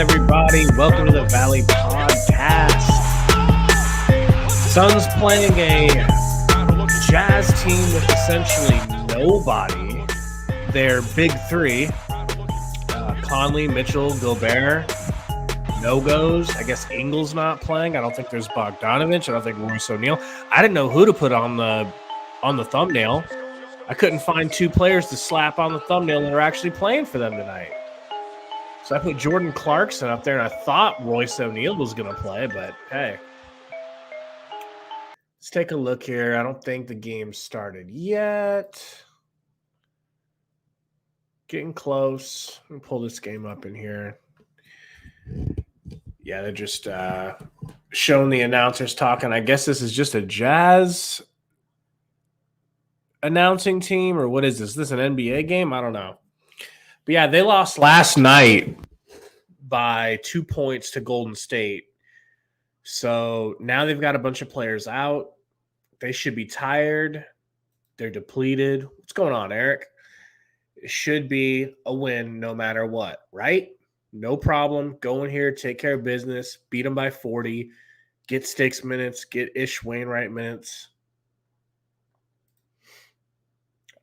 everybody? Welcome to the Valley Podcast. Suns playing a Jazz team with essentially nobody. Their big three, Conley, Mitchell, Gobert, no-goes. I guess Ingles not playing. I don't think there's Bogdanovich. I don't think Royce O'Neal. I didn't know who to put on the thumbnail. I couldn't find two players to slap on the thumbnail that are actually playing for them tonight. So I put Jordan Clarkson up there, and I thought Royce O'Neal was going to play, but hey. Let's take a look here. I don't think the game started yet. Getting close. Let me pull this game up in here. Yeah, they're just showing the announcers talking. I guess this is just a Jazz announcing team, or what is this? Is this an NBA game? I don't know. But yeah, they lost last night by 2 points to Golden State. So now they've got a bunch of players out. They should be tired. They're depleted. What's going on, Eric? It should be a win no matter what, right? No problem. Go in here, take care of business, beat them by 40, get Sticks minutes, get Ish Wainright minutes.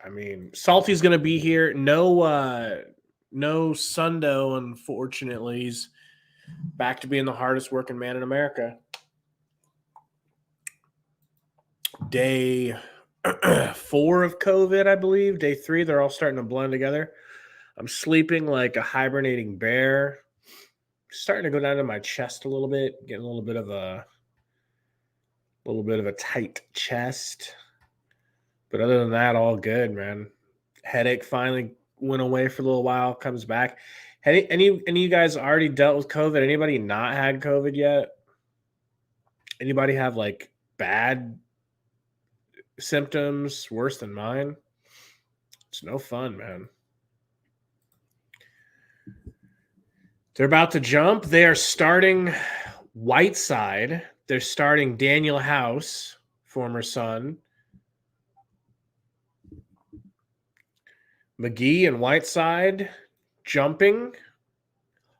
I mean, Salty's going to be here. No Sundo, unfortunately. He's back to being the hardest working man in America. Day 4 of COVID, I believe. Day 3, they're all starting to blend together. I'm sleeping like a hibernating bear. Starting to go down to my chest a little bit, getting a little bit of a tight chest. But other than that, all good, man. Headache finally went away for a little while, comes back. Any of you guys already dealt with COVID? Anybody not had COVID yet? Anybody have like bad symptoms worse than mine? It's no fun, man. They're about to jump. They are starting Whiteside. They're starting Daniel House, former Sun. McGee and Whiteside jumping.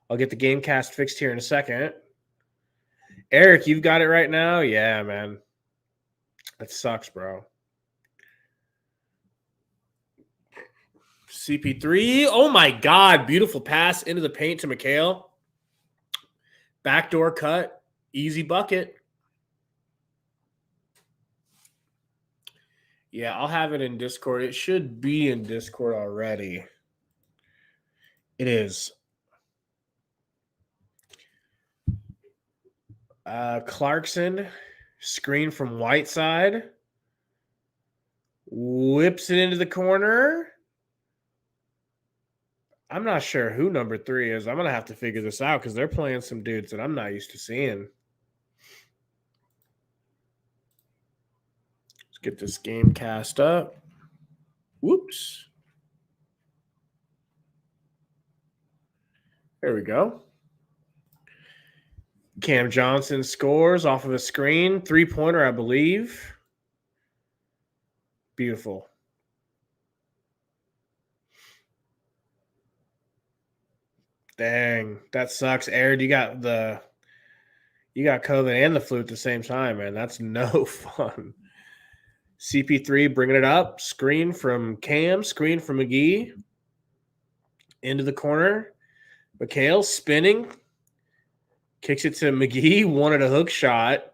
I'll get the game cast fixed here in a second. Eric, you've got it right now? Yeah, man. That sucks, bro. CP3. Oh, my God. Beautiful pass into the paint to McHale. Backdoor cut. Easy bucket. Yeah, I'll have it in Discord. It should be in Discord already. It is. Clarkson, screen from Whiteside. Whips it into the corner. I'm not sure who number 3 is. I'm going to have to figure this out because they're playing some dudes that I'm not used to seeing. Let's get this game cast up. Whoops. There we go. Cam Johnson scores off of a screen. 3-pointer, I believe. Beautiful. Dang, that sucks. Aaron, you got COVID and the flu at the same time, man. That's no fun. CP3 bringing it up. Screen from Cam. Screen from McGee. Into the corner. McHale spinning. Kicks it to McGee. Wanted a hook shot.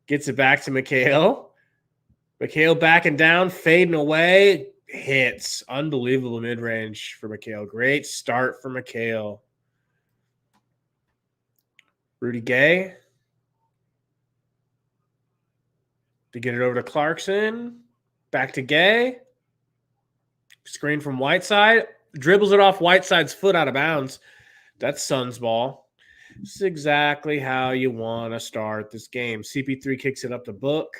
Gets it back to McHale. McHale backing down. Fading away. Hits. Unbelievable mid-range for McHale. Great start for McHale. Rudy Gay. To get it over to Clarkson. Back to Gay. Screen from Whiteside. Dribbles it off Whiteside's foot out of bounds. That's Suns ball. This is exactly how you want to start this game. CP3 kicks it up to Book.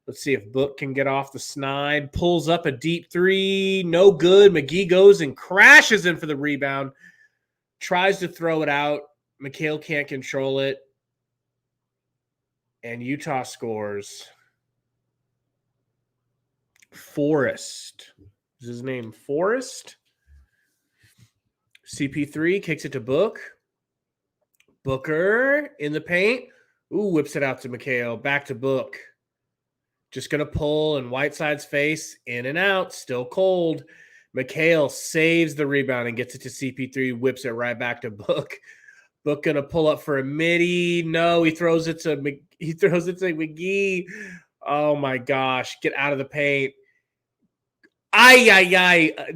Let's see if Book can get off the snide. Pulls up a deep 3. No good. McGee goes and crashes in for the rebound. Tries to throw it out. McHale can't control it. And Utah scores. Forrest. Is his name Forrest? CP3 kicks it to Book. Booker in the paint. Ooh, whips it out to McHale. Back to Book. Just going to pull in Whiteside's face. In and out. Still cold. McHale saves the rebound and gets it to CP3. Whips it right back to Book. Book going to pull up for a midi. No, he throws it to McGee. Oh, my gosh. Get out of the paint.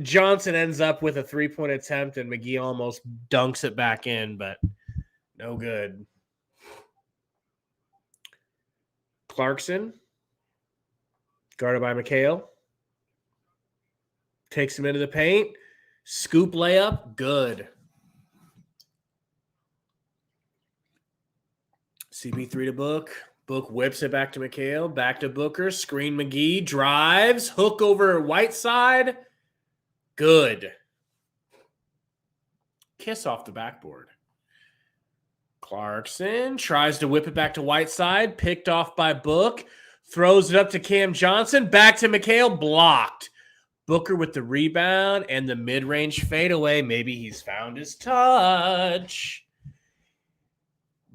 Johnson ends up with a three-point attempt, and McGee almost dunks it back in, but no good. Clarkson, guarded by McHale, takes him into the paint. Scoop layup, good. CP3 to Book. Book whips it back to McHale. Back to Booker. Screen McGee. Drives. Hook over Whiteside. Good. Kiss off the backboard. Clarkson tries to whip it back to Whiteside. Picked off by Book. Throws it up to Cam Johnson. Back to McHale. Blocked. Booker with the rebound and the mid-range fadeaway. Maybe he's found his touch.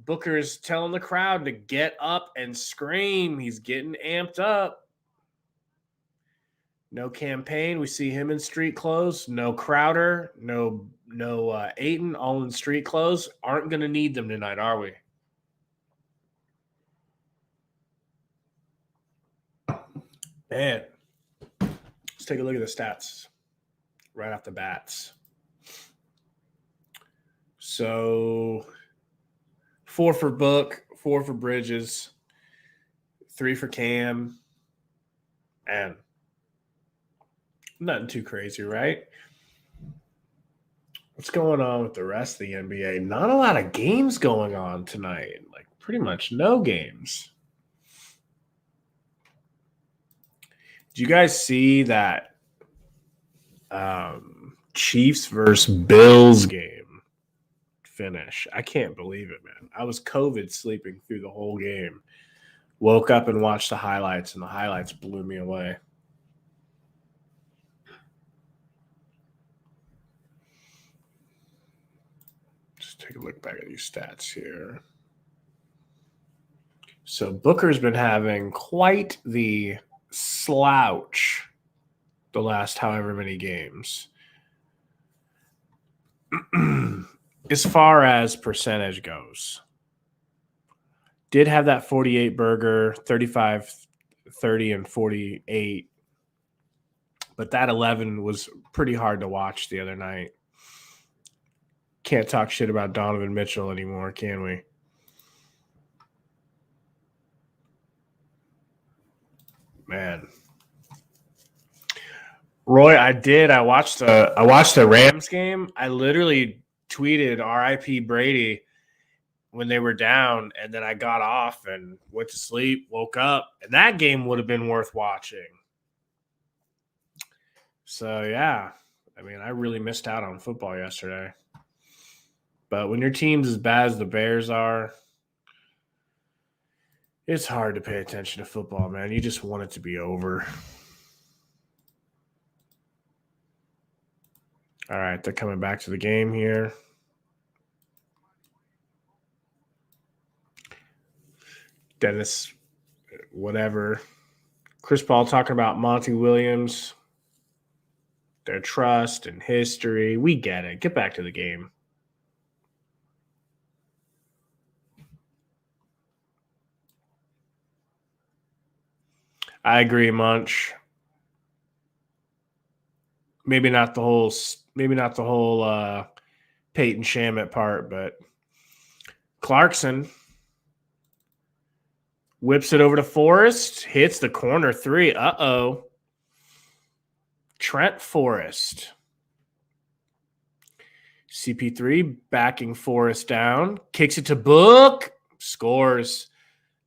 Booker's telling the crowd to get up and scream. He's getting amped up. No campaign. We see him in street clothes. No Crowder. No Ayton. All in street clothes. Aren't going to need them tonight, are we? Man. Let's take a look at the stats right off the bats. So 4 for Book, 4 for Bridges, 3 for Cam, and nothing too crazy, right? What's going on with the rest of the NBA? Not a lot of games going on tonight. Like pretty much no games. Did you guys see that Chiefs versus Bills game finish? I can't believe it, man. I was COVID sleeping through the whole game. Woke up and watched the highlights, and the highlights blew me away. Just take a look back at these stats here. So Booker's been having quite the slouch the last however many games. As far as percentage goes, did have that 48 burger, 35, 30, and 48. But that 11 was pretty hard to watch the other night. Can't talk shit about Donovan Mitchell anymore, can we? Man. Roy, I watched the Rams game. I literally tweeted RIP Brady when they were down, and then I got off and went to sleep, woke up, and that game would have been worth watching. So, yeah, I mean, I really missed out on football yesterday. But when your team's as bad as the Bears are, it's hard to pay attention to football, man. You just want it to be over. All right, they're coming back to the game here. Dennis, whatever. Chris Paul talking about Monty Williams, their trust and history. We get it. Get back to the game. I agree, Munch. Maybe not the whole Peyton Shamet part, but Clarkson whips it over to Forrest, hits the corner 3. Uh-oh. Trent Forrest. CP3 backing Forrest down, kicks it to Book, scores.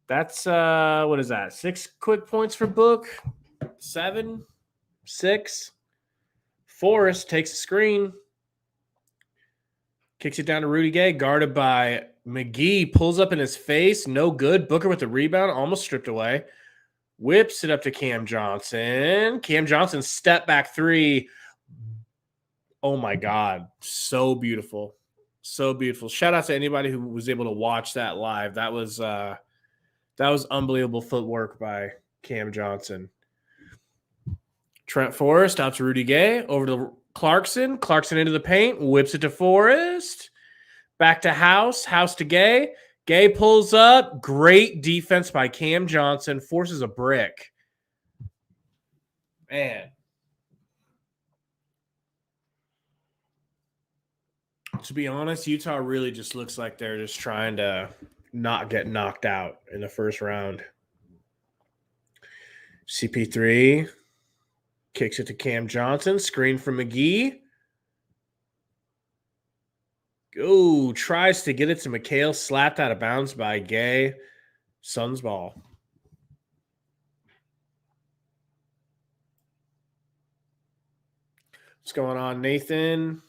That's what is that? 6 quick points for Book? 7? 6? Forrest takes a screen. Kicks it down to Rudy Gay, guarded by McGee. Pulls up in his face. No good. Booker with the rebound. Almost stripped away. Whips it up to Cam Johnson. Cam Johnson step back 3. Oh, my God. So beautiful. So beautiful. Shout out to anybody who was able to watch that live. That was unbelievable footwork by Cam Johnson. Trent Forrest out to Rudy Gay. Over to Clarkson. Clarkson into the paint. Whips it to Forrest. Back to House. House to Gay. Gay pulls up. Great defense by Cam Johnson. Forces a brick. Man. To be honest, Utah really just looks like they're just trying to not get knocked out in the first round. CP3 kicks it to Cam Johnson. Screen from McGee. Oh, tries to get it to McHale. Slapped out of bounds by Gay. Suns ball. What's going on, Nathan?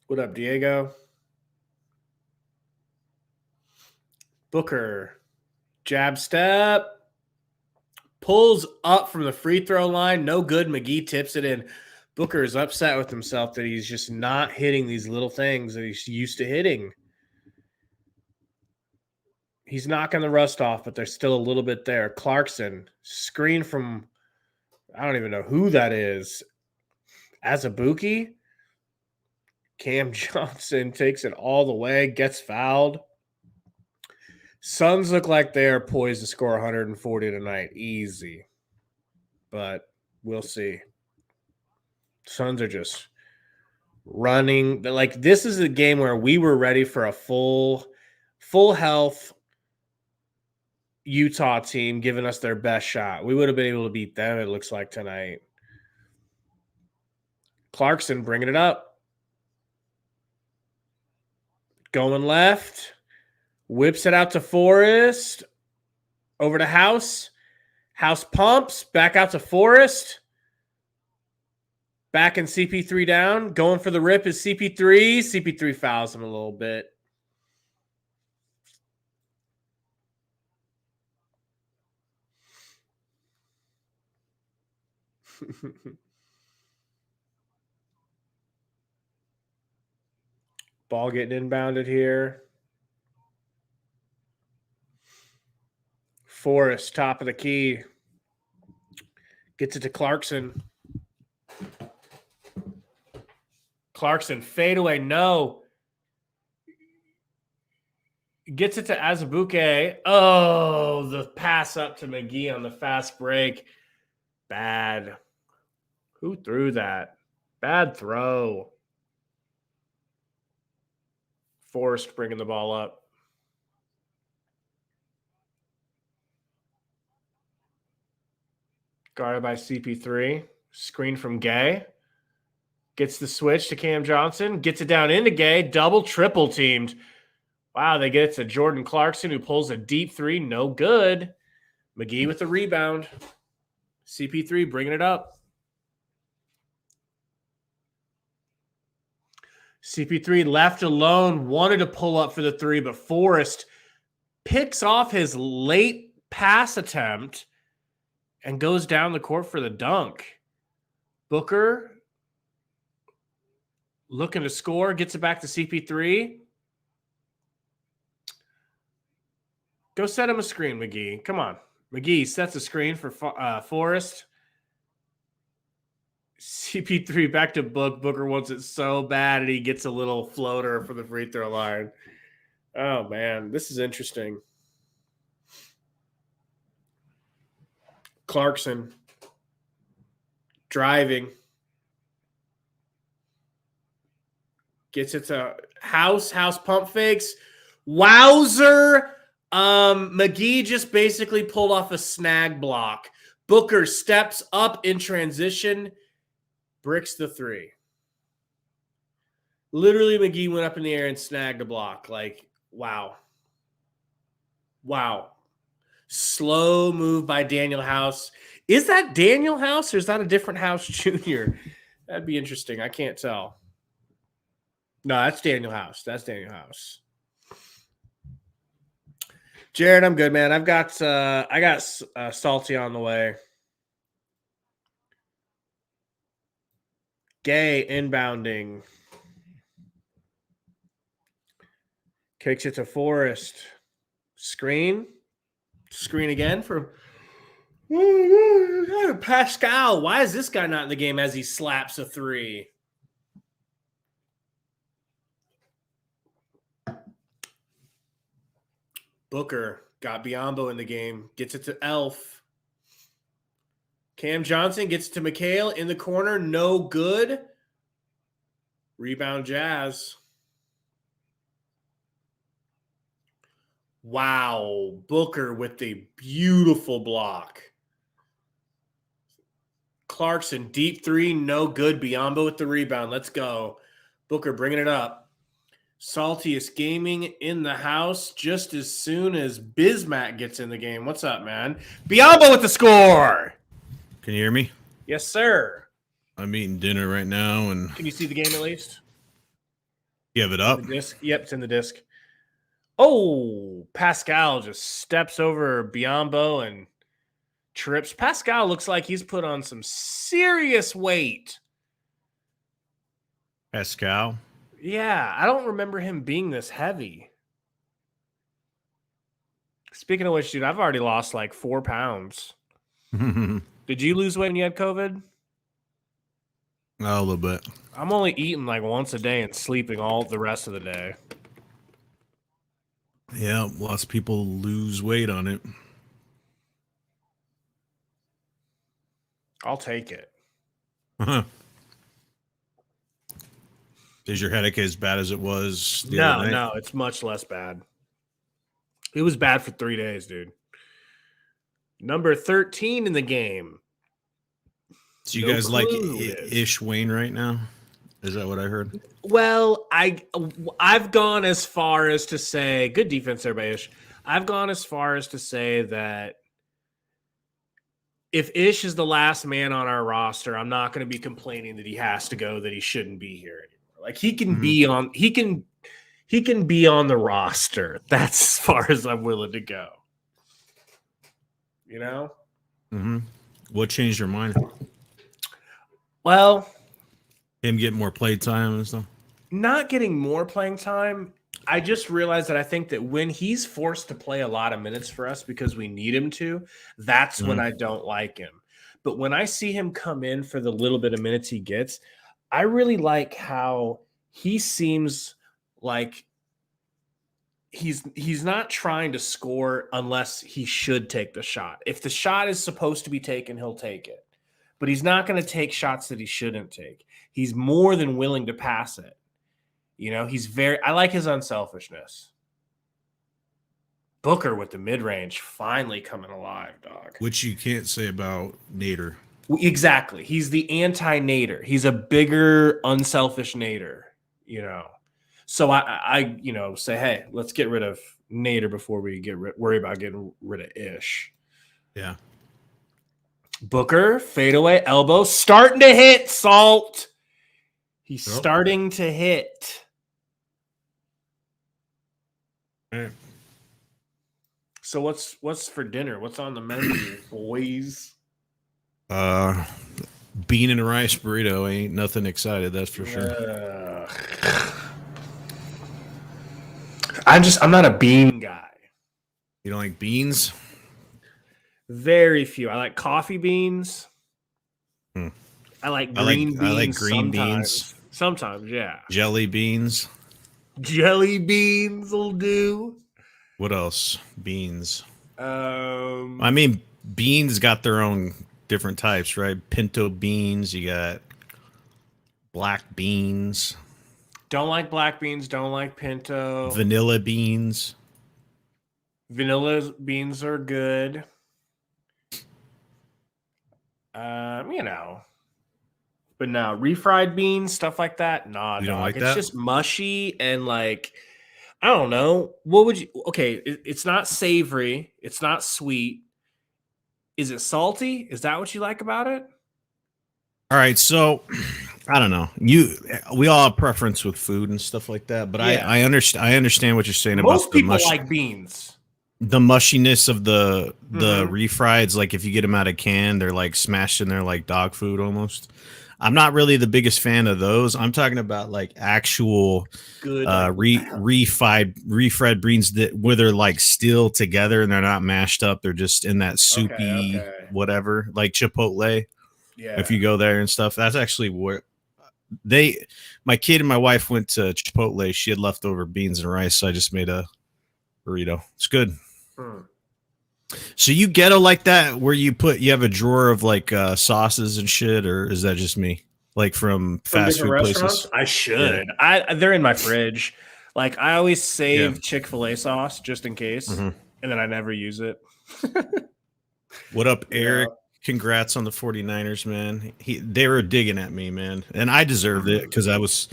What up, Diego? Booker. Jab step. Pulls up from the free throw line. No good. McGee tips it in. Booker is upset with himself that he's just not hitting these little things that he's used to hitting. He's knocking the rust off, but there's still a little bit there. Clarkson. Screen from, I don't even know who that is. Azubuike. Cam Johnson takes it all the way, gets fouled. Suns look like they are poised to score 140 tonight. Easy. But we'll see. Suns are just running. Like, this is a game where we were ready for a full health Utah team giving us their best shot. We would have been able to beat them, it looks like, tonight. Clarkson bringing it up. Going left. Whips it out to Forrest. Over to House. House pumps. Back out to Forrest. Back in CP3 down. Going for the rip is CP3. CP3 fouls him a little bit. Ball getting inbounded here. Forrest, top of the key. Gets it to Clarkson. Clarkson, fadeaway, no. Gets it to Azubuike. Oh, the pass up to McGee on the fast break. Bad. Who threw that? Bad throw. Forrest bringing the ball up. Guarded by CP3. Screen from Gay. Gets the switch to Cam Johnson. Gets it down into Gay. Double, triple teamed. Wow, they get it to Jordan Clarkson, who pulls a deep three. No good. McGee with the rebound. CP3 bringing it up. CP3 left alone, wanted to pull up for the three, but Forrest picks off his late pass attempt and goes down the court for the dunk. Booker looking to score, gets it back to CP3. Go set him a screen, McGee. Come on. McGee sets a screen for Forrest. CP3 back to Book. Booker wants it so bad, and he gets a little floater for the free throw line. Oh, man. This is interesting. Clarkson driving. Gets it to House. House pump fakes. Wowzer. McGee just basically pulled off a snag block. Booker steps up in transition. Bricks the three. Literally, McGee went up in the air and snagged a block. Like, wow. Wow. Slow move by Daniel House. Is that Daniel House or is that a different House Jr.? That'd be interesting. I can't tell. No, that's Daniel House. That's Daniel House. Jared, I'm good, man. I got Salty on the way. Gay inbounding. Kicks it to Forrest. Screen again for Pascal. Why is this guy not in the game as he slaps a 3? Booker got Biyombo in the game. Gets it to Elf. Cam Johnson gets it to McHale in the corner. No good. Rebound Jazz. Wow. Booker with the beautiful block. Clarkson, deep 3, no good. Biyombo with the rebound. Let's go. Booker bringing it up. Saltiest Gaming in the house just as soon as Bismack gets in the game. What's up, man? Biyombo with the score. Can you hear me? Yes, sir. I'm eating dinner right now. And can you see the game at least? You have it up? The disc? Yep, it's in the disc. Oh, Pascal just steps over Biyombo and trips. Pascal looks like he's put on some serious weight. Pascal? Yeah, I don't remember him being this heavy. Speaking of which, dude, I've already lost like 4 pounds. Did you lose weight when you had COVID? A little bit. I'm only eating like once a day and sleeping all the rest of the day. Yeah, lots of people lose weight on it. I'll take it. Is your headache as bad as it was? No, it's much less bad. It was bad for 3 days, dude. Number 13 in the game. So you guys like Ish Wainright now? Is that what I heard? Well, I've gone as far as to say, good defense there by Ish. I've gone as far as to say that if Ish is the last man on our roster, I'm not going to be complaining that he has to go, that he shouldn't be here anymore. Like he can be on, he can be on the roster. That's as far as I'm willing to go. You know? Mm-hmm. What changed your mind? Well, him getting more play time and stuff? Not getting more playing time. I just realized that I think that when he's forced to play a lot of minutes for us because we need him to, that's when I don't like him. But when I see him come in for the little bit of minutes he gets, I really like how he seems like he's not trying to score unless he should take the shot. If the shot is supposed to be taken, he'll take it. But he's not going to take shots that he shouldn't take. He's more than willing to pass it. You know, I like his unselfishness. Booker with the mid-range finally coming alive, dog. Which you can't say about Nader. Exactly. He's the anti-Nader. He's a bigger, unselfish Nader, you know. So I say, hey, let's get rid of Nader before we worry about getting rid of Ish. Yeah. Booker, fadeaway, elbow, starting to hit, Salt. He's starting to hit. Right. So what's for dinner? What's on the menu, boys? Bean and rice burrito. Ain't nothing excited, that's for sure. I'm not a bean guy. You don't like beans? Very few. I like coffee beans. I like green beans. I like green beans. Sometimes, yeah. Jelly beans. Jelly beans will do. What else? Beans. I mean, beans got their own different types, right? Pinto beans. You got black beans. Don't like black beans. Don't like pinto. Vanilla beans. Vanilla beans are good. But no, refried beans, stuff like that. Nah, dog. Like it's that? just mushy and like, I don't know. What would you? Okay, it's not savory. It's not sweet. Is it salty? Is that what you like about it? All right, so I don't know. We all have preference with food and stuff like that, but yeah. I understand what you're saying about most people like beans. The mushiness of the refrieds, like if you get them out of can, they're like smashed in there like dog food almost. I'm not really the biggest fan of those. I'm talking about like actual Good. Like, refried beans that where they're like still together and they're not mashed up. They're just in that soupy whatever, like Chipotle. yeah. If you go there and stuff, that's actually where my kid and my wife went to Chipotle. She had leftover beans and rice, so I just made a burrito. It's good. So you ghetto like that where you have a drawer of like sauces and shit, or is that just me? Like from fast food places? I should. Yeah. They're in my fridge. Like I always save Chick-fil-A sauce just in case, and then I never use it. What up, Eric? Congrats on the 49ers, man. They were digging at me, man. And I deserved it because I was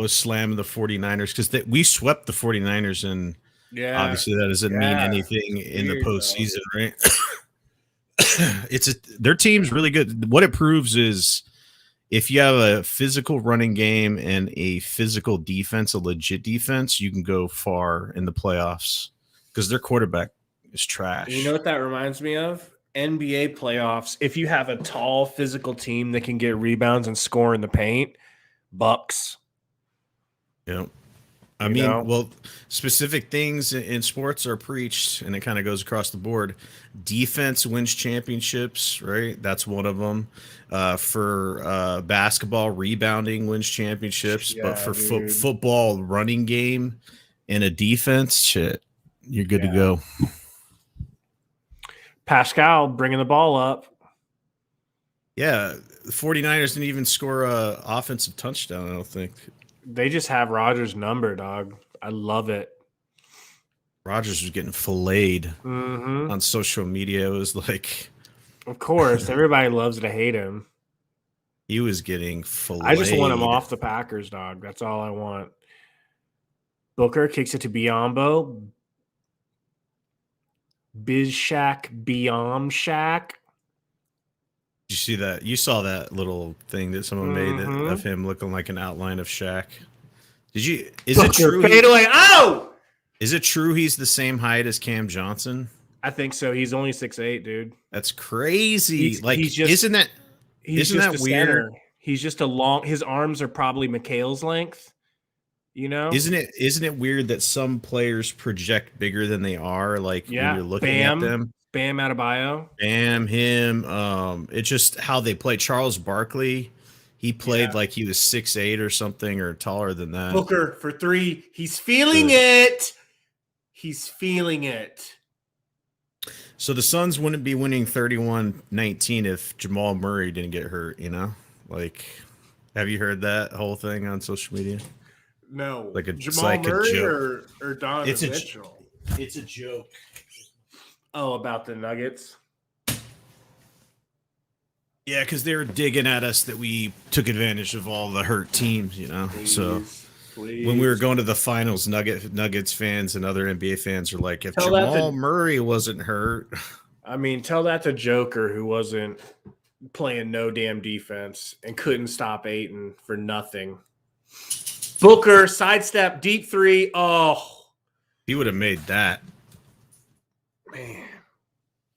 slamming the 49ers because we swept the 49ers, and obviously that doesn't mean anything in the postseason, right? Their team's really good. What it proves is if you have a physical running game and a physical defense, a legit defense, you can go far in the playoffs because their quarterback is trash. You know what that reminds me of? NBA playoffs. If you have a tall physical team that can get rebounds and score in the paint, Bucks. Yeah. I mean, well, specific things in sports are preached, and it kind of goes across the board. Defense wins championships, right? That's one of them. For basketball, rebounding wins championships. But for football, running game and a defense, shit, you're good to go. Pascal bringing the ball up. Yeah, the 49ers didn't even score a offensive touchdown, I don't think. They just have Rodgers' number, dog. I love it. Rodgers was getting filleted on social media. It was like... Of course. Everybody loves to hate him. He was getting filleted. I just want him off the Packers, dog. That's all I want. Booker kicks it to Biyombo. Biyom. Did you see that? You saw that little thing that someone made of him looking like an outline of Shaq. Did you? Is it true? Fade away. Oh! Is it true he's the same height as Cam Johnson? I think so. He's only 6'8", dude. That's crazy. Isn't that weird? Center. He's just a long. His arms are probably Mikhail's length. You know? Isn't it weird that some players project bigger than they are? Like when you're looking at them. Bam Adebayo. Bam, him. It's just how they play. Charles Barkley, he played like he was 6'8" or something or taller than that. Booker for 3. He's feeling it. He's feeling it. So the Suns wouldn't be winning 31-19 if Jamal Murray didn't get hurt, you know? Like, have you heard that whole thing on social media? No. Like Jamal Murray or Donovan Mitchell? It's a joke. Oh, about the Nuggets? Yeah, because they were digging at us that we took advantage of all the hurt teams, you know? When we were going to the finals, Nuggets fans and other NBA fans were like, if Jamal Murray wasn't hurt. I mean, tell that to Joker, who wasn't playing no damn defense and couldn't stop Ayton for nothing. Booker, sidestep, deep 3. Oh. He would have made that. Man.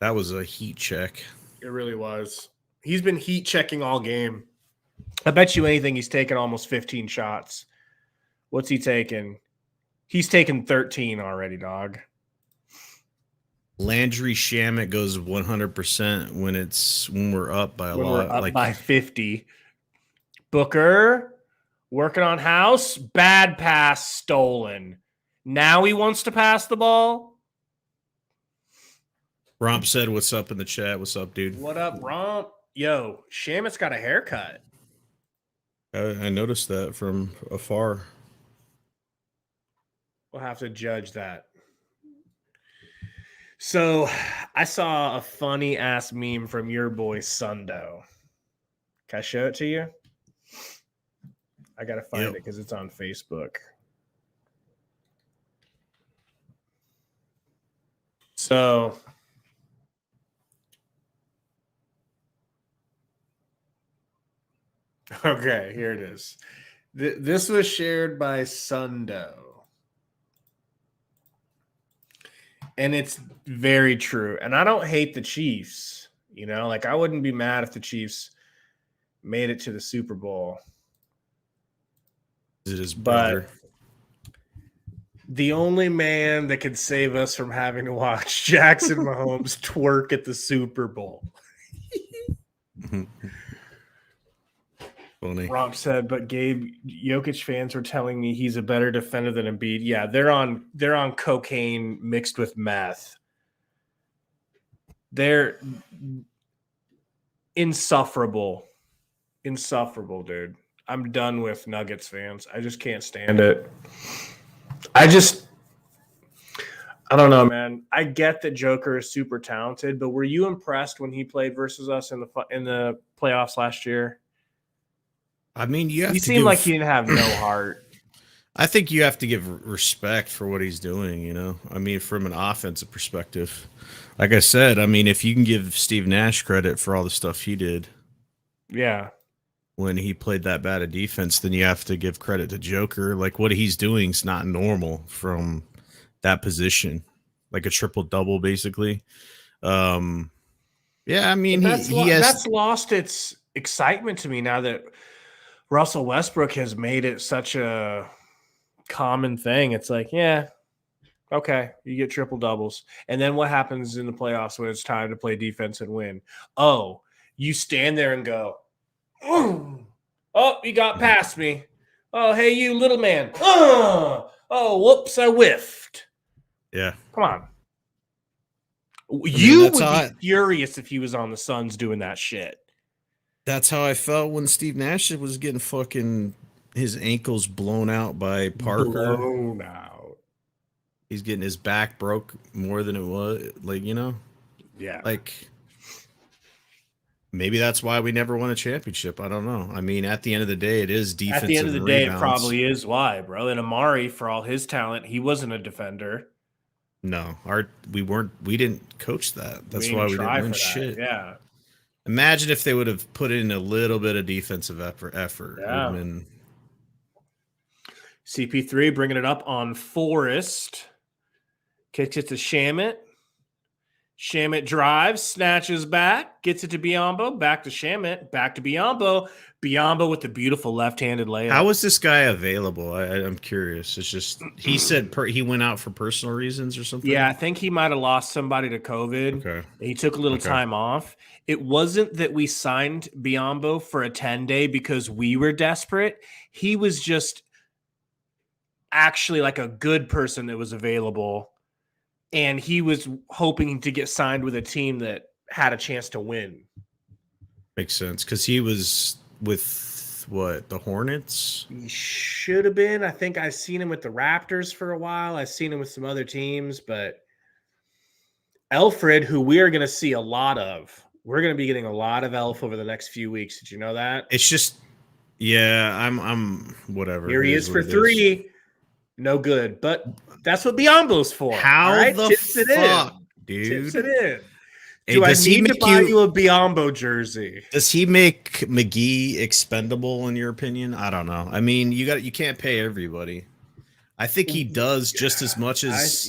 That was a heat check. It really was. He's been heat checking all game. I bet you anything he's taken almost 15 shots. What's he taken? He's taken 13 already, dog. Landry Shamet goes 100% when we're up by a lot. We're up by 50. Booker working on house. Bad pass stolen. Now he wants to pass the ball. Romp said, "What's up in the chat? What's up, dude? What up, Romp? Yo, Shamet's got a haircut. I noticed that from afar. We'll have to judge that. So I saw a funny ass meme from your boy Sundo. Can I show it to you? I gotta find it because it's on Facebook. So okay, here it is. This was shared by Sundo. And it's very true. And I don't hate the Chiefs. You know, like I wouldn't be mad if the Chiefs made it to the Super Bowl. Is it his brother? The only man that could save us from having to watch Jackson Mahomes twerk at the Super Bowl. Funny. Rob said, but Gabe, Jokic fans were telling me he's a better defender than Embiid. Yeah, they're on cocaine mixed with meth. They're insufferable. Insufferable, dude. I'm done with Nuggets fans. I just can't stand it. I don't know, man. I get that Joker is super talented, but were you impressed when he played versus us in the playoffs last year? I mean, he seemed like he didn't have no heart. I think you have to give respect for what he's doing, you know? I mean, from an offensive perspective. Like I said, I mean, if you can give Steve Nash credit for all the stuff he did. Yeah. When he played that bad a defense, then you have to give credit to Joker. Like, what he's doing is not normal from that position. Like a triple-double, basically. Yeah, I mean, that's lost its excitement to me now that Russell Westbrook has made it such a common thing. It's like, yeah, okay, you get triple doubles. And then what happens in the playoffs when it's time to play defense and win? Oh, you stand there and go, oh, you got past me. Oh, hey, you little man. Oh, whoops, I whiffed. Yeah. Come on. You would be furious if he was on the Suns doing that shit. That's how I felt when Steve Nash was getting fucking his ankles blown out by Parker. Blown out. He's getting his back broke more than it was. Like, you know? Yeah. Like, maybe that's why we never won a championship. I don't know. I mean, at the end of the day, it is defense. At the end of the day, it probably is why, bro. And Amari, for all his talent, he wasn't a defender. No, we didn't coach that. That's why we didn't win shit. Yeah. Imagine if they would have put in a little bit of defensive effort. Yeah. CP3 bringing it up on Forrest. Kicks it to Shamit. Shamit drives, snatches back, gets it to Biyombo, back to Shamit, back to Biyombo. Biyombo with the beautiful left-handed layup. How was this guy available? I'm curious. It's just he said he went out for personal reasons or something. Yeah, I think he might have lost somebody to COVID. Okay. He took a little time off. It wasn't that we signed Biyombo for a 10-day because we were desperate. He was just actually like a good person that was available. And he was hoping to get signed with a team that had a chance to win. Makes sense. Because he was with, the Hornets? He should have been. I think I've seen him with the Raptors for a while. I've seen him with some other teams. But Alfred, who we are going to see a lot of, we're going to be getting a lot of Elf over the next few weeks. Did you know that? It's just, yeah, I'm whatever. Here he is for three. No good. But that's what Biyombo's for. How right? The Tips fuck, dude? Tips it in. Hey, Do I need to buy you a Biyombo jersey? Does he make McGee expendable in your opinion? I don't know. I mean, you can't pay everybody. I think he does just as much as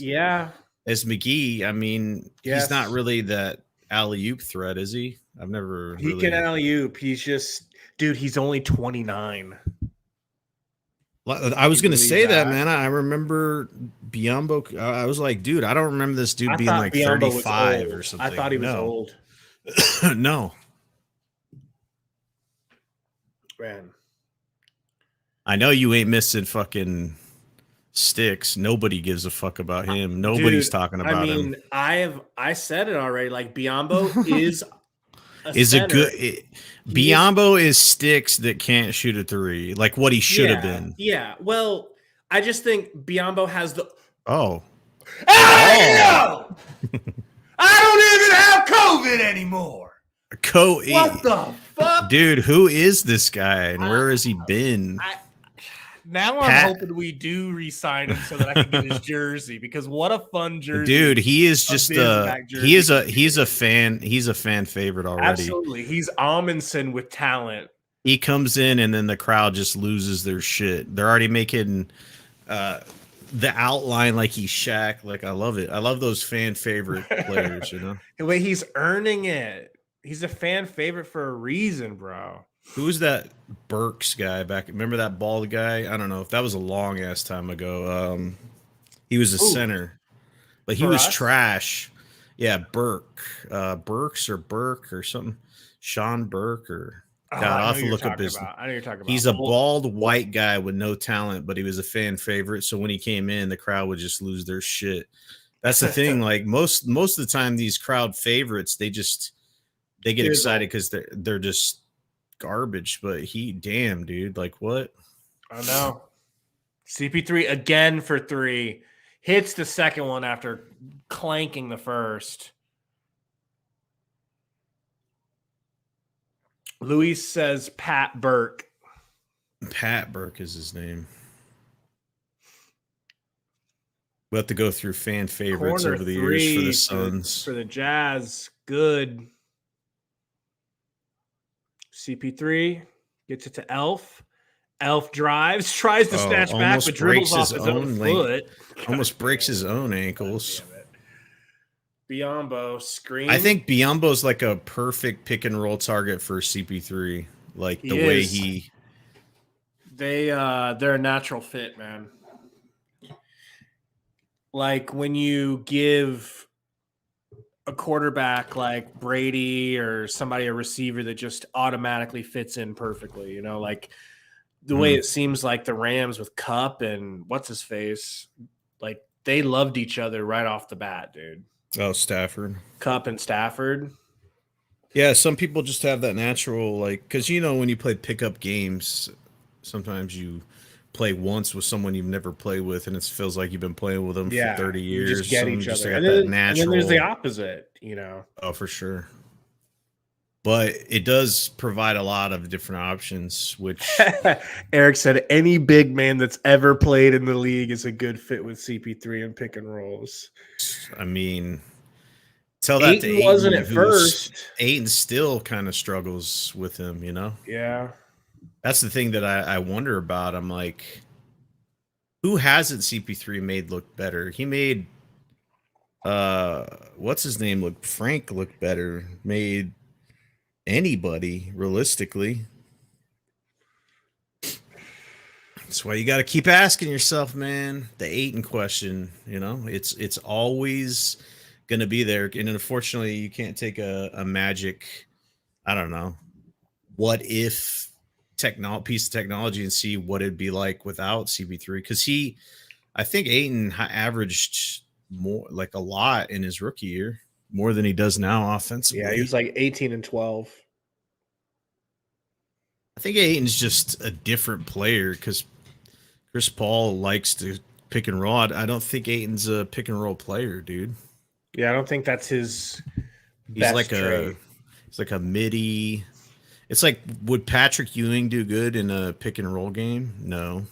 McGee. I mean, he's not really that alley-oop threat, is he? I've never. He can alley-oop. He's just, dude. He's only 29. I was going to say that, man. I remember Biyombo. I was like, dude, I don't remember this dude being like Biyombo 35 or something. I thought he was old. No. Man. I know you ain't missing fucking Sticks. Nobody gives a fuck about him. Nobody's talking about him. I said it already. Like, Biyombo is a good. Biyombo is Sticks that can't shoot a three, like what he should have been. Yeah. Well, I just think Biyombo has the. Oh. I don't even have COVID anymore. What the fuck, dude? Who is this guy and where has he been? Now I'm hoping we do re-sign him so that I can get his jersey, because what a fun jersey. Dude, he is just he's a fan favorite already. Absolutely. He's Amundsen with talent. He comes in and then the crowd just loses their shit. They're already making the outline like he's Shaq. Like, I love it. I love those fan favorite players, you know. The way he's earning it. He's a fan favorite for a reason, bro. Who was that Burks guy back? Remember that bald guy? I don't know if that was a long ass time ago. He was a Ooh, center, but he for was us? trash. Yeah, Burks or Burke or something. Sean Burke or Oh, God, I I'll know have to you're look up talking his. about. I know you're talking He's about. a bald white guy with no talent, but he was a fan favorite. So when he came in, the crowd would just lose their shit. That's the thing. Like most of the time, these crowd favorites, they get excited because they're just garbage. But damn, dude, like what? I know. CP3 again for 3. Hits the second one after clanking the first. Luis says Pat Burke. Pat Burke is his name. We'll have to go through fan favorites Corner over the years for the 3 Suns. for the Jazz. Good. CP3 gets it to Elf. Elf drives, tries to snatch back, but dribbles off his own foot. Almost breaks his own ankles. Biyombo screams. I think Biyombo's like a perfect pick and roll target for CP3. Like the way they're a natural fit, man. Like when you give a quarterback like Brady or somebody, a receiver that just automatically fits in perfectly, you know, like the way it seems like the Rams with Cup and what's his face, like they loved each other right off the bat, dude. Oh, Stafford. Cup and Stafford. Yeah, some people just have that natural, like, because you know when you play pickup games, sometimes you play once with someone you've never played with, and it feels like you've been playing with them for 30 years. You just get each other. And then there's the opposite, you know. Oh, for sure. But it does provide a lot of different options, which Eric said any big man that's ever played in the league is a good fit with CP3 and pick and rolls. I mean, tell that to Ayton. Wasn't at first. Ayton still kind of struggles with him, you know? Yeah. That's the thing that I wonder about. I'm like, who hasn't CP3 made look better? He made what's his name look Frank look better. Made anybody realistically. That's why you got to keep asking yourself, man, the Ayton question, you know, it's always going to be there. And unfortunately you can't take a magic, I don't know, what if piece of technology and see what it'd be like without CP3. Cause I think Ayton averaged more, like a lot in his rookie year, more than he does now offensively. Yeah, he was like 18 and 12. I think Ayton's just a different player because Chris Paul likes to pick and roll. I don't think Ayton's a pick and roll player, dude. Yeah, I don't think that's his He's like a midi. It's like, would Patrick Ewing do good in a pick and roll game? No.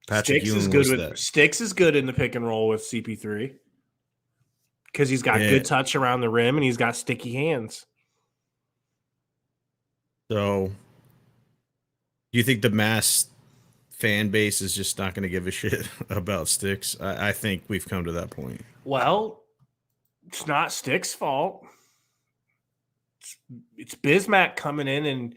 Patrick Ewing Sticks is good in the pick and roll with CP3 because he's got good touch around the rim and he's got sticky hands. So, do you think the mass fan base is just not going to give a shit about Sticks? I think we've come to that point. Well, it's not Sticks' fault. It's Bismack coming in and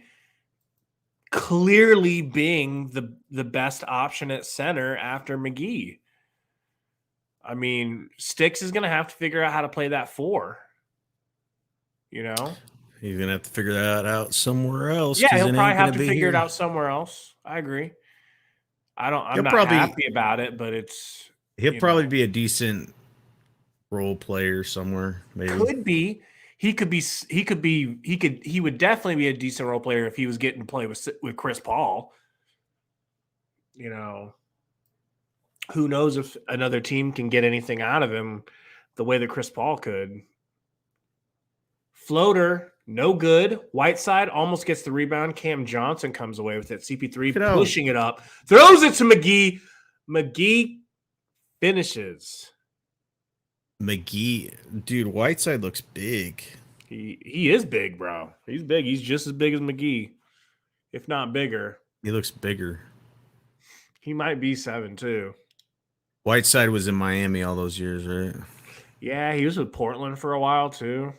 clearly being the best option at center after McGee. I mean, Sticks is going to have to figure out how to play that 4. You know? He's going to have to figure that out somewhere else. Yeah, he'll probably have to figure it out somewhere else. I agree. I'm not happy about it, but he'll probably be a decent role player somewhere. Maybe could be. He would definitely be a decent role player if he was getting to play with Chris Paul. You know, who knows if another team can get anything out of him the way that Chris Paul could. Floater, no good. Whiteside almost gets the rebound. Cam Johnson comes away with it. CP3 pushing it up. Throws it to McGee. McGee finishes. McGee, dude, Whiteside looks big. He is big, bro. He's big. He's just as big as McGee, if not bigger. He looks bigger. He might be 7 too. Whiteside was in Miami all those years, right? Yeah, he was with Portland for a while too.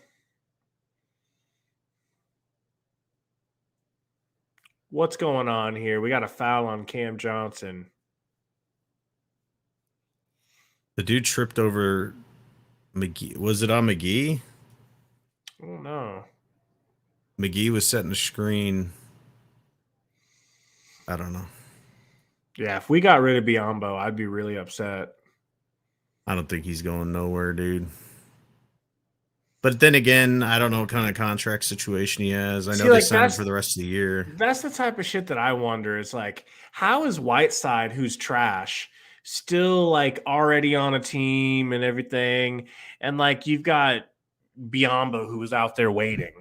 What's going on here? We got a foul on Cam Johnson. The dude tripped over McGee. Was it on McGee? Oh no. McGee was setting the screen. I don't know. Yeah, if we got rid of Biyombo, I'd be really upset. I don't think he's going nowhere, dude. But then again, I don't know what kind of contract situation he has. I know they signed him for the rest of the year. That's the type of shit that I wonder. It's like, how is Whiteside, who's trash, still like already on a team and everything? And like you've got Biyombo who was out there waiting.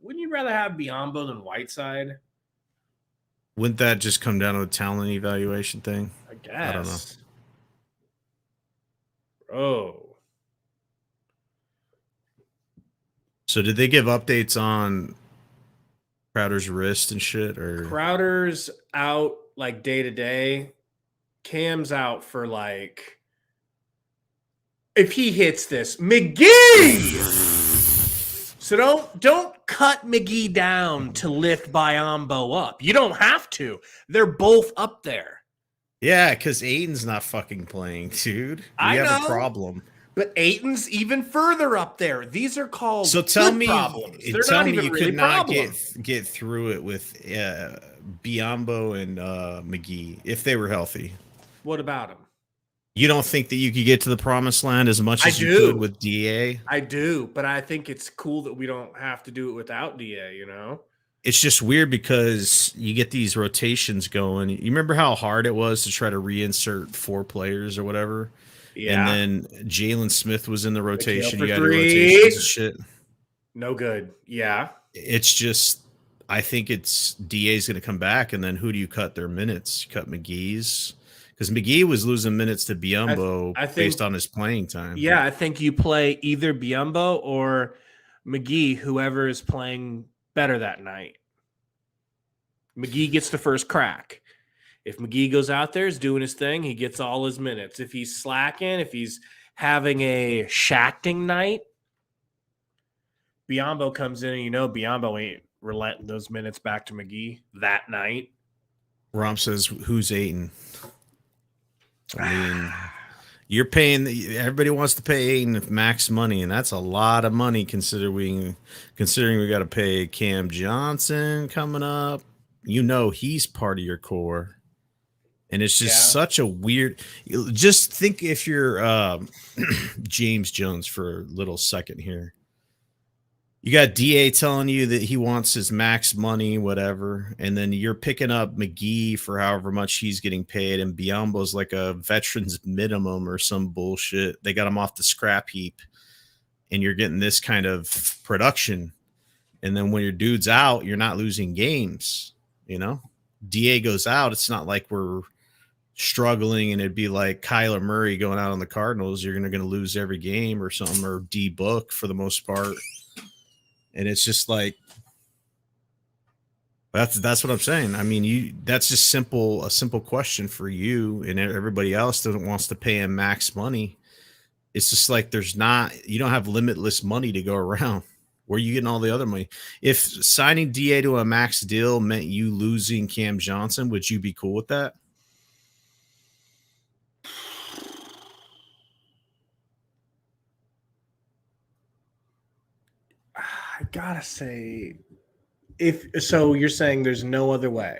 Wouldn't you rather have Biyombo than Whiteside? Wouldn't that just come down to a talent evaluation thing? I guess. I don't know. Oh. So did they give updates on Crowder's wrist and shit? Or Crowder's out like day to day. Cam's out for like, if he hits this, McGee. So don't cut McGee down to lift Biyombo up. You don't have to. They're both up there. Yeah, because Aiden's not fucking playing, dude. We have a problem. But Aiton's even further up there. These are called so tell me problems. They're tell not me even you really could not problems. get through it with Biyombo and McGee if they were healthy. What about them? You don't think that you could get to the promised land as much as you could with DA? I do, but I think it's cool that we don't have to do it without DA, you know? It's just weird because you get these rotations going. You remember how hard it was to try to reinsert 4 players or whatever? Yeah. And then Jalen Smith was in the rotation. You got rotations and shit. No good. Yeah. It's just, I think it's DA's going to come back, and then who do you cut their minutes? You cut McGee's. Because McGee was losing minutes to Biyombo based on his playing time. Yeah, I think you play either Biyombo or McGee, whoever is playing better that night. McGee gets the first crack. If McGee goes out there, is doing his thing, he gets all his minutes. If he's slacking, if he's having a shacking night, Biyombo comes in, and you know Biyombo ain't relenting those minutes back to McGee that night. Rom says, who's Aiton? I mean, you're paying. Everybody wants to pay Aiden max money, and that's a lot of money considering we got to pay Cam Johnson coming up. You know he's part of your core, and it's just such a weird. Just think if you're James Jones for a little second here. You got DA telling you that he wants his max money, whatever, and then you're picking up McGee for however much he's getting paid, and Biyombo's like a veteran's minimum or some bullshit. They got him off the scrap heap, and you're getting this kind of production. And then when your dude's out, you're not losing games, you know? DA goes out, it's not like we're struggling and it'd be like Kyler Murray going out on the Cardinals. You're going to lose every game or something, or D-Book for the most part. And it's just like that's what I'm saying. I mean, that's just a simple question for you, and everybody else that wants to pay him max money. It's just like you don't have limitless money to go around. Where are you getting all the other money? If signing DA to a max deal meant you losing Cam Johnson, would you be cool with that? I gotta say, you're saying there's no other way.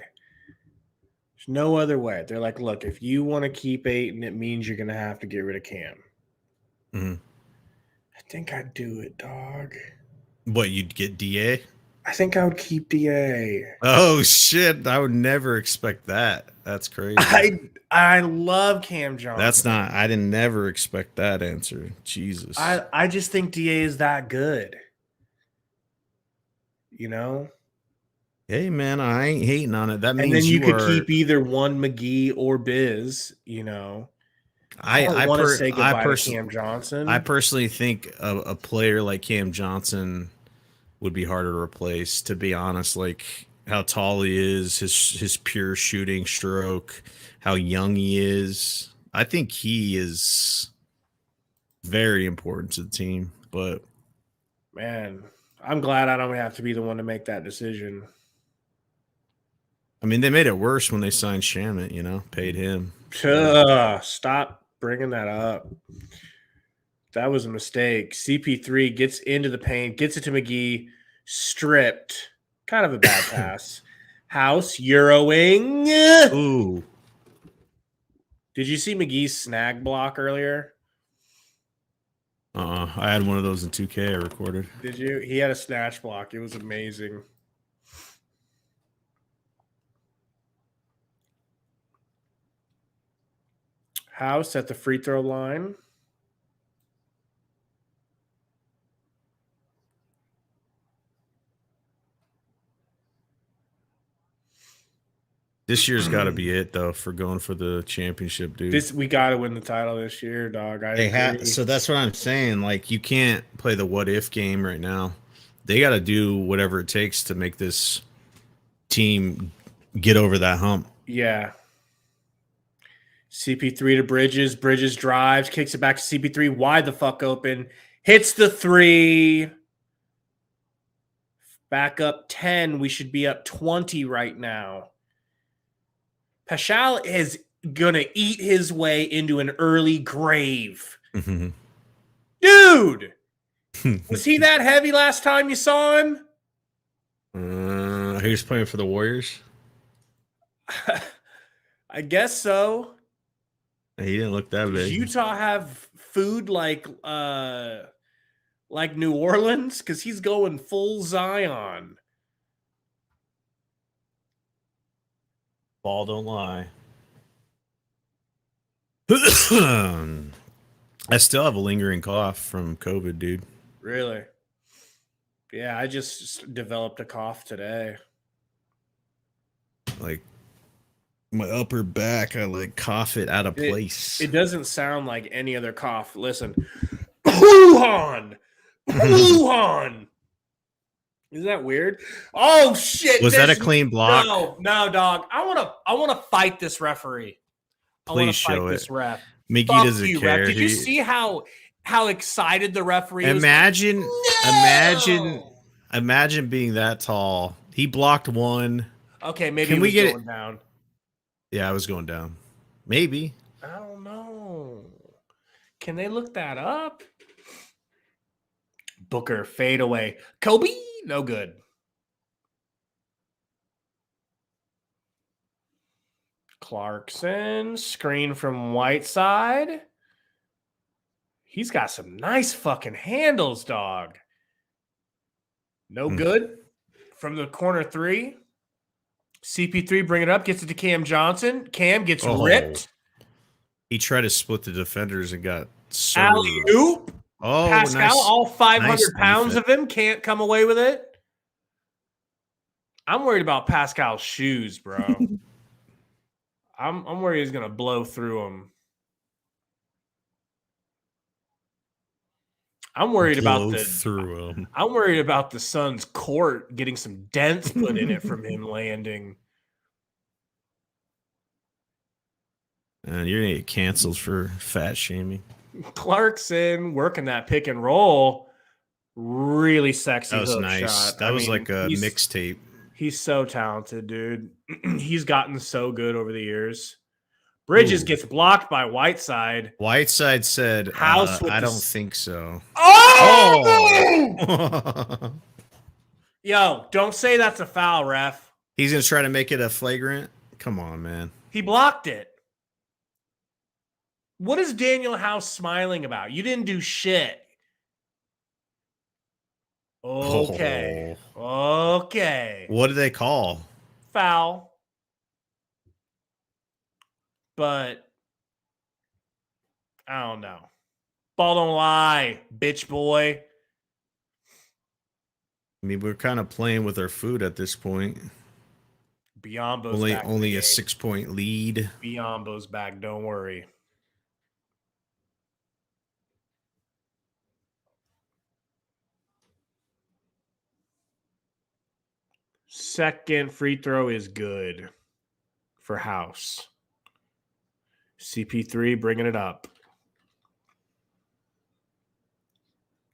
There's no other way. They're like, look, if you want to keep Aiton, it means you're gonna have to get rid of Cam. Mm-hmm. I think I'd do it, dog. What, you'd get DA? I think I would keep DA. Oh shit! I would never expect that. That's crazy. I love Cam Johnson. I didn't never expect that answer. Jesus. I just think DA is that good. You know? Hey man, I ain't hating on it. That means and then you could keep either one McGee or Biz, you know. I want to say goodbye to Cam Johnson. I personally think a player like Cam Johnson would be harder to replace, to be honest. Like how tall he is, his pure shooting stroke, how young he is. I think he is very important to the team. But man, I'm glad I don't have to be the one to make that decision. I mean, they made it worse when they signed Shamit, paid him. Stop bringing that up. That was a mistake. CP3 gets into the paint, gets it to McGee, stripped. Kind of a bad pass. House, Euroing. Ooh. Did you see McGee's snag block earlier? I had one of those in 2K I recorded. Did you? He had a snatch block. It was amazing. House at the free throw line. This year's got to be it, though, for going for the championship, dude. We got to win the title this year, dog. So that's what I'm saying. Like, you can't play the what if game right now. They got to do whatever it takes to make this team get over that hump. Yeah. CP3 to Bridges. Bridges drives, kicks it back to CP3. Wide the fuck open. Hits the three. Back up 10. We should be up 20 right now. Paschal is going to eat his way into an early grave. Mm-hmm. Dude! Was he that heavy last time you saw him? He was playing for the Warriors? I guess so. He didn't look that big. Does Utah have food like New Orleans? Because he's going full Zion. Ball don't lie. I still have a lingering cough from COVID, dude. Really? Yeah, I just developed a cough today. Like, my upper back, I cough it out of place. It doesn't sound like any other cough. Listen. Wuhan! Wuhan! Isn't that weird? Oh shit! Was that a clean block? No, dog. I wanna fight this referee. Please show this ref. Mickey Fuck doesn't you, care. Ref. Did you see how excited the referee was? Imagine being that tall. He blocked one. Okay, maybe he was going down. Yeah, I was going down. Maybe. I don't know. Can they look that up? Booker fade away. Kobe, no good. Clarkson, screen from Whiteside. He's got some nice fucking handles, dog. No good. From the corner three. CP3 bring it up, gets it to Cam Johnson. Cam gets ripped. He tried to split the defenders and got alley-oop. Oh, Paschal, nice, all 500 pounds of him can't come away with it. I'm worried about Pascal's shoes, bro. I'm worried he's gonna blow through them. I'm worried about the Suns' court getting some dents put in it from him landing. And you're gonna get canceled for fat shaming. Clarkson working that pick and roll. Really sexy. That was nice. Shot. That was like a mixtape. He's so talented, dude. He's gotten so good over the years. Bridges gets blocked by Whiteside. Whiteside said, I don't think so. Oh! Yo, don't say that's a foul, ref. He's going to try to make it a flagrant? Come on, man. He blocked it. What is Daniel House smiling about? You didn't do shit. Okay. Okay. What do they call? Foul. But I don't know. Ball don't lie, bitch boy. I mean, we're kind of playing with our food at this point. Biyombo's only a 6-point lead. Biyombo's back. Don't worry. Second free throw is good for House. CP3 bringing it up.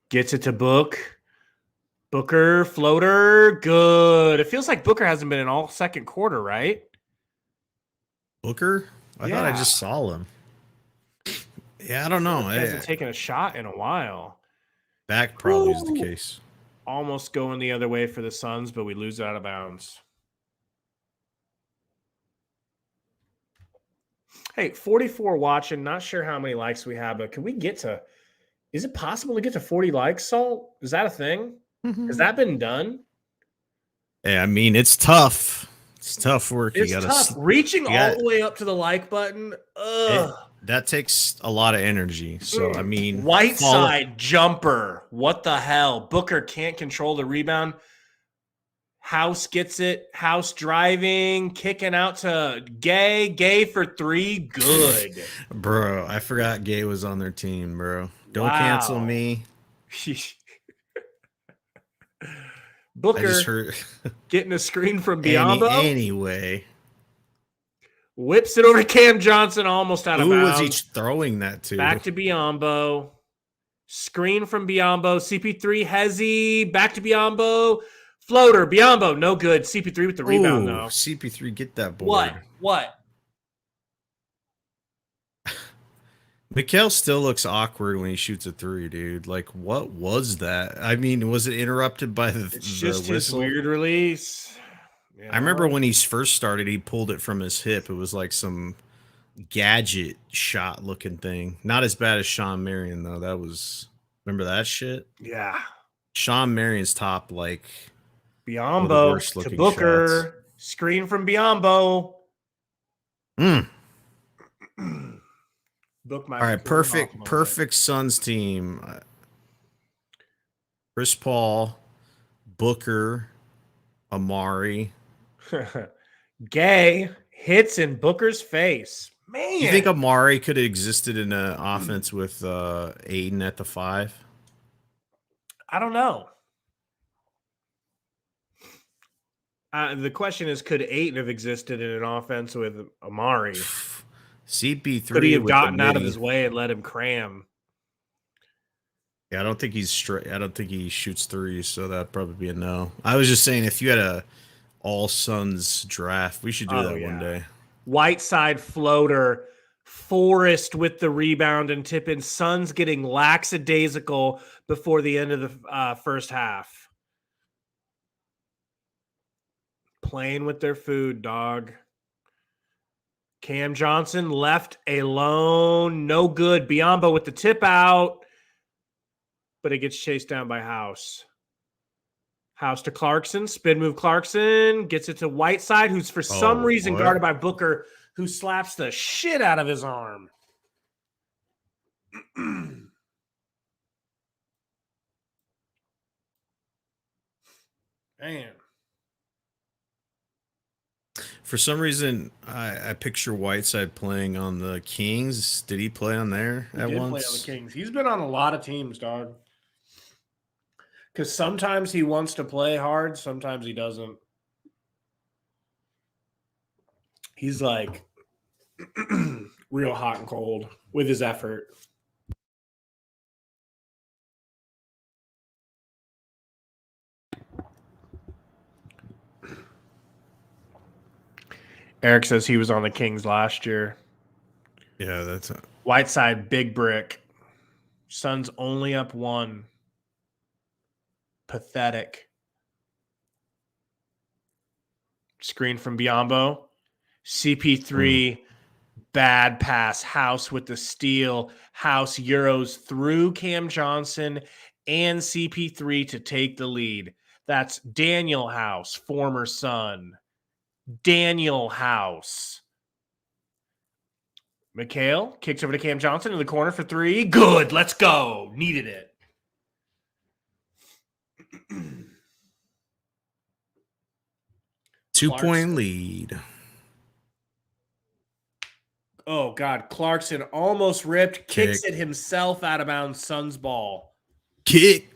Gets it to Book. Booker, floater, good. It feels like Booker hasn't been in all second quarter, right? Booker? I thought I just saw him. Yeah, I don't know. He hasn't taken a shot in a while. Back probably is the case. Almost going the other way for the Suns, but we lose it out of bounds. Hey, 44 watching. Not sure how many likes we have, but can we get to – is it possible to get to 40 likes, Salt? Is that a thing? Has that been done? Yeah, I mean, it's tough. It's tough work. It's tough. Reaching all the way up to the like button. That takes a lot of energy. So, I mean. Whiteside jumper. What the hell? Booker can't control the rebound. House gets it. House driving. Kicking out to Gay. Gay for three. Good. Bro, I forgot Gay was on their team, bro. Don't cancel me. Booker getting a screen from Biyombo. Anyway. Whips it over to Cam Johnson, almost out of bounds. Who was he throwing that to? Back to Biyombo. Screen from Biyombo. CP3, Hezzy. Back to Biyombo. Floater, Biyombo, no good. CP3 with the rebound, though. CP3, get that board. What? Mikal still looks awkward when he shoots a three, dude. Like, what was that? I mean, was it interrupted by the just whistle? His weird release. You know? I remember when he first started, he pulled it from his hip. It was like some gadget shot looking thing. Not as bad as Sean Marion, though. That was, remember that shit? Yeah. Sean Marion's top, like, Biyombo to Booker. Shots. Screen from Biyombo. All right, perfect Suns team. Chris Paul, Booker, Amari. Gay hits in Booker's face. Man. You think Amari could have existed in an offense with Aiden at the 5? I don't know. The question is, could Aiden have existed in an offense with Amari? CP3 could he have gotten out of his way and let him cram? Yeah, I don't think he's straight. I don't think he shoots threes, so that'd probably be a no. I was just saying, if you had a all Suns draft, we should do that one day. Whiteside floater, Forrest with the rebound and tip in. Suns getting lackadaisical before the end of the first half. Playing with their food, dog. Cam Johnson left alone. No good. Biyombo with the tip out. But it gets chased down by House. House to Clarkson. Spin move Clarkson. Gets it to Whiteside, who's for some reason guarded by Booker, who slaps the shit out of his arm. Man. For some reason, I picture Whiteside playing on the Kings. Did he play on there at once? He did play on the Kings. He's been on a lot of teams, dog. Because sometimes he wants to play hard, sometimes he doesn't. He's like real hot and cold with his effort. Eric says he was on the Kings last year. Yeah, that's Whiteside, big brick. Suns only up 1. Pathetic. Screen from Biyombo. CP3, bad pass. House with the steal. House Euros through Cam Johnson and CP3 to take the lead. That's Daniel House, former Sun. Daniel House. Mikal kicks over to Cam Johnson in the corner for 3. Good. Let's go. Needed it. Two-point lead. Oh, God. Clarkson almost ripped. Kicks it himself out of bounds. Suns ball. Kick.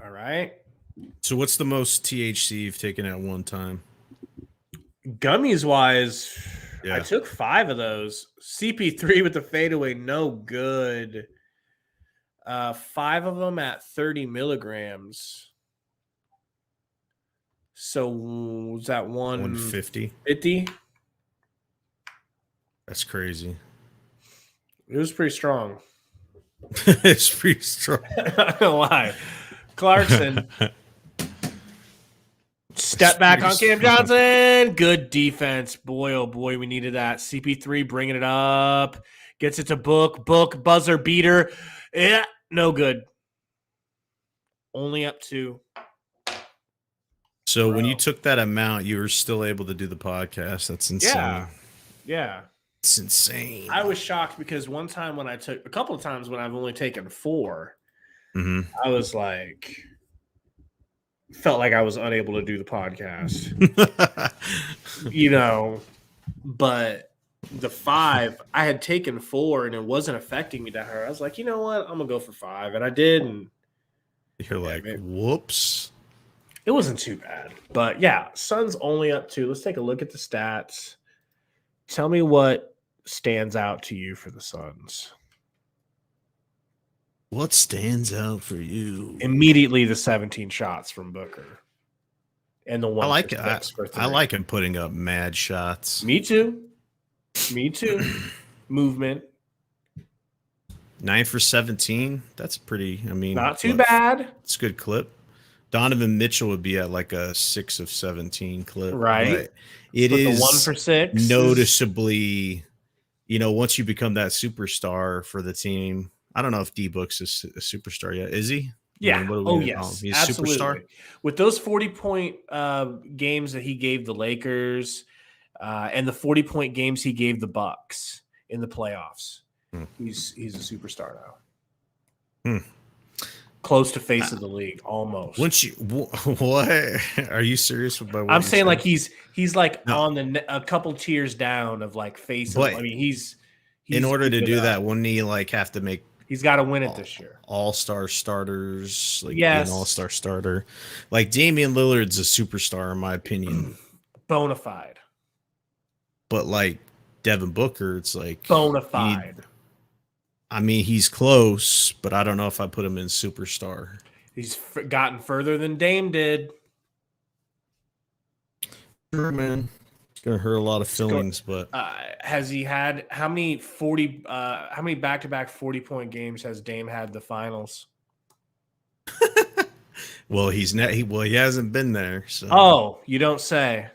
All right. So what's the most THC you've taken at one time? Gummies wise, Yeah. I took 5 of those. CP3 with the fadeaway, no good. 5 of them at 30 milligrams. So was that 150? 150? That's crazy. It was pretty strong. It's pretty strong. I'm not gonna lie. Clarkson. Step back on Cam Johnson. Good defense. Boy, oh boy, we needed that. CP3 bringing it up. Gets it to Book. Book, buzzer beater. Yeah, no good. Only up 2. So when you took that amount, you were still able to do the podcast. That's insane. Yeah. It's insane. I was shocked because one time when I took a couple of times when I've only taken 4, Mm-hmm. I was like, felt like I was unable to do the podcast, but the 5, I had taken 4 and it wasn't affecting me that hard. I was like, you know what? I'm gonna go for 5. And I did. And you're like, whoops. It wasn't too bad, but yeah, Suns only up 2. Let's take a look at the stats. Tell me what stands out to you for the Suns. What stands out for you? Immediately the 17 shots from Booker. And the 1 I like it. I like him putting up mad shots. Me too. Movement. 9 for 17. That's pretty. I mean, not too bad. It's a good clip. Donovan Mitchell would be at like a 6 of 17 clip. Right. But it is the 1 for 6 noticeably, once you become that superstar for the team. I don't know if D-Book's is a superstar yet. Is he? Yeah. Yes. He's absolutely. A superstar. With those 40-point games that he gave the Lakers and the 40-point games he gave the Bucks in the playoffs, he's a superstar now. Close to face of the league, almost. What? Are you serious about what I'm saying? Like he's like on a couple tiers down of like face. I mean, he's in order to do that, wouldn't he like have to make? He's got to win it this year. All-star starters, like yes, an all-star starter. Like Damian Lillard's a superstar in my opinion, bona fide. But like Devin Booker, it's like bona fide. I mean, he's close, but I don't know if I put him in superstar. He's gotten further than Dame did. Sure, man. It's gonna hurt a lot of feelings, but has he had how many back-to-back 40-point games has Dame had the finals? Well, he hasn't been there. So. Oh, you don't say.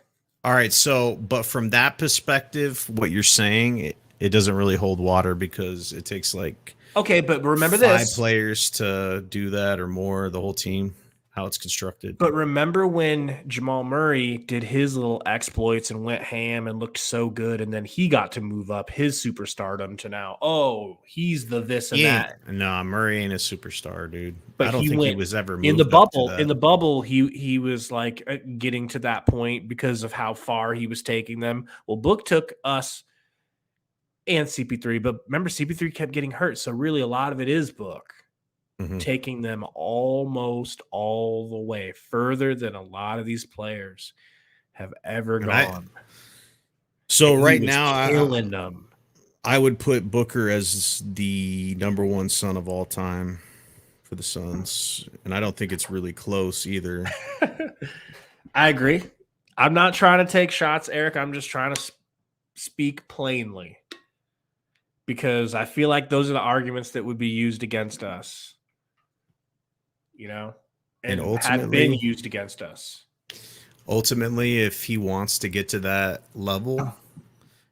All right, so but from that perspective, what you're saying, it doesn't really hold water because it takes like but remember 5 players to do that or more, the whole team, how it's constructed. But remember when Jamal Murray did his little exploits and went ham and looked so good, and then he got to move up his superstardom to now, he's the this and that. No, Murray ain't a superstar, dude. But I don't think he was ever moved in the bubble. Up to that. In the bubble, he was like getting to that point because of how far he was taking them. Well, Book took us and CP3, but remember CP3 kept getting hurt, so really a lot of it is Book taking them almost all the way, further than a lot of these players have ever gone. So right now, killing them. I would put Booker as the number 1 son of all time for the Suns, and I don't think it's really close either. I agree. I'm not trying to take shots, Eric. I'm just trying to speak plainly because I feel like those are the arguments that would be used against us, and ultimately had been used against us. Ultimately, if he wants to get to that level,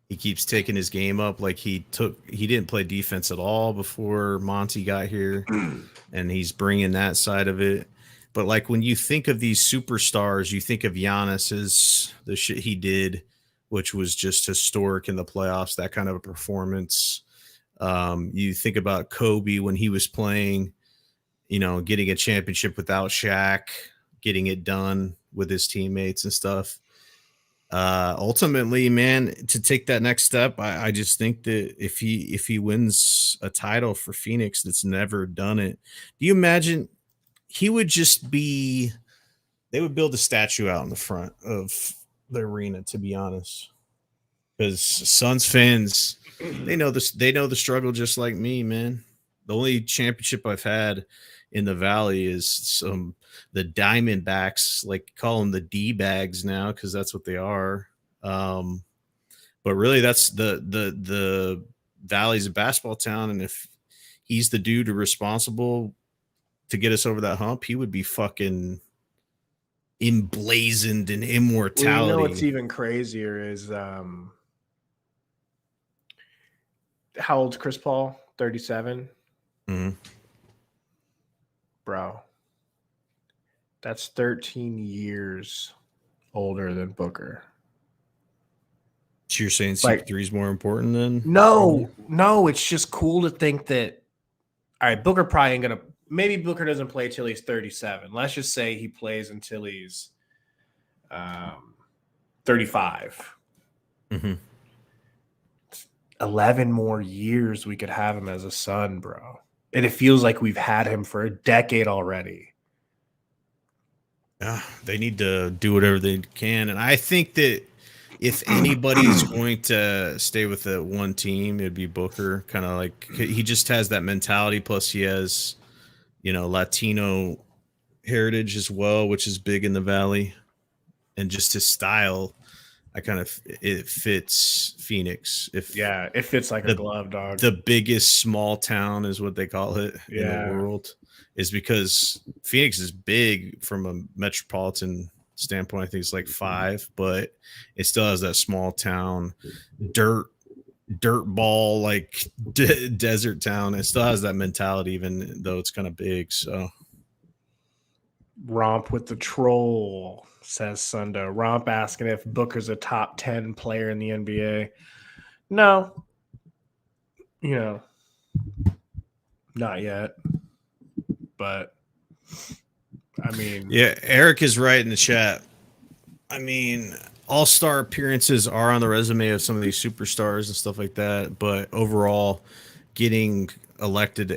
he keeps taking his game up. Like he didn't play defense at all before Monty got here, and he's bringing that side of it. But like when you think of these superstars, you think of Giannis's the shit he did, which was just historic in the playoffs. That kind of a performance. You think about Kobe when he was playing, getting a championship without Shaq, getting it done with his teammates and stuff. Ultimately, man, to take that next step, I just think that if he wins a title for Phoenix that's never done it, do you imagine he would just be? They would build a statue out in the front of the arena, to be honest, Because Suns fans, they know this. They know the struggle just like me, man. The only championship I've had in the Valley is the Diamondbacks, like call them the D bags now because that's what they are. But really, that's the Valley's a basketball town, and if he's the dude responsible to get us over that hump, he would be fucking emblazoned in immortality. Well, you know what's even crazier is how old's Chris Paul? 37? Mm-hmm. Bro, that's 13 years older than Booker. So you're saying CP3 is more important than? No, it's just cool to think that, all right, Booker probably ain't going to, maybe Booker doesn't play till he's 37. Let's just say he plays until he's 35. Mm-hmm. 11 more years we could have him as a son, bro. And it feels like we've had him for a decade already. They need to do whatever they can. And I think that if anybody's going to stay with the one team, it'd be Booker. Kind of like he just has that mentality. Plus, he has, Latino heritage as well, which is big in the Valley, and just his style. It fits Phoenix. It fits like a glove, dog. The biggest small town is what they call it in the world, is because Phoenix is big from a metropolitan standpoint. I think it's like 5, but it still has that small town dirt ball, like desert town. It still has that mentality, even though it's kind of big. So romp with the troll, says Sundo. Romp asking if Booker's a top 10 player in the NBA. No, not yet. But I mean, yeah, Eric is right in the chat. I mean, all-star appearances are on the resume of some of these superstars and stuff like that, but overall, getting elected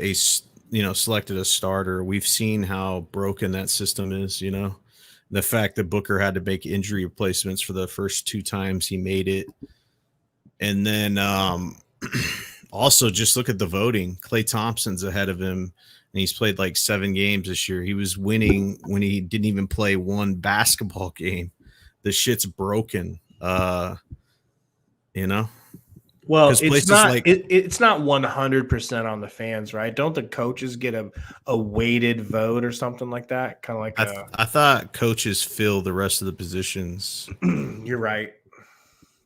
selected a starter, we've seen how broken that system is. The fact that Booker had to make injury replacements for the first 2 times he made it, and then also just look at the voting. Klay Thompson's ahead of him. And he's played like 7 games this year. He was winning when he didn't even play 1 basketball game. The shit's broken. Well, it's not. It's not 100% on the fans, right? Don't the coaches get a weighted vote or something like that? Kind of like I thought coaches fill the rest of the positions. You're right.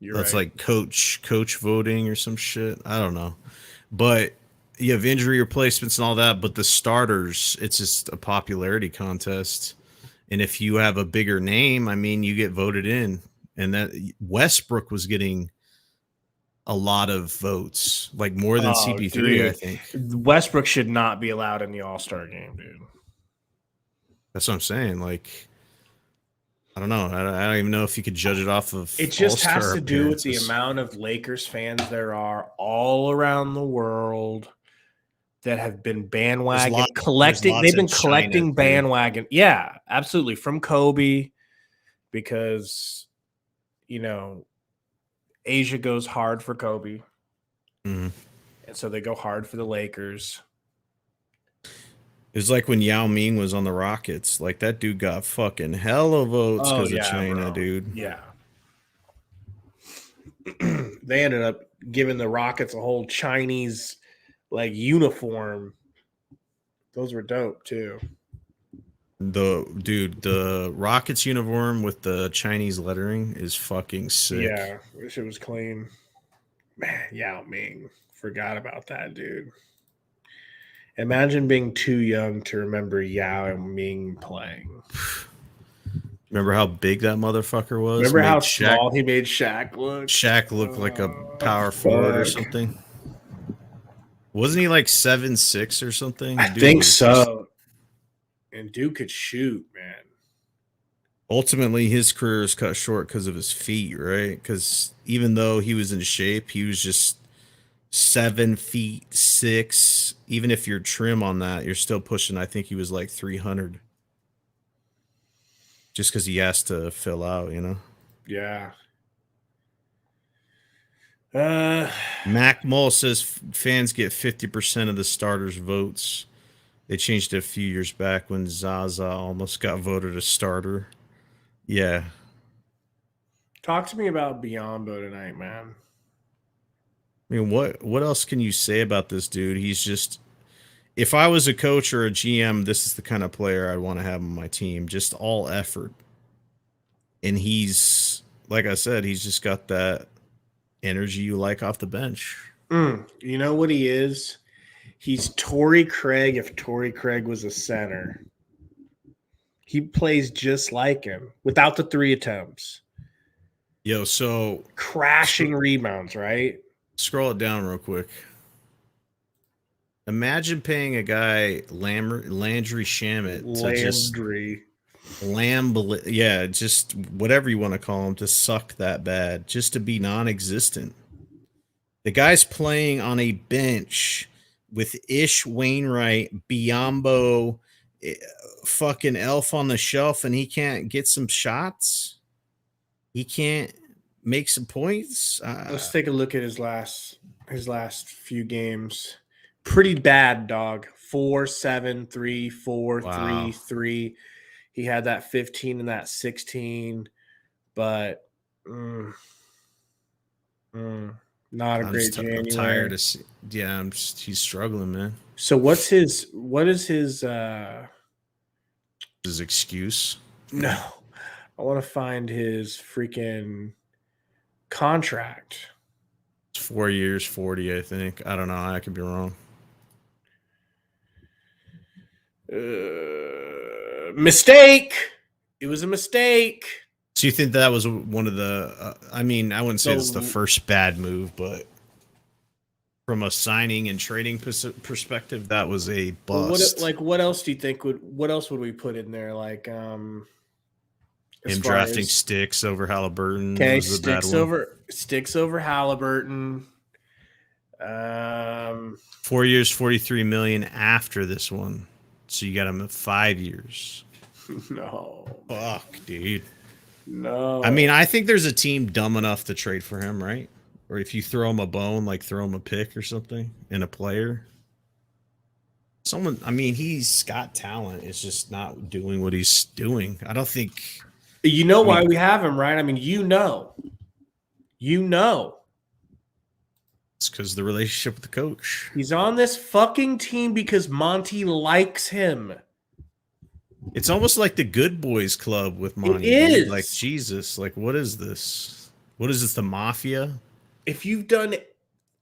That's like coach voting or some shit. I don't know, but. You have injury replacements and all that, but the starters, it's just a popularity contest. And if you have a bigger name, I mean, you get voted in. And that Westbrook was getting a lot of votes, like more than CP3, dude. I think. Westbrook should not be allowed in the All-Star game, dude. That's what I'm saying. Like, I don't know. I don't even know if you could judge it off of. It just has to do with the amount of Lakers fans there are all around the world that have been bandwagon collecting. They've been collecting bandwagon. Yeah, absolutely. From Kobe, because, Asia goes hard for Kobe. Mm-hmm. And so they go hard for the Lakers. It was like when Yao Ming was on the Rockets. Like, that dude got fucking hella votes because of China, bro. Dude. Yeah. They ended up giving the Rockets a whole Chinese uniform. Those were dope too. The Rockets uniform with the Chinese lettering is fucking sick. Yeah, wish it was clean. Man, Yao Ming. Forgot about that, dude. Imagine being too young to remember Yao Ming playing. Remember how big that motherfucker was? Remember how small he made Shaq look? Shaq looked like a power forward or something. Wasn't he like 7'6" or something? I think so. And dude could shoot, man. Ultimately, his career is cut short because of his feet, right? Because even though he was in shape, he was just 7'6". Even if you're trim on that, you're still pushing. I think he was like 300. Just because he has to fill out, Yeah. Mac Mull says fans get 50% of the starters' votes. They changed it a few years back when Zaza almost got voted a starter. Yeah. Talk to me about Biyombo tonight, man. I mean, what else can you say about this dude? He's just, if I was a coach or a GM, this is the kind of player I'd want to have on my team. Just all effort. And he's, like I said, he's just got that energy you like off the bench. You know what he is? He's Torrey Craig if Torrey Craig was a center. He plays just like him without the 3 attempts. Yo, so crashing rebounds, right? Scroll it down real quick. Imagine paying a guy Landry Shamet just whatever you want to call him, to suck that bad, just to be non-existent. The guy's playing on a bench with Ish Wainright, Biyombo, fucking Elf on the Shelf, and he can't get some shots. He can't make some points. Let's take a look at his last few games. Pretty bad, dog. 4, 7, 3, 4, wow. 3, 3. He had that 15 and that 16, but not a great January. I'm tired of he's struggling, man. So what is his excuse? No. I want to find his freaking contract. It's 4 years, 40, I think. I don't know. I could be wrong. Mistake. It was a mistake. So you think that was one of the I mean, I wouldn't say it's the first bad move, but from a signing and trading perspective, that was a bust. What else do you think what else would we put in there? Like him drafting Sticks over Halliburton. Okay, Sticks over Halliburton. 4 years, $43 million after this one. So you got him at 5 years. No. Fuck, dude. No. I mean, I think there's a team dumb enough to trade for him, right? Or if you throw him a bone, like throw him a pick or something and a player. I mean, he's got talent. It's just not doing what he's doing. I don't think. You know why we have him, right? I mean, you know. It's because of the relationship with the coach. He's on this fucking team because Monty likes him. It's almost like the Good Boys Club with Monty. It is. Like, Jesus, like, what is this? What is this, the Mafia? If you've done it,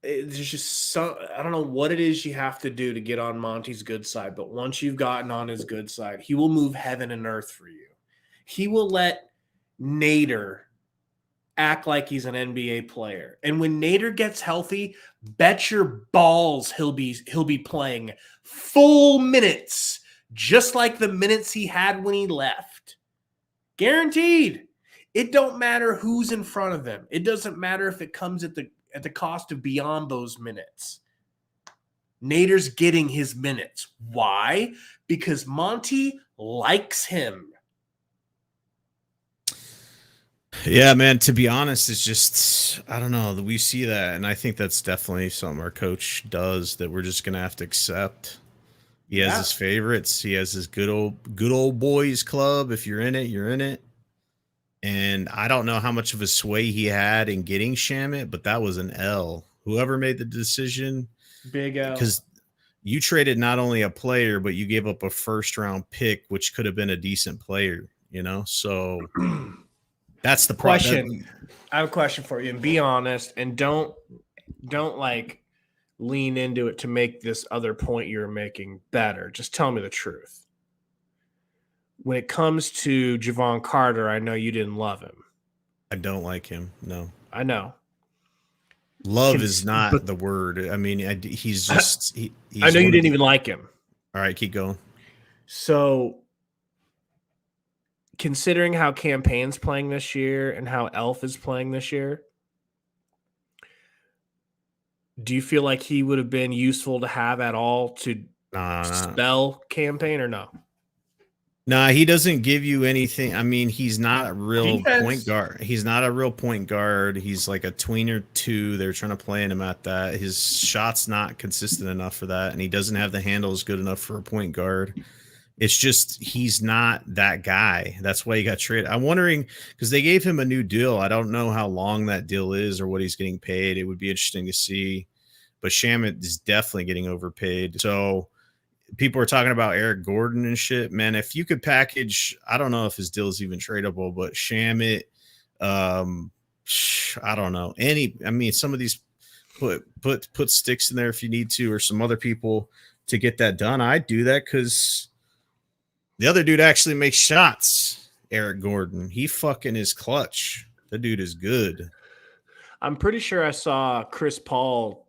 there's just I don't know what it is you have to do to get on Monty's good side, but once you've gotten on his good side, he will move heaven and earth for you. He will let Nader act like he's an NBA player. And when Nader gets healthy, bet your balls he'll be playing full minutes, just like the minutes he had when he left. Guaranteed. It don't matter who's in front of him. It doesn't matter if it comes at the cost of Biyombo's minutes. Nader's getting his minutes. Why? Because Monty likes him. Yeah, man, to be honest, it's just, I don't know, we see that, and I think that's definitely something our coach does that we're just going to have to accept. He has his favorites. He has his good old boys club. If you're in it, you're in it. And I don't know how much of a sway he had in getting Shamet, but that was an L. Whoever made the decision. Big L. Because you traded not only a player, but you gave up a first-round pick, which could have been a decent player, you know? So that's the question. I have a question for you, and be honest, and don't like lean into it to make this other point you're making better. Just tell me the truth. When it comes to Javon Carter, I know you didn't love him. I don't like him. No, I know. Love is not the word. I mean, he's just. He's I know you didn't even like him. All right, keep going. So, considering how Campaign's playing this year and how Elf is playing this year, do you feel like he would have been useful to have at all to spell Campaign or no? Nah, he doesn't give you anything. I mean, he's not a real point Defense. guard. He's not a real point guard. He's like a tweener two. They're trying to play him at that. His shot's not consistent enough for that, and he doesn't have the handles good enough for a point guard. It's just he's not that guy. That's why he got traded. I'm wondering because they gave him a new deal. I don't know how long that deal is or what he's getting paid. It would be interesting to see. But Shamit is definitely getting overpaid. So people are talking about Eric Gordon and shit. Man, if you could package, I don't know if his deal is even tradable, but Shamit, I don't know. I mean, some of these put sticks in there if you need to, or some other people to get that done. I'd do that because the other dude actually makes shots. Eric Gordon, he fucking is clutch. The dude is good. I'm pretty sure I saw Chris Paul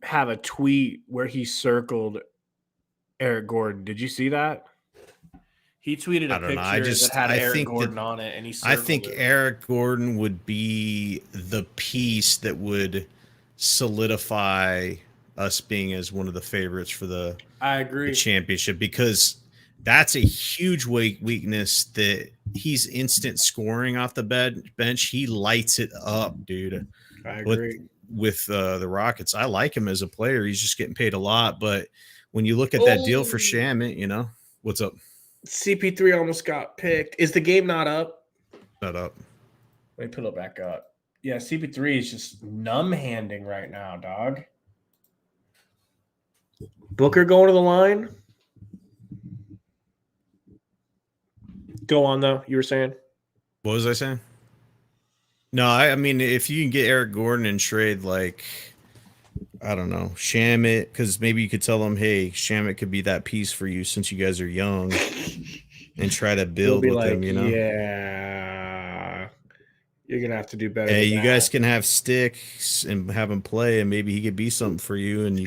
have a tweet where he circled Eric Gordon. Did you see that? He tweeted a picture that had Eric Gordon on it, and he circled I think it. Eric Gordon would be the piece that would solidify us being as one of the favorites for the championship, because that's a huge weakness that he's instant scoring off the bench. He lights it up, dude. I agree. With the Rockets, I like him as a player. He's just getting paid a lot, but when you look at that deal for Shamit, you know, what's up? CP3 almost got picked. Is the game not up? Not up. Let me pull it back up. Yeah, CP3 is just numb-handing right now, dog. Booker going to the line? Go on, though. You were saying? What was I saying? No, I mean, if you can get Eric Gordon and trade, like, I don't know, Shamit, because maybe you could tell them, hey, Shamit could be that piece for you since you guys are young, and try to build with him, you know? Yeah. You're going to have to do better. Hey, you guys can have sticks and have him play, and maybe he could be something for you, and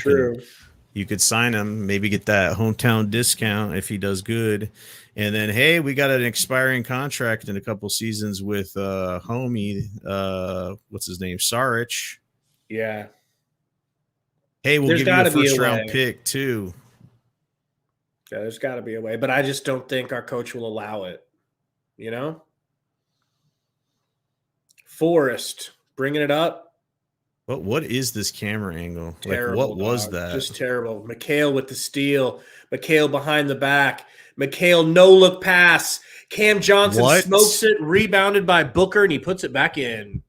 you could sign him, maybe get that hometown discount if he does good. And then, hey, we got an expiring contract in a couple seasons with homie, what's his name, Saric. Yeah. Hey, we'll give you a first-round pick, too. Yeah, there's got to be a way. But I just don't think our coach will allow it, you know? Forrest, bringing it up. But what is this camera angle? Terrible, like, what was that? Just terrible. McHale with the steal. McHale behind the back. McHale no-look pass. Cam Johnson smokes it, rebounded by Booker, and he puts it back in.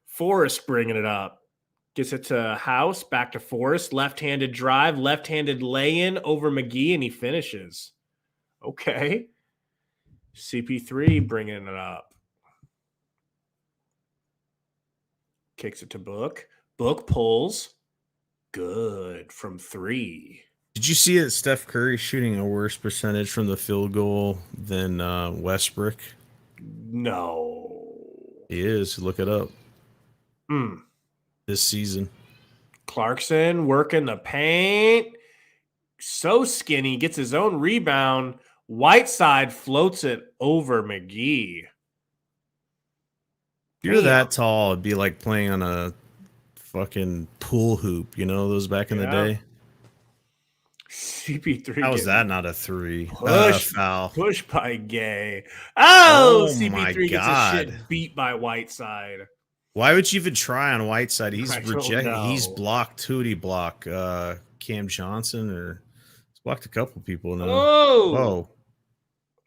Forrest bringing it up. Gets it to House, back to Forrest. Left-handed drive, left-handed lay-in over McGee, and he finishes. Okay. CP3 bringing it up. Kicks it to Book. Book pulls. Good from 3. Did you see that Steph Curry shooting a worse percentage from the field goal than Westbrook? No. He is. Look it up. This season. Clarkson working the paint. So skinny. Gets his own rebound. Whiteside floats it over McGee. If you're that tall, it'd be like playing on a fucking pool hoop, you know, those back in the day. CP3. How was that not a 3? Foul. Push by Gay. Oh CP3 gets God. his shit beat by Whiteside. Why would you even try on Whiteside? He's rejected. He's blocked. Who'd he block? Cam Johnson, or he's blocked a couple people now. Whoa.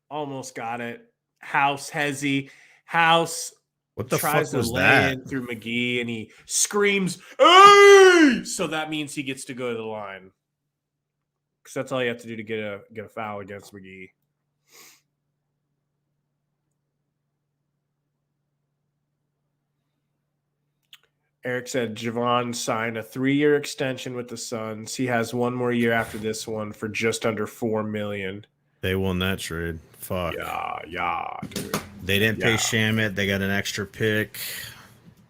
Almost got it. House Hezzy. House. What the tries fuck was to lay that? in through McGee, and he screams, "Hey!" So that means he gets to go to the line. Because that's all you have to do to get a foul against McGee. Eric said Javon signed a 3-year extension with the Suns. He has one more year after this one for just under $4 million. They won that trade. Fuck. Yeah, dude. They didn't pay Shamit. They got an extra pick.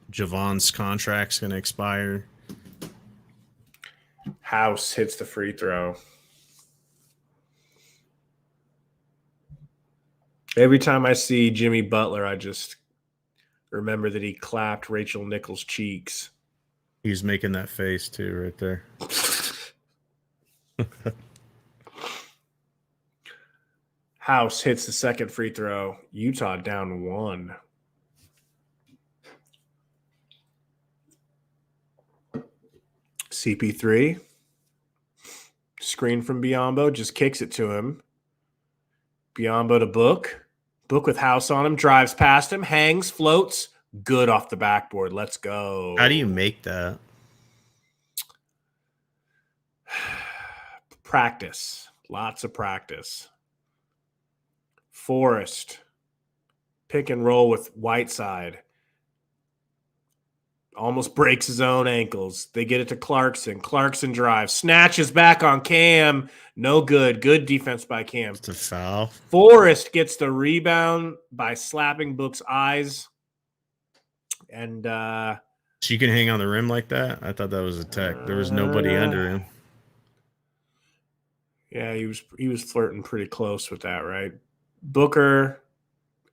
Javon's contract's going to expire. House hits the free throw. Every time I see Jimmy Butler, I just remember that he clapped Rachel Nichols' cheeks. He's making that face too right there. House hits the second free throw. Utah down 1. CP3. Screen from Biyombo. Just kicks it to him. Biyombo to Book. Book with House on him. Drives past him. Hangs. Floats. Good off the backboard. Let's go. How do you make that? Practice. Lots of practice. Forrest. Pick and roll with Whiteside. Almost breaks his own ankles. They get it to Clarkson. Clarkson drives. Snatches back on Cam. No good. Good defense by Cam. It's a foul. Forrest gets the rebound by slapping Book's eyes. And so you can hang on the rim like that? I thought that was a tech. There was nobody under him. Yeah, he was flirting pretty close with that, right? Booker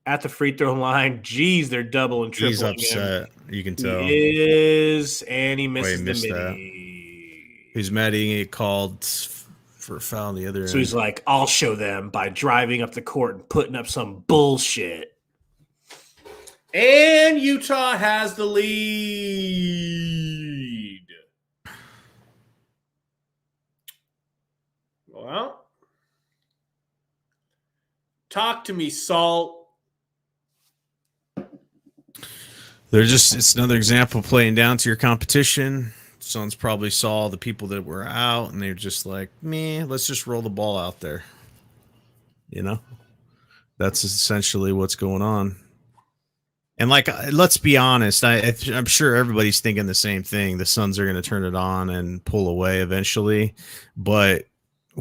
at the free throw line. Jeez, they're double and tripling. He's upset. You can tell. He is, and he misses missed the that. midi. He's mad he get called for a foul on the other end. So he's like, I'll show them by driving up the court and putting up some bullshit. And Utah has the lead. Well, talk to me, Salt. It's another example of playing down to your competition. Suns probably saw the people that were out and they're just like, man, let's just roll the ball out there. You know, that's essentially what's going on. And like, let's be honest, I'm sure everybody's thinking the same thing. The Suns are going to turn it on and pull away eventually. But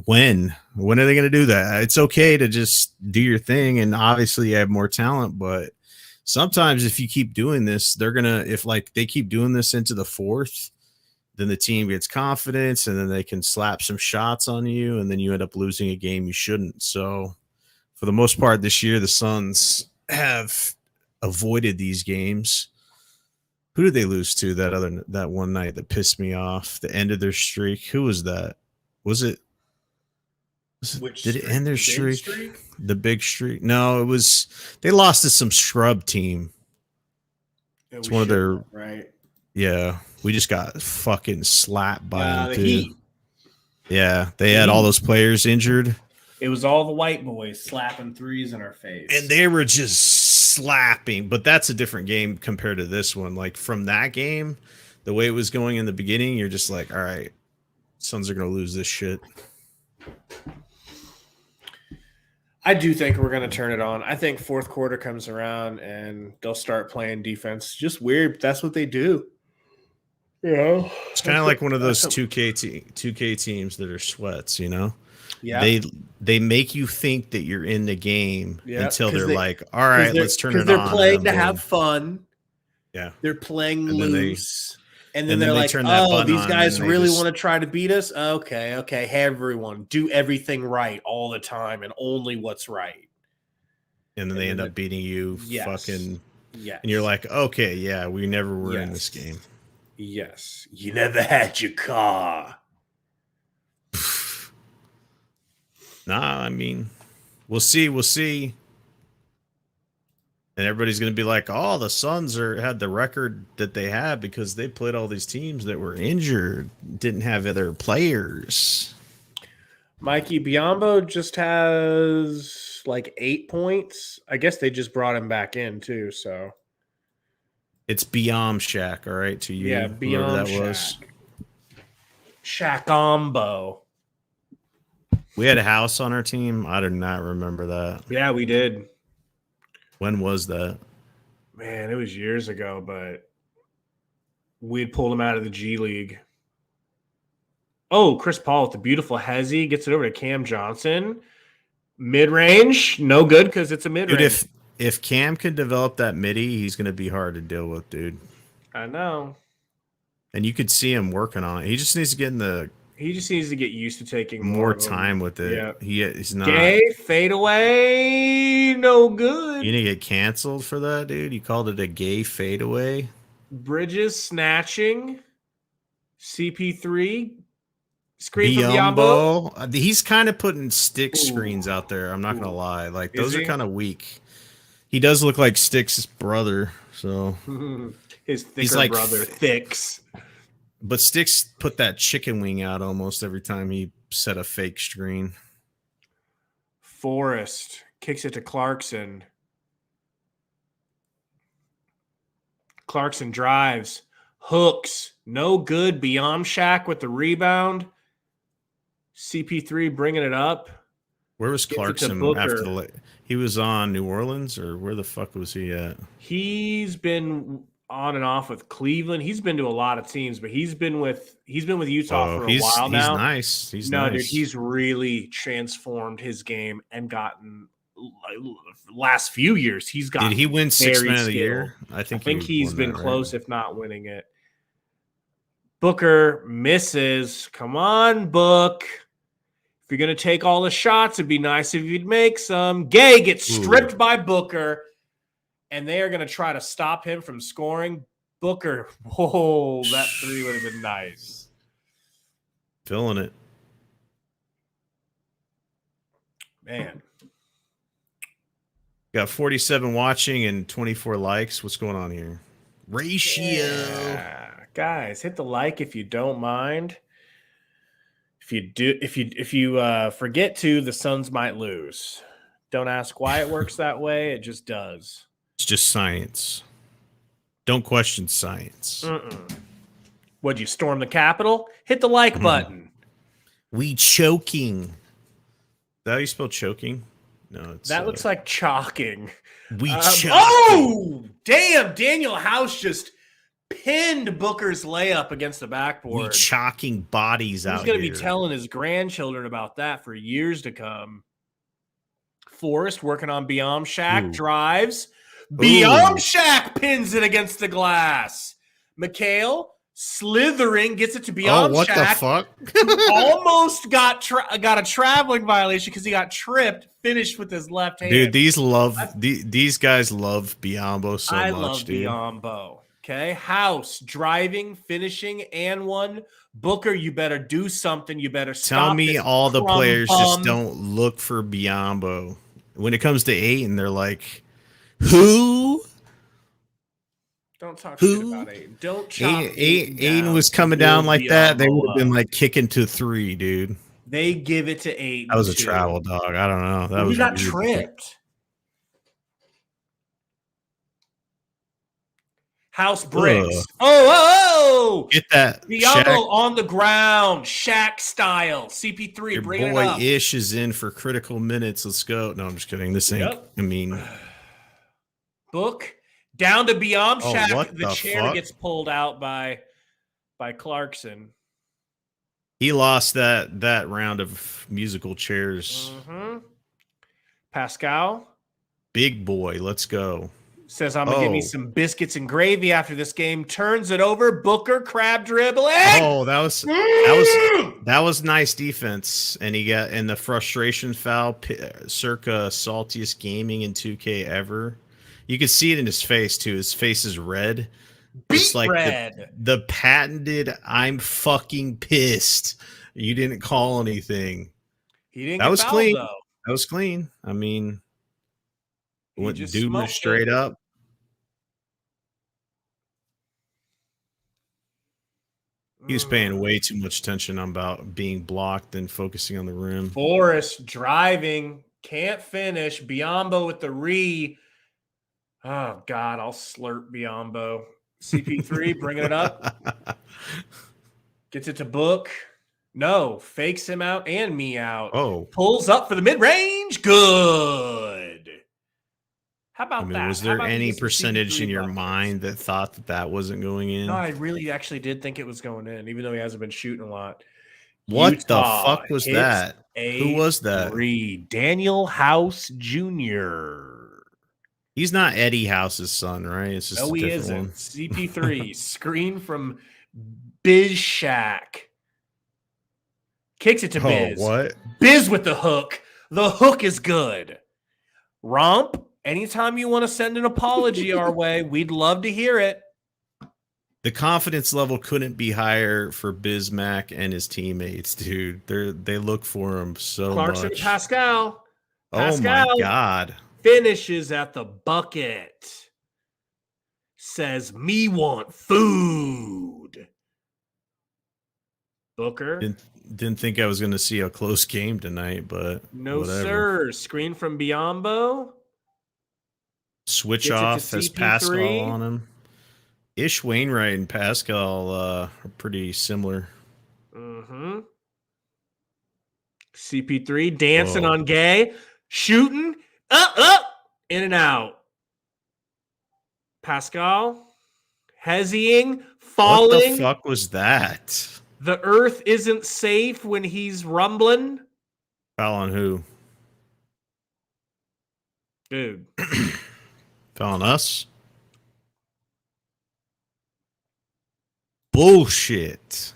when are they going to do that? It's okay to just do your thing. And obviously you have more talent, but sometimes if you keep doing this, if they keep doing this into the fourth, then the team gets confidence and then they can slap some shots on you. And then you end up losing a game you shouldn't. So for the most part this year, the Suns have avoided these games. Who did they lose to that one night that pissed me off? The end of their streak. Who was that? Did it end their streak? The big streak? No, it was. They lost to some scrub team. It's one of their right. Yeah, we just got fucking slapped by them too. Heat. Yeah, they had all those players injured. It was all the white boys slapping threes in our face. And they were just slapping. But that's a different game compared to this one. Like, from that game, the way it was going in the beginning, you're just like, all right, Suns are going to lose this shit. I do think we're going to turn it on. I think fourth quarter comes around and they'll start playing defense. Just weird, but that's what they do. You know? It's kind of like one of those 2K teams that are sweats, you know? Yeah. They make you think that you're in the game until they're like, all right, let's turn it on. They're playing to have fun. Yeah. They're playing loose. And then they're like, turn that oh, these on, guys really want to try to beat us? Okay. Hey, everyone, do everything right all the time and only what's right. And then they end up beating you fucking. Yes. And you're like, okay, yeah, we never were in this game. Yes. You never had your car. Nah, I mean, we'll see. And everybody's going to be like, oh, the Suns had the record that they had because they played all these teams that were injured, didn't have other players. Mikey Biyombo just has like 8 points. I guess they just brought him back in too, so. It's Biyom Shack, all right, to you. Yeah, Biyom that was. Shackombo. We had a House on our team. I do not remember that. Yeah, we did. When was that? Man, it was years ago, but we'd pulled him out of the G League. Oh, Chris Paul with the beautiful hezzy gets it over to Cam Johnson. Mid-range, no good because it's a mid-range. Dude, if Cam can develop that midi, he's going to be hard to deal with, dude. I know. And you could see him working on it. He just needs to get He just needs to get used to taking more time with it. Yeah. He's not. Gay, fade away, no good. You didn't get canceled for that, dude? You called it a gay fadeaway? Bridges snatching. CP3 Screen from Biyombo. Biyombo. He's kind of putting stick screens out there. I'm not going to lie. Like, those are kind of weak. He does look like Stick's brother. So his thicker brother, Thicks. But Sticks put that chicken wing out almost every time he set a fake screen. Forrest kicks it to Clarkson. Clarkson drives, hooks, no good. Biyombo with the rebound. CP3 bringing it up. Where was Clarkson after the? He was on New Orleans, or where the fuck was he at? He's been on and off with Cleveland. He's been to a lot of teams, but he's been with Utah for a while now. He's nice. He's nice. Dude, he's really transformed his game and gotten. Last few years, he's got. Did he win 6th Man of the Year? I think he's been close, if not winning it. Booker misses. Come on, Book. If you're gonna take all the shots, it'd be nice if you'd make some. Gay gets stripped by Booker, and they are gonna try to stop him from scoring. Booker, whoa, that 3 would have been nice. Feeling it, man. Got 47 watching and 24 likes. What's going on here? Ratio. Yeah. Guys, hit the like if you don't mind. If you forget to, the Suns might lose. Don't ask why it works that way. It just does. It's just science. Don't question science. Would you storm the Capitol? Hit the like button. We choking. Is that how you spell choking? No, it's that looks like chalking. We choking. Oh, damn. Daniel House just pinned Booker's layup against the backboard. We chalking bodies out. He's going to be telling his grandchildren about that for years to come. Forrest working on Biyombo. Drives. Biyombo pins it against the glass. McHale slithering gets it to Biyombo. Oh, what the fuck? Almost got a traveling violation because he got tripped. Finished with his left hand. Dude, these guys love Biyombo so much. I love Biyombo. Okay, House driving, finishing, and one. Booker, you better do something. You better stop. Tell me all the players just don't look for Biyombo. When it comes to Ayton, they're like, who? Don't talk shit about Ayton. Don't chop Ayton was coming down like that. They would have been like kicking to 3, dude. They give it to Ayton. That was a travel dog. I don't know. He got tripped. House bricks. Oh! Get that. Biyombo on the ground. Shaq style. CP3, bring it up. Your boy Ish is in for critical minutes. Let's go. No, I'm just kidding. This ain't, I mean. Book. Down to Biyombo. Oh, the chair gets pulled out by Clarkson. He lost that round of musical chairs. Pascal. Big boy. Let's go. Says, I'm going to give me some biscuits and gravy after this game. Turns it over. Booker crab dribbling. Oh, that was nice defense. And he got in the frustration foul, circa saltiest gaming in 2K ever. You could see it in his face, too. His face is red. It's like red. The patented, I'm fucking pissed. You didn't call anything. He didn't. That was clean. Though. That was clean. I mean, dude was straight up. He was paying way too much attention about being blocked and focusing on the rim. Forrest driving, can't finish. Biyombo with the re. Oh, God, I'll slurp Biyombo. CP3 bringing it up. Gets it to Book. No, fakes him out and me out. Oh. Pulls up for the mid-range. Good. How about that? Was there any percentage in your mind that thought that wasn't going in? No, I really actually did think it was going in, even though he hasn't been shooting a lot. What Utah the fuck was that? Who was that? Daniel House Jr. He's not Eddie House's son, right? It's just he isn't. CP3 screen from Bizshaq. Kicks it to Biz. What? Biz with the hook. The hook is good. Romp. Anytime you want to send an apology our way, we'd love to hear it. The confidence level couldn't be higher for Bismack and his teammates, dude. They look for him so Clarkson much. Pascal. Oh my God. Finishes at the bucket. Says, me want food. Booker. Didn't think I was going to see a close game tonight, but no, whatever. Sir. Screen from Biyombo. Switch off has Pascal on him. Ish Wainright and Pascal are pretty similar. Mm-hmm. CP3 dancing on Gay. Shooting. Up. In and out. Pascal. Hezzying. Falling. What the fuck was that? The earth isn't safe when he's rumbling. Foul on who? Dude. Foul on us? Bullshit.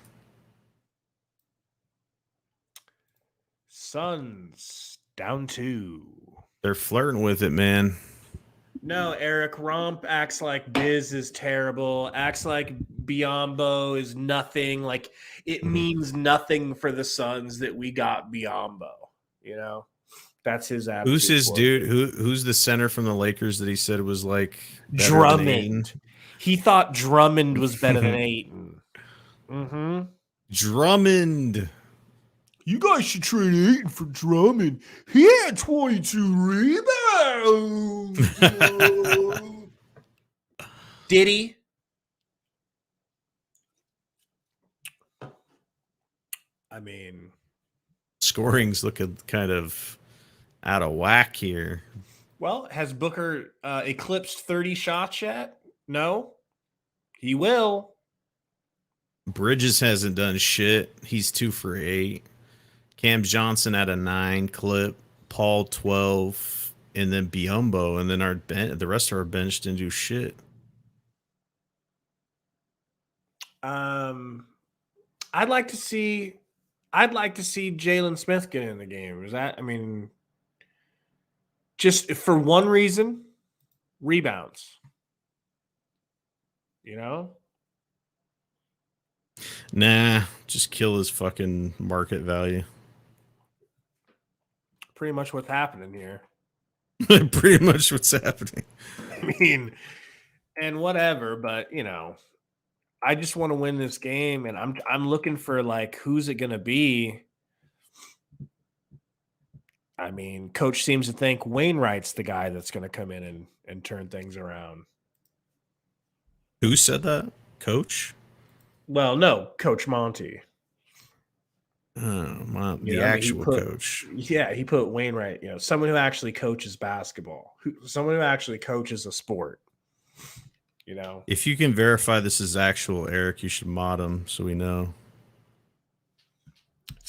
Suns down 2. They're flirting with it, man. No, Eric Rump acts like Biz is terrible, acts like Biyombo is nothing. Like, it means nothing for the Suns that we got Biyombo. You know? That's his attitude. Who's his dude? Who's the center from the Lakers that he said was like Drummond? He thought Drummond was better than Ayton. Mm-hmm. Drummond. You guys should trade Ayton for Drummond. He had 22 rebounds. Did he? I mean, scoring's looking kind of out of whack here. Well, has Booker eclipsed 30 shots yet? No. He will. Bridges hasn't done shit. He's 2 for 8. Cam Johnson at a 9 clip. Paul 12. And then Biyombo. And then the rest of our bench didn't do shit. I'd like to see Jalen Smith get in the game. Is that, I mean, just for one reason, rebounds. You know? Nah, just kill his fucking market value. Pretty much what's happening here. Pretty much what's happening. I mean, and whatever, but you know, I just want to win this game, and I'm looking for like who's it gonna be. I mean, coach seems to think Wainwright's the guy that's gonna come in and turn things around. Who said that? Coach? Well, no, Coach Monty. Oh, the actual coach. Yeah, he put Wainwright, someone who actually coaches basketball, someone who actually coaches a sport. If you can verify this is actual Eric, you should mod him so we know.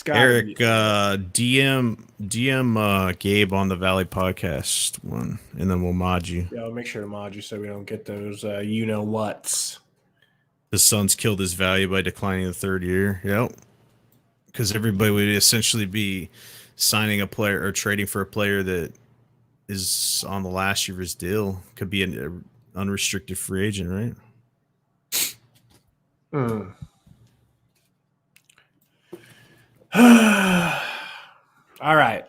Eric, DM Gabe on the Valley Podcast one, and then we'll mod you. Yeah, I'll make sure to mod you so we don't get those you-know-whats. The Suns killed his value by declining the third year. Yep. Because everybody would essentially be signing a player or trading for a player that is on the last year of his deal. Could be an unrestricted free agent, right? All right.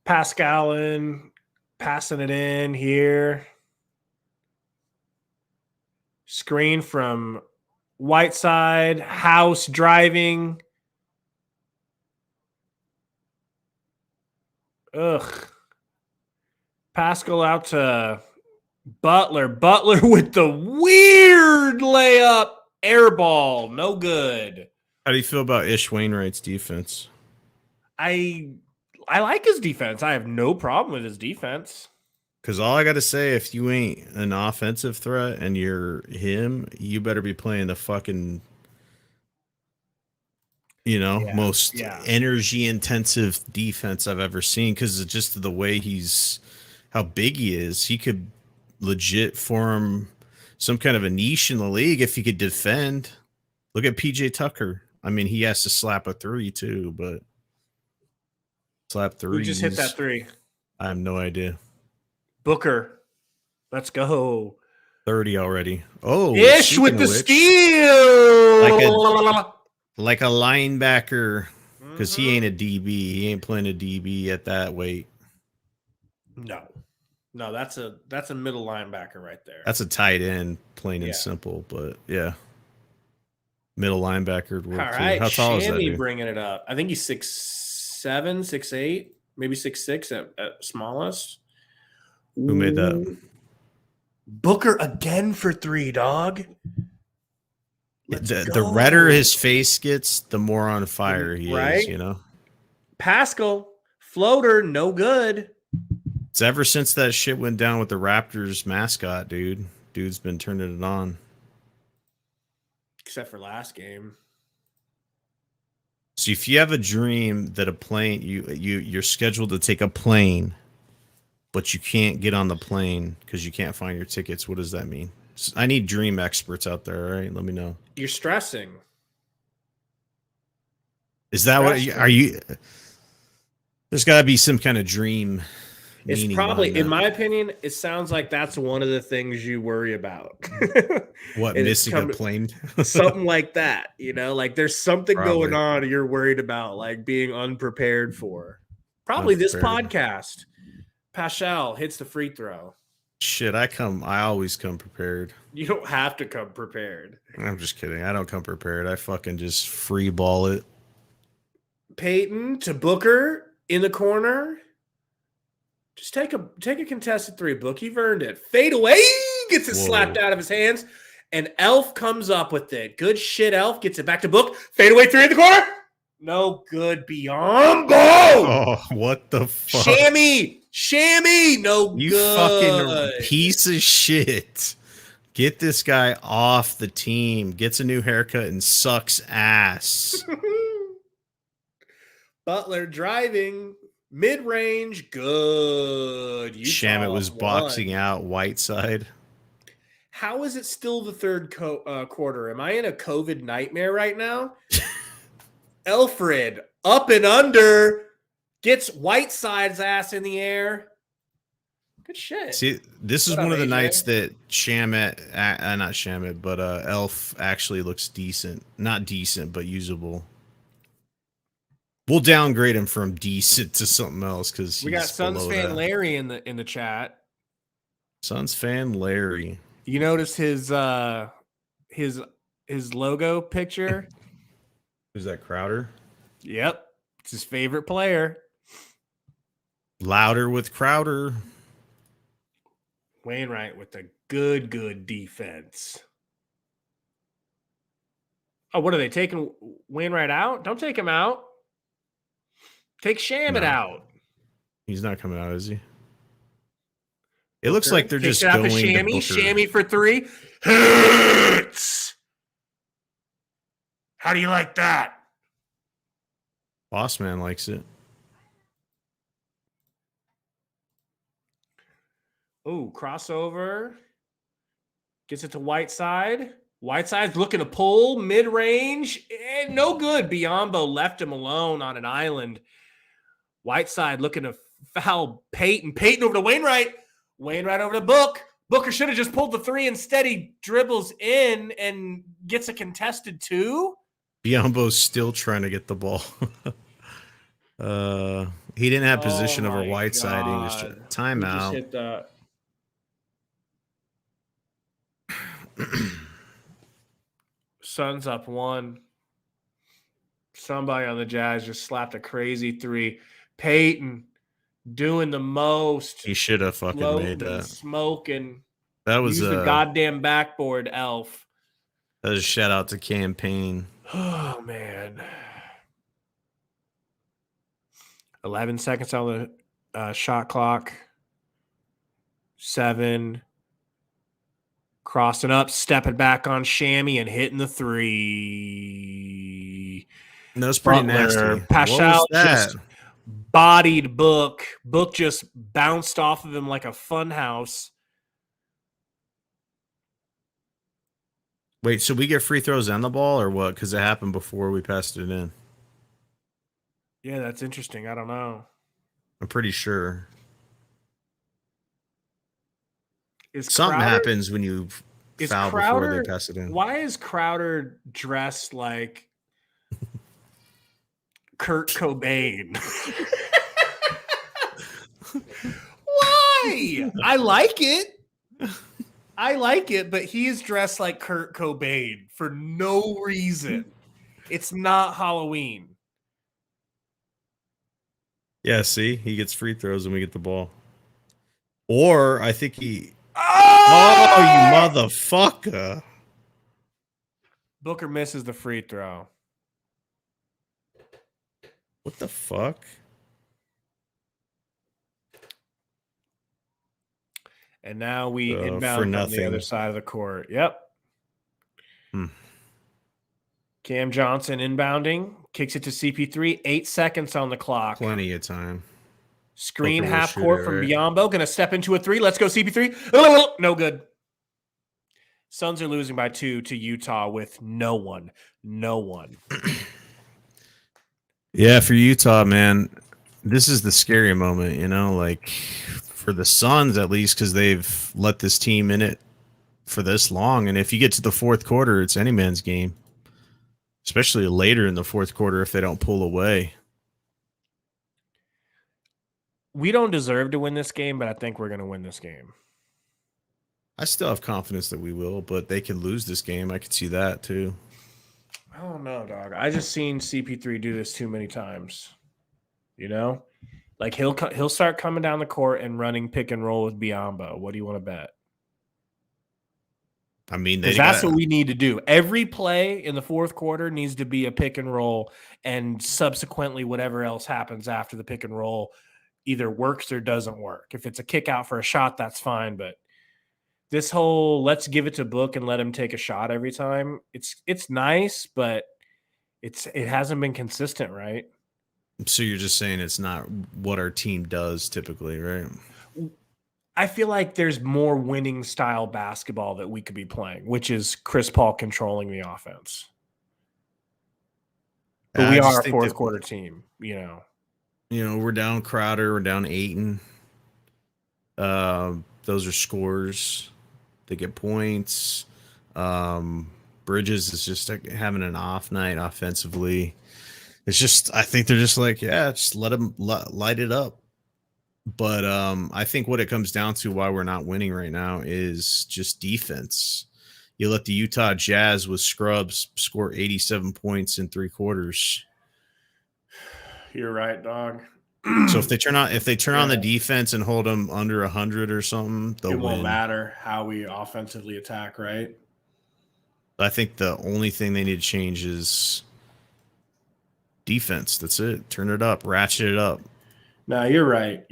Pascal passing it in here. Screen from Whiteside. House driving. Ugh. Pascal out to Butler. Butler with the weird layup. Air ball. No good. How do you feel about Ish Wainwright's defense? I like his defense. I have no problem with his defense. Because all I got to say, if you ain't an offensive threat and you're him, you better be playing the fucking, most energy-intensive defense I've ever seen. Because it's just the way how big he is. He could legit form some kind of a niche in the league if he could defend. Look at PJ Tucker. I mean, he has to slap a 3 too, but slap 3. Who just hit that 3? I have no idea. Booker. Let's go. 30 already. Oh, Ish with the steal. Like a linebacker, because he ain't a DB. He ain't playing a DB at that weight. No, that's a middle linebacker right there. That's a tight end, plain and simple. But yeah, middle linebacker. All right, how tall is that dude? Bringing it up. I think he's 6'7", 6'8", maybe 6'6" at smallest. Who made that? Booker again for 3, dog. The redder his face gets, the more on fire he is, you know? Pascal, floater, no good. It's ever since that shit went down with the Raptors mascot, dude. Dude's been turning it on. Except for last game. So if you have a dream that a plane, you're scheduled to take a plane, but you can't get on the plane because you can't find your tickets, what does that mean? I need dream experts out there, all right? Let me know. You're stressing. Is that what are you? There's got to be some kind of dream. It's probably, in my opinion, it sounds like that's one of the things you worry about. What, missing a plane? Something like that, you know, like there's something going on you're worried about, like being unprepared for. Probably this podcast. Paschal hits the free throw. Shit, I always come prepared. You don't have to come prepared. I'm just kidding. I don't come prepared. I fucking just free ball it. Peyton to Booker in the corner. Just take a contested 3, Book. You've earned it. Fade away. Gets it slapped out of his hands. And Elf comes up with it. Good shit, Elf. Gets it back to Book. Fade away 3 in the corner. No good. Biyombo. Oh, what the fuck? Shammy. No good. You fucking piece of shit. Get this guy off the team. Gets a new haircut and sucks ass. Butler driving. Mid-range, good. Shamet was boxing out Whiteside. How is it still the third quarter? Am I in a COVID nightmare right now? Elfrid, up and under, gets Whiteside's ass in the air. Good shit. See, this is one of the nights that Elf actually looks decent. Not decent, but usable. We'll downgrade him from decent to something else because we got Suns fan Larry in the chat. Suns fan Larry. You notice his logo picture? Who's that, Crowder? Yep. It's his favorite player. Louder with Crowder. Wainright with a good defense. Oh, what are they taking Wainright out? Don't take him out. Take Shamet out. He's not coming out, is he? It looks like they're just going to Booker. Shammy for 3. Hurts. How do you like that? Boss man likes it. Oh, crossover. Gets it to Whiteside. Whiteside's looking to pull mid-range. No good. Biyombo left him alone on an island. Whiteside looking to foul Peyton. Peyton over to Wainright. Wainright over to Book. Booker should have just pulled the 3. Instead, he dribbles in and gets a contested 2. Biyombo's still trying to get the ball. He didn't have position over Whiteside. He was timeout. He just hit the... Suns up 1. Somebody on the Jazz just slapped a crazy 3. Peyton doing the most. He should have fucking made that. Smoking. That was the goddamn backboard, Elf. That was a shout out to Campaign. Oh man. 11 seconds on the shot clock. 7. Crossing up, stepping back on Shammy and hitting the 3. That was pretty nasty. Paschal just bodied Book. Book just bounced off of him like a fun house. Wait, so we get free throws on the ball or what? Because it happened before we passed it in. Yeah, that's interesting. I don't know. I'm pretty sure. Something happens when you foul before they pass it in. Why is Crowder dressed like Kurt Cobain? Why? I like it, but he's dressed like Kurt Cobain for no reason. It's not Halloween. Yeah, see? He gets free throws and we get the ball. Or I think he... Oh, you motherfucker. Booker misses the free throw. What the fuck? And now we inbound on the other side of the court. Yep. Cam Johnson inbounding. Kicks it to CP3. 8 seconds on the clock. Plenty of time. Screen half court from Biyombo. Going to step into a 3. Let's go, CP3. No good. Suns are losing by 2 to Utah with no one. Yeah, for Utah, man, this is the scary moment, like for the Suns at least, because they've let this team in it for this long. And if you get to the fourth quarter, it's any man's game, especially later in the fourth quarter if they don't pull away. We don't deserve to win this game, but I think we're going to win this game. I still have confidence that we will, but they could lose this game. I could see that too. I don't know, dog. I just seen CP3 do this too many times. Like he'll start coming down the court and running pick and roll with Biyombo. What do you want to bet? I mean, that's what we need to do. Every play in the fourth quarter needs to be a pick and roll, and subsequently whatever else happens after the pick and roll either works or doesn't work. If it's a kick out for a shot, that's fine, but this whole let's give it to Book and let him take a shot every time, it's nice, but it hasn't been consistent, right? So you're just saying it's not what our team does typically, right? I feel like there's more winning style basketball that we could be playing, which is Chris Paul controlling the offense. But we are a fourth quarter team, we're down Crowder, we're down Ayton. Those are scores. They get points. Bridges is just having an off night offensively. It's just, I think they're just like, yeah, just let them light it up. But I think what it comes down to why we're not winning right now is just defense. You let the Utah Jazz with scrubs score 87 points in 3 quarters. You're right, dog. So if they turn on the defense and hold them under 100 or something, they'll win. It won't matter how we offensively attack, right? I think the only thing they need to change is defense. That's it. Turn it up, ratchet it up. No, you're right.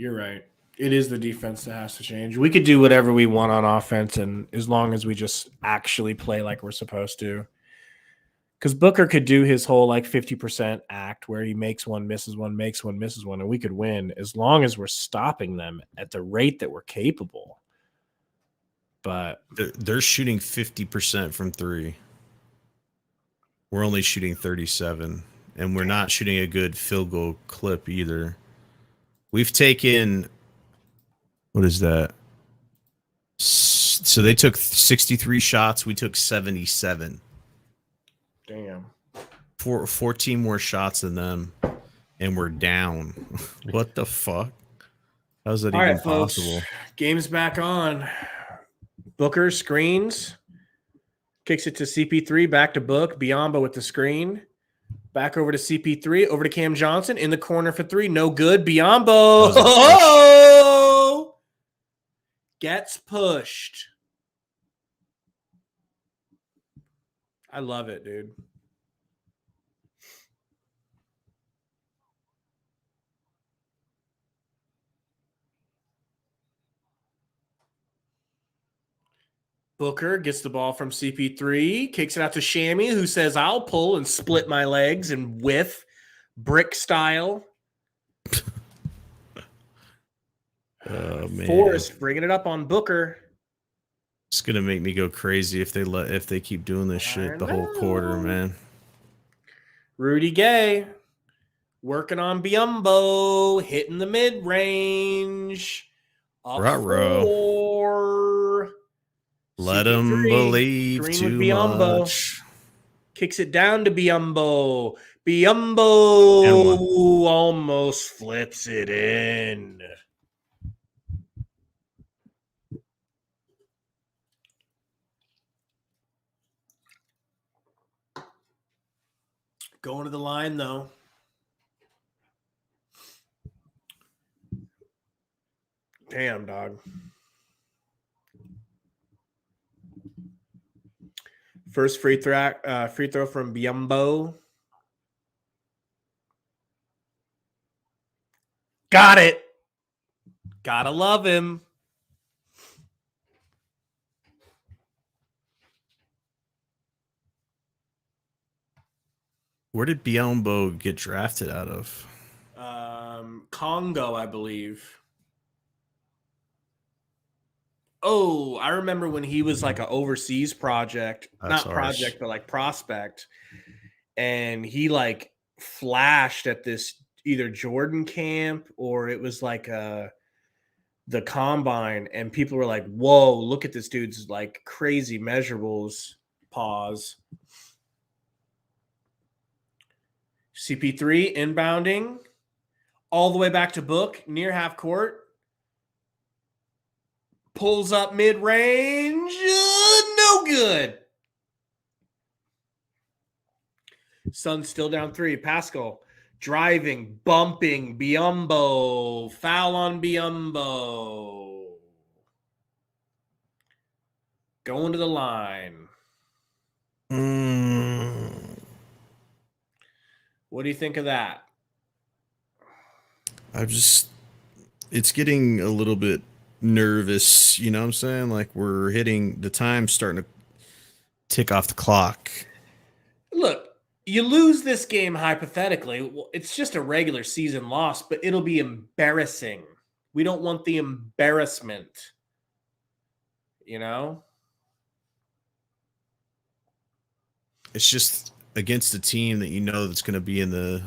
It is the defense that has to change. We could do whatever we want on offense, and as long as we just actually play like we're supposed to. Because Booker could do his whole 50% act where he makes one, misses one, makes one, misses one, and we could win as long as we're stopping them at the rate that we're capable. But they're shooting 50% from 3. We're only shooting 37, and we're not shooting a good field goal clip either. We've taken, what is that? So they took 63 shots. We took 77. Damn. 14 more shots than them, and we're down. What the fuck? How's that even possible? Folks, game's back on. Booker screens. Kicks it to CP3. Back to Book. Biyombo with the screen. Back over to CP3. Over to Cam Johnson. In the corner for 3. No good. Biyombo gets pushed. I love it, dude. Booker gets the ball from CP3, kicks it out to Shammy, who says, I'll pull and split my legs and whiff brick style. Oh, man. Forrest bringing it up on Booker. It's gonna make me go crazy if they keep doing this shit the whole quarter, man. Rudy Gay working on Biyombo, hitting the mid range. Up 4. Let them believe Screen too with Biyombo. much. Kicks it down to Biyombo. Biyombo almost flips it in. Going to the line, though. Damn, dog. First free throw from Biyombo. Got it. Gotta love him. Where did Biyombo get drafted out of? Congo, I believe. Oh, I remember when he was like an overseas project. That's Not project, but like prospect. And he like flashed at this either Jordan camp or it was like the combine, and people were like, whoa, look at this dude's like crazy measurables. Pause. CP3 inbounding all the way back to Book near half court. Pulls up mid-range. No good. Suns still down 3. Pascal driving, bumping, Biyombo. Foul on Biyombo. Going to the line. What do you think of that? It's getting a little bit nervous, you know what I'm saying? Like we're hitting the time, starting to tick off the clock. Look, you lose this game hypothetically. Well, it's just a regular season loss, but it'll be embarrassing. We don't want the embarrassment. You know? It's just against a team that you know that's going to be in the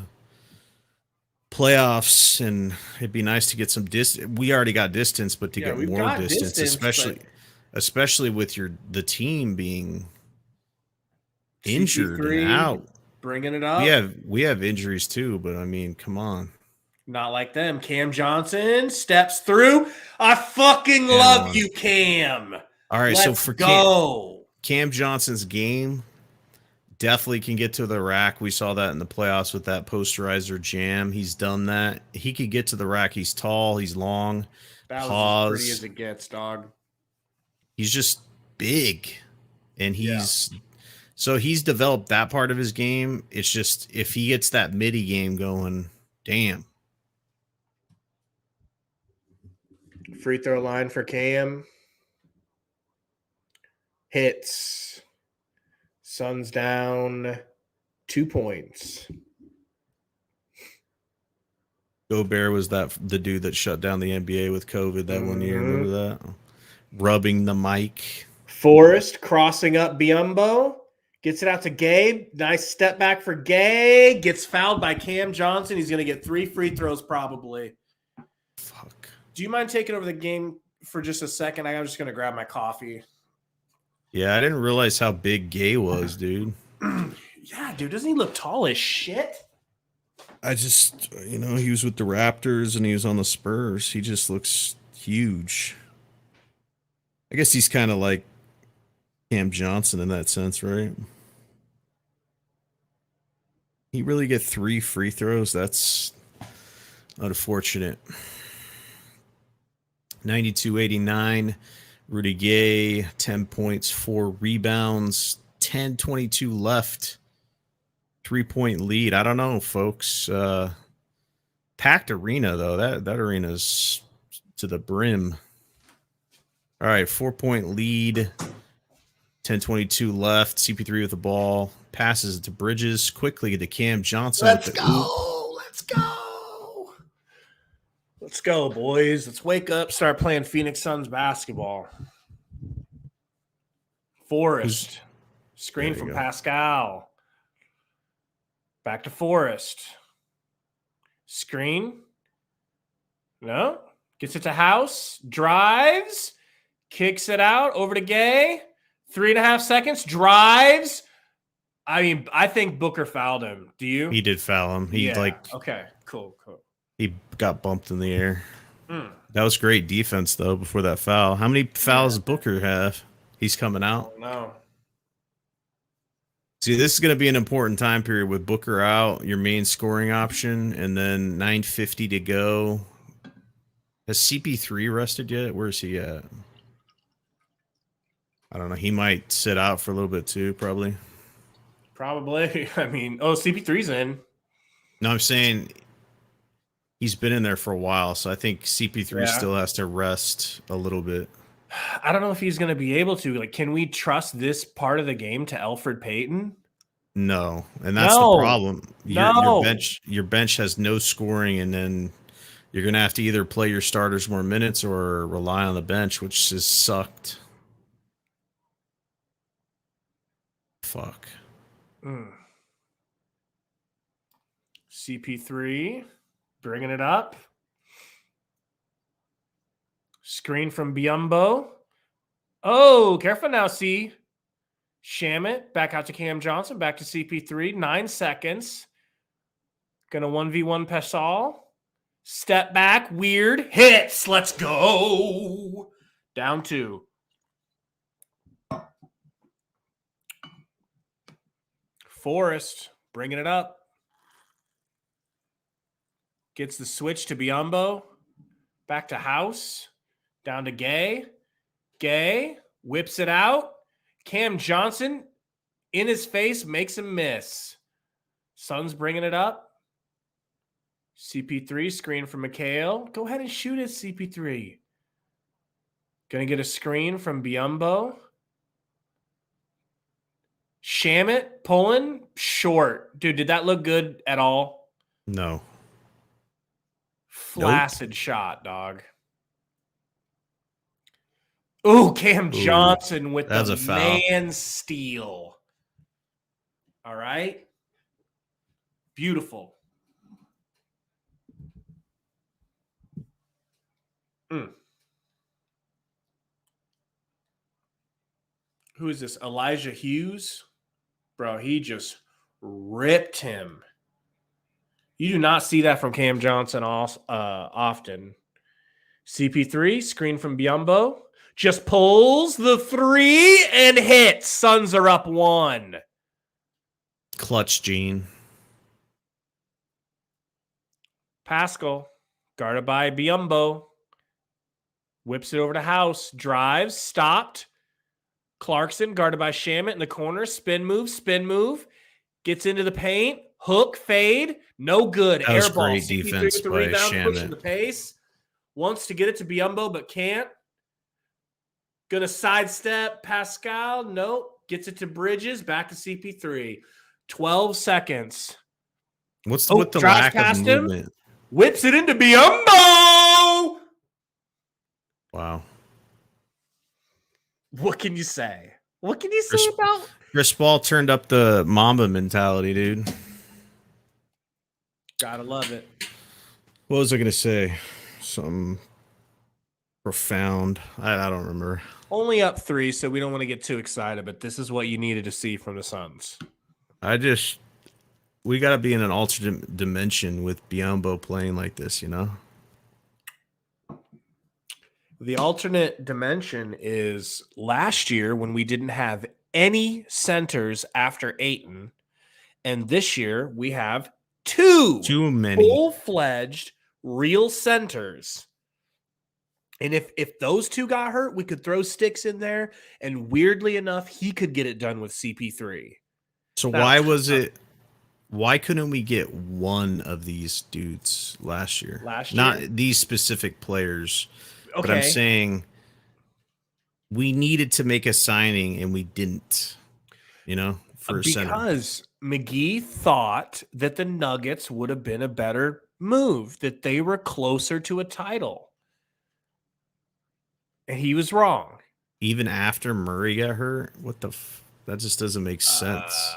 playoffs, and it'd be nice to get some distance. We already got distance, but to get more distance, especially with the team being injured and out. Bringing it up. We have injuries too, but I mean, come on. Not like them. Cam Johnson steps through. I fucking love you, Cam. All right, Let's so for Cam Johnson's game, definitely can get to the rack. We saw that in the playoffs with that posterizer jam. He's done that. He could get to the rack. He's tall. He's long. That was as pretty as it gets, dog. He's just big, and so he's developed that part of his game. It's just if he gets that midi game going, damn. Free throw line for Cam. Hits. Suns down 2 points. Gobert was the dude that shut down the NBA with COVID that 1 year. Remember that? Rubbing the mic. Forrest crossing up Biyombo. Gets it out to Gabe. Nice step back for Gabe. Gets fouled by Cam Johnson. He's going to get 3 free throws probably. Fuck. Do you mind taking over the game for just a second? I'm just going to grab my coffee. Yeah, I didn't realize how big Gay was, dude. Yeah, dude. Doesn't he look tall as shit? I just, he was with the Raptors and he was on the Spurs. He just looks huge. I guess he's kind of like Cam Johnson in that sense, right? He really get 3 free throws. That's unfortunate. 92-89. Rudy Gay, 10 points, 4 rebounds, 10:22 left. 3-point lead. I don't know, folks. Packed arena, though. That arena's to the brim. All right, 4-point lead. 10:22 left. CP3 with the ball. Passes it to Bridges. Quickly to Cam Johnson. Let's go. Let's go. Let's go, boys. Let's wake up, start playing Phoenix Suns basketball. Forrest. Screen from Pascal. Back to Forrest. Screen. No. Gets it to House. Drives. Kicks it out over to Gay. 3.5 seconds. Drives. I mean, I think Booker fouled him. Do you? He did foul him. Okay. Cool. He got bumped in the air. That was great defense though before that foul. How many fouls does Booker have? He's coming out. No. See, this is going to be an important time period with Booker out, your main scoring option, and then 9:50 to go. Has CP3 rested yet? Where is he at? I don't know. He might sit out for a little bit too, probably. I mean, CP3's in. No, I'm saying he's been in there for a while, so I think CP3 still has to rest a little bit. I don't know if he's going to be able to. Like, can we trust this part of the game to Elfrid Payton? No, and that's the problem. Your bench has no scoring, and then you're going to have to either play your starters more minutes or rely on the bench, which has sucked. Fuck. CP3 bringing it up. Screen from Biyombo. Oh, careful now, C. Shamit back out to Cam Johnson. Back to CP3. 9 seconds. Gonna 1v1 Pesal. Step back. Weird. Hits. Let's go. Down 2. Forrest bringing it up. Gets the switch to Biyombo. Back to House. Down to Gay. Gay whips it out. Cam Johnson in his face makes him miss. Suns bringing it up. CP3 screen from McHale. Go ahead and shoot it, CP3. Gonna get a screen from Biyombo. Shamit pulling short. Dude, did that look good at all? No. Flaccid shot, dog. Ooh, Cam Johnson with the man steal. All right. Beautiful. Who is this? Elijah Hughes? Bro, he just ripped him. You do not see that from Cam Johnson often. CP3, screen from Biyombo. Just pulls the 3 and hits. Suns are up 1. Clutch, Gene. Pascal, guarded by Biyombo. Whips it over to House. Drives, stopped. Clarkson, guarded by Shamit in the corner. Spin move. Gets into the paint. Hook, fade. No good. That was Airball. great defense by rebound, Shamit. pushing the pace. Wants to get it to Biyombo, but can't. Gonna sidestep Pascal. Nope. Gets it to Bridges. Back to CP3. 12 seconds. What's with the lack of movement? Whips it into Biyombo. Wow. What can you say? What can you say about Chris Paul turned up the Mamba mentality, dude. Gotta love it. What was I gonna say? Something profound. I don't remember. Only up 3, so we don't want to get too excited, but this is what you needed to see from the Suns. We got to be in an alternate dimension with Biyombo playing like this, you know? The alternate dimension is last year when we didn't have any centers after Ayton, and this year we have too many full-fledged real centers. And if those 2 got hurt, we could throw Sticks in there, and weirdly enough, he could get it done with CP3. So why couldn't we get one of these dudes last year? Not these specific players, but I'm saying we needed to make a signing and we didn't, you know, for a center. Because McGee thought that the Nuggets would have been a better move, that they were closer to a title. And he was wrong. Even after Murray got hurt? What the that just doesn't make sense.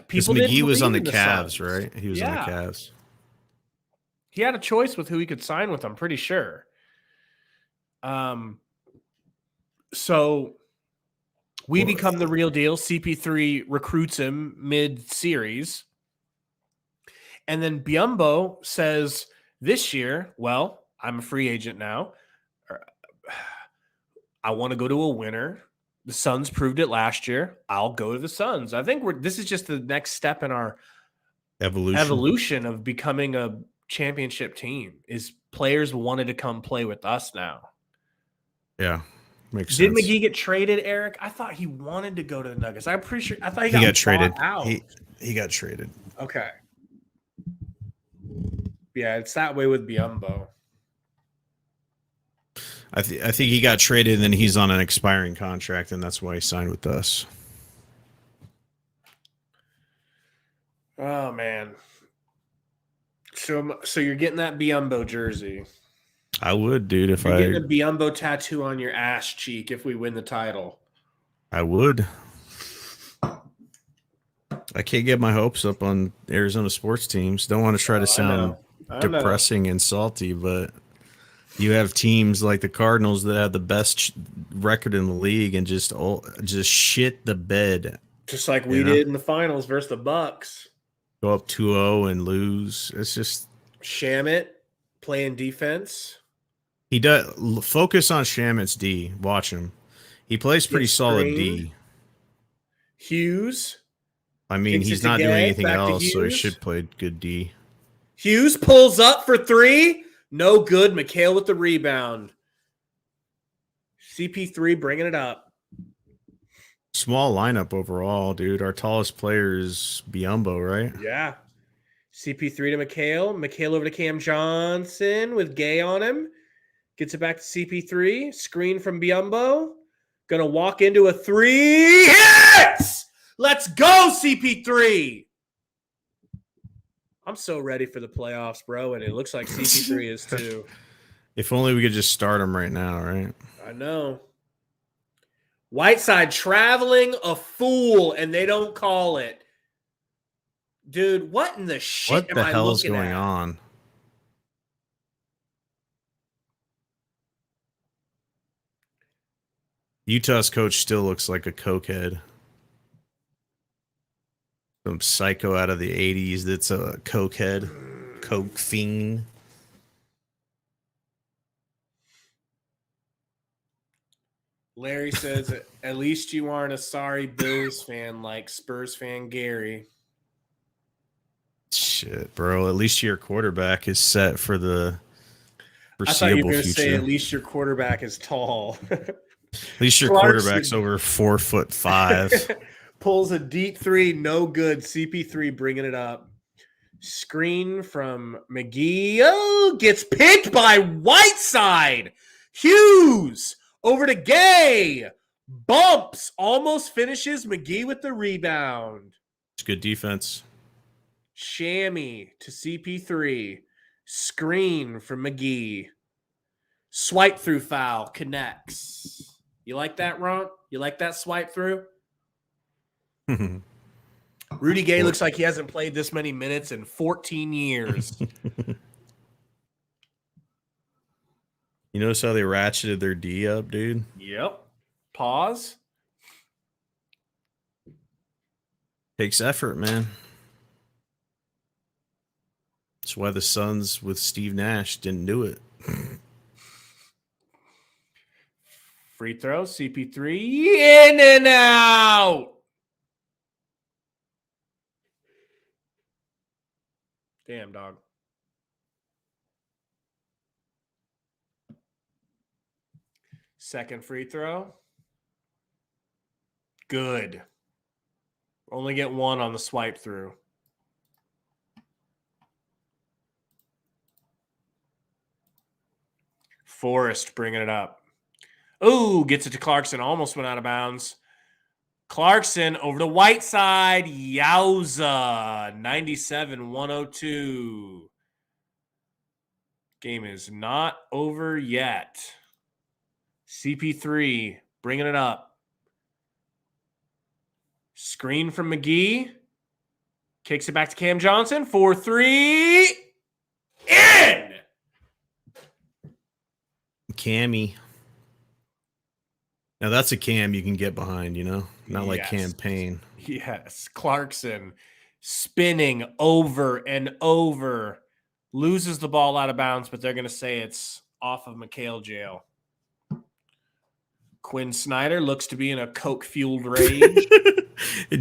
Because McGee was on the Cavs, right? He was on the Cavs. He had a choice with who he could sign with, I'm pretty sure. So we become the real deal. CP3 recruits him mid-series. And then Biyombo says this year, well, I'm a free agent now. I want to go to a winner. The Suns proved it last year. I'll go to the Suns. I think this is just the next step in our evolution of becoming a championship team. Is players wanted to come play with us now. Yeah, makes sense. Did sense. McGee get traded, Eric? I thought he wanted to go to the Nuggets. I'm pretty sure. I thought he got traded. Out. He got traded. Okay. Yeah, it's that way with Biyombo. I think he got traded, and then he's on an expiring contract, and that's why he signed with us. Oh man. So you're getting that Biyombo jersey. I would, dude, if you're getting a Biyombo tattoo on your ass cheek if we win the title. I would. I can't get my hopes up on Arizona sports teams. Don't want to try to sound depressing and salty, but you have teams like the Cardinals that have the best record in the league and just shit the bed. Just like we did in the finals versus the Bucks. Go up 2-0 and lose. It's just Shamet playing defense. He does focus on Shamet's D. Watch him. He plays pretty solid D. Hughes. I mean, he's not doing anything else, so he should play good D. Hughes pulls up for 3. No good. McHale with the rebound. CP3 bringing it up. Small lineup overall, dude. Our tallest player is Biyombo, right? Yeah. CP3 to McHale. McHale over to Cam Johnson with Gay on him. Gets it back to CP3. Screen from Biyombo. Gonna walk into a 3. Hits! Let's go, CP3! I'm so ready for the playoffs, bro, and it looks like CP3 is too. If only we could just start him right now, right? I know. Whiteside traveling a fool, and they don't call it. Dude, what in the shit am I looking at? What the hell is going on? Utah's coach still looks like a cokehead. Some psycho out of the 80s that's a cokehead, coke fiend. Larry says, at least you aren't a sorry Bills fan like Spurs fan Gary. Shit, bro. At least your quarterback is set for the foreseeable future. I thought you were going to say, at least your quarterback is tall. At least your quarterback's over 4'5". Pulls a deep 3, no good. CP3 bringing it up. Screen from McGee. Oh, gets picked by Whiteside. Hughes over to Gay. Bumps. Almost finishes. McGee with the rebound. It's good defense. Shammy to CP3. Screen from McGee. Swipe through foul. Connects. You like that, Ron? You like that swipe through? Rudy Gay looks like he hasn't played this many minutes in 14 years. You notice how they ratcheted their D up, dude? Yep. Pause. Takes effort, man. That's why the Suns with Steve Nash didn't do it. Free throw, CP3, in and out. Damn, dog. Second free throw. Good. Only get 1 on the swipe through. Forrest bringing it up. Oh, gets it to Clarkson. Almost went out of bounds. Clarkson over to Whiteside. Yowza. 97-102. Game is not over yet. CP3 bringing it up. Screen from McGee. Kicks it back to Cam Johnson. 4-3. In! Cammy. Now that's a Cam you can get behind, not like Yes. campaign. Yes. Clarkson spinning over and over, loses the ball out of bounds, but they're going to say it's off of McHale jail. Quinn Snyder looks to be in a coke-fueled rage.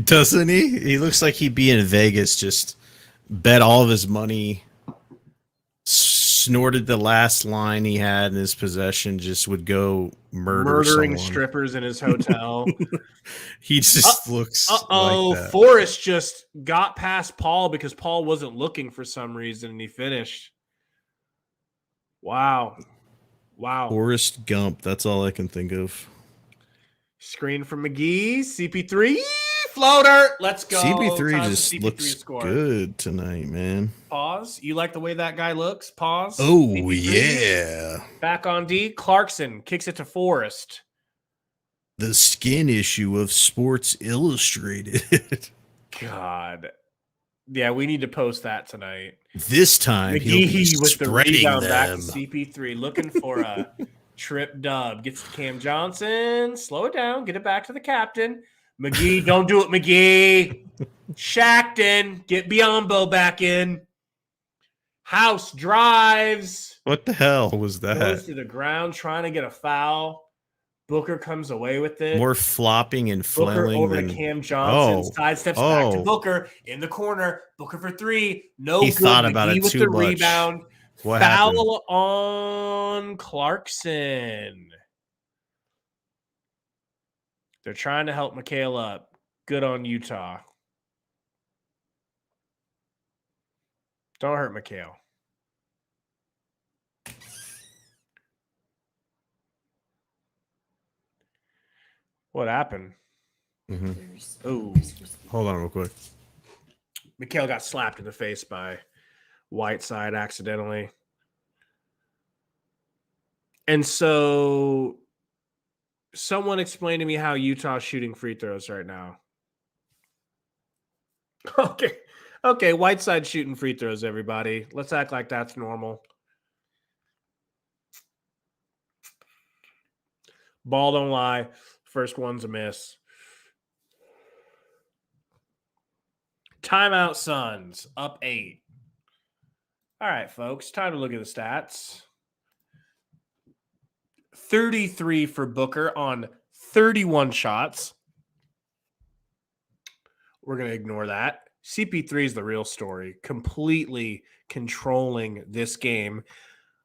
Doesn't he? He looks like he'd be in Vegas, just bet all of his money, snorted the last line he had in his possession, just would go murdering someone. Strippers in his hotel. He just looks like that. Forrest just got past Paul because Paul wasn't looking for some reason, and he finished. Wow. Forrest Gump. That's all I can think of. Screen from McGee. CP3. Floater. Let's go. CP3 just looks good tonight, man. Pause. You like the way that guy looks? Pause. Oh, CP3. Yeah. Back on D. Clarkson kicks it to Forrest. The skin issue of Sports Illustrated. God. Yeah, we need to post that tonight. This time, McGee with the rebound them. back to CP3, looking for a trip dub. Gets to Cam Johnson. Slow it down. Get it back to the captain. McGee, don't do it, McGee. Shackton, get Biyombo back in. House drives. What the hell was that? Goes to the ground trying to get a foul. Booker comes away with it. More flopping and flailing over to Cam Johnson. Sidesteps back to Booker in the corner. Booker for three. No he good. Thought about McGee it with too the much. Rebound. What Foul happened? On Clarkson. They're trying to help McHale up. Good on Utah. Don't hurt McHale. What happened? Oh, hold on real quick. McHale got slapped in the face by Whiteside accidentally. And so someone explain to me how Utah's shooting free throws right now. Okay, Whiteside shooting free throws, everybody. Let's act like that's normal. Ball don't lie. First one's a miss. Timeout Suns, up 8. All right, folks, time to look at the stats. 33 for Booker on 31 shots. We're going to ignore that. CP3 is the real story, completely controlling this game,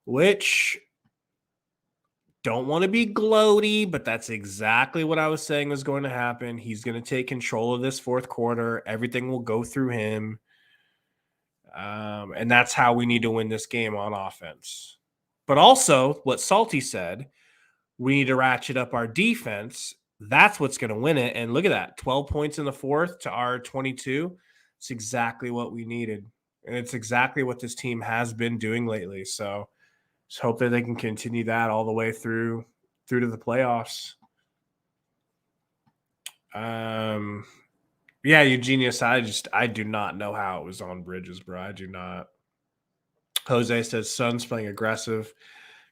which don't want to be gloaty, but that's exactly what I was saying was going to happen. He's going to take control of this fourth quarter. Everything will go through him. And that's how we need to win this game on offense. But also, what Salty said, we need to ratchet up our defense. That's what's going to win it. And look at that, 12 points in the fourth to our 22. It's exactly what we needed. And it's exactly what this team has been doing lately. So just hope that they can continue that all the way through to the playoffs. Yeah, Eugenius, I do not know how it was on Bridges, bro. I do not. Jose says Suns playing aggressive.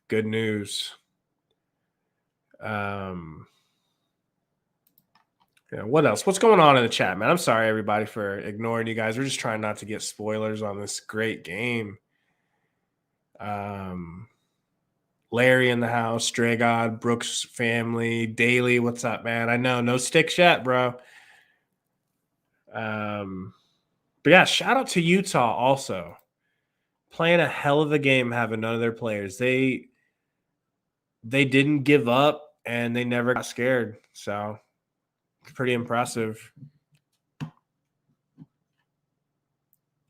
Good news. Yeah, what else? What's going on in the chat, man? I'm sorry, everybody, for ignoring you guys. We're just trying not to get spoilers on this great game. Larry in the house, Dragod, Brooks family, Daily. What's up, man? I know, no sticks yet, bro. But yeah, shout out to Utah also. Playing a hell of a game, having none of their players. They didn't give up and they never got scared. So it's pretty impressive.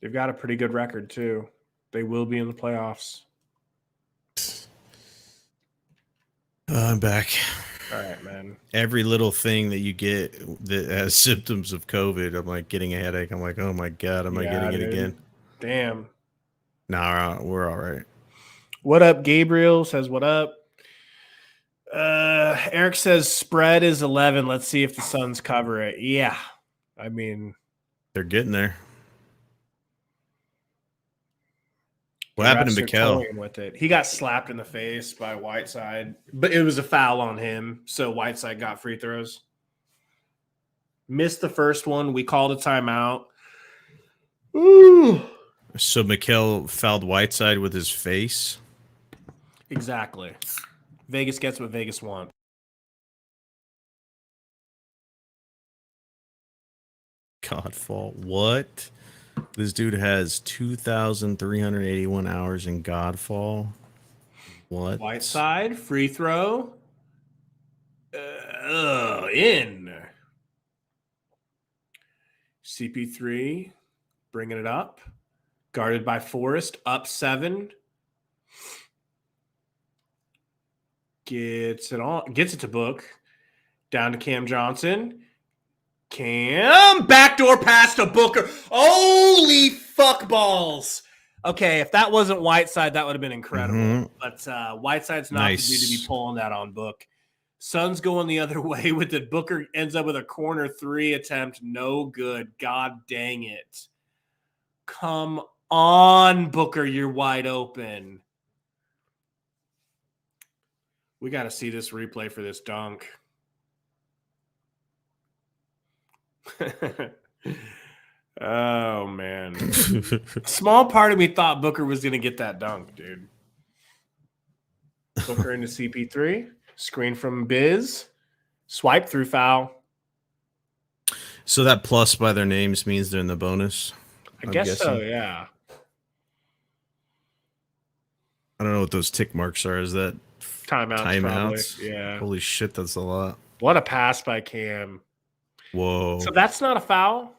They've got a pretty good record too. They will be in the playoffs. I'm back. All right, man. Every little thing that you get that has symptoms of COVID, I'm like getting a headache. I'm like, oh my God, am I getting it again? Damn. Nah, we're all right. What up, Gabriel says, what up? Eric says spread is 11. Let's see if the Suns cover it. Yeah. I mean, they're getting there. What happened to Refs are Mikel? toying with it. He got slapped in the face by Whiteside, but it was a foul on him, so Whiteside got free throws. Missed the first one. We called a timeout. Ooh. So Mikel fouled Whiteside with his face? Exactly. Vegas gets what Vegas wants. Godfall. What? This dude has 2,381 hours in Godfall. What? Whiteside, free throw. In. CP3 bringing it up. Guarded by Forrest, up 7. Gets it to Book. Down to Cam Johnson. Cam, backdoor pass to Booker. Holy fuck balls. Okay, if that wasn't Whiteside, that would have been incredible. Mm-hmm. But Whiteside's not the dude to be pulling that on Book. Suns going the other way with it. Booker ends up with a corner 3 attempt. No good. God dang it. Come on, Booker. You're wide open. We got to see this replay for this dunk. Oh, man. Small part of me thought Booker was going to get that dunk, dude. Booker into CP3. Screen from Biz. Swipe through foul. So that plus by their names means they're in the bonus? I guess so, yeah. I don't know what those tick marks are. Is that timeouts? Yeah. Holy shit, that's a lot. What a pass by Cam. Whoa. So that's not a foul?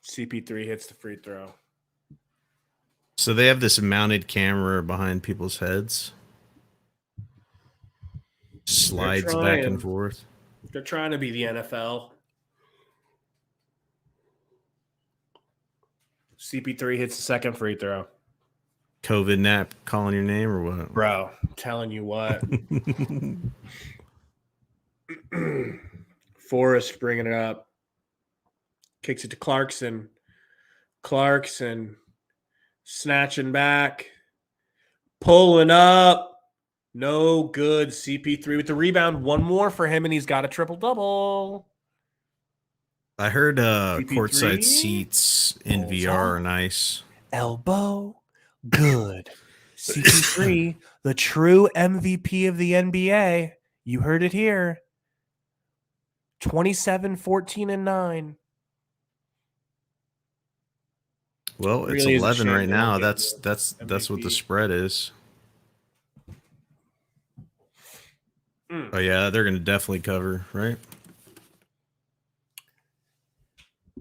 CP3 hits the free throw. So they have this mounted camera behind people's heads. Slides back and forth. They're trying to be the NFL. CP3 hits the second free throw. COVID nap calling your name or what? Bro, I'm telling you what. Forrest bringing it up. Kicks it to Clarkson. Clarkson snatching back. Pulling up. No good. CP3 with the rebound. One more for him, and he's got a triple-double. I heard courtside seats in VR are nice. Elbow. Good. CP3, the true MVP of the NBA. You heard it here. 27, 14, and 9. Well, it's really 11 right now. That's what the spread is. Oh yeah, they're going to definitely cover, right?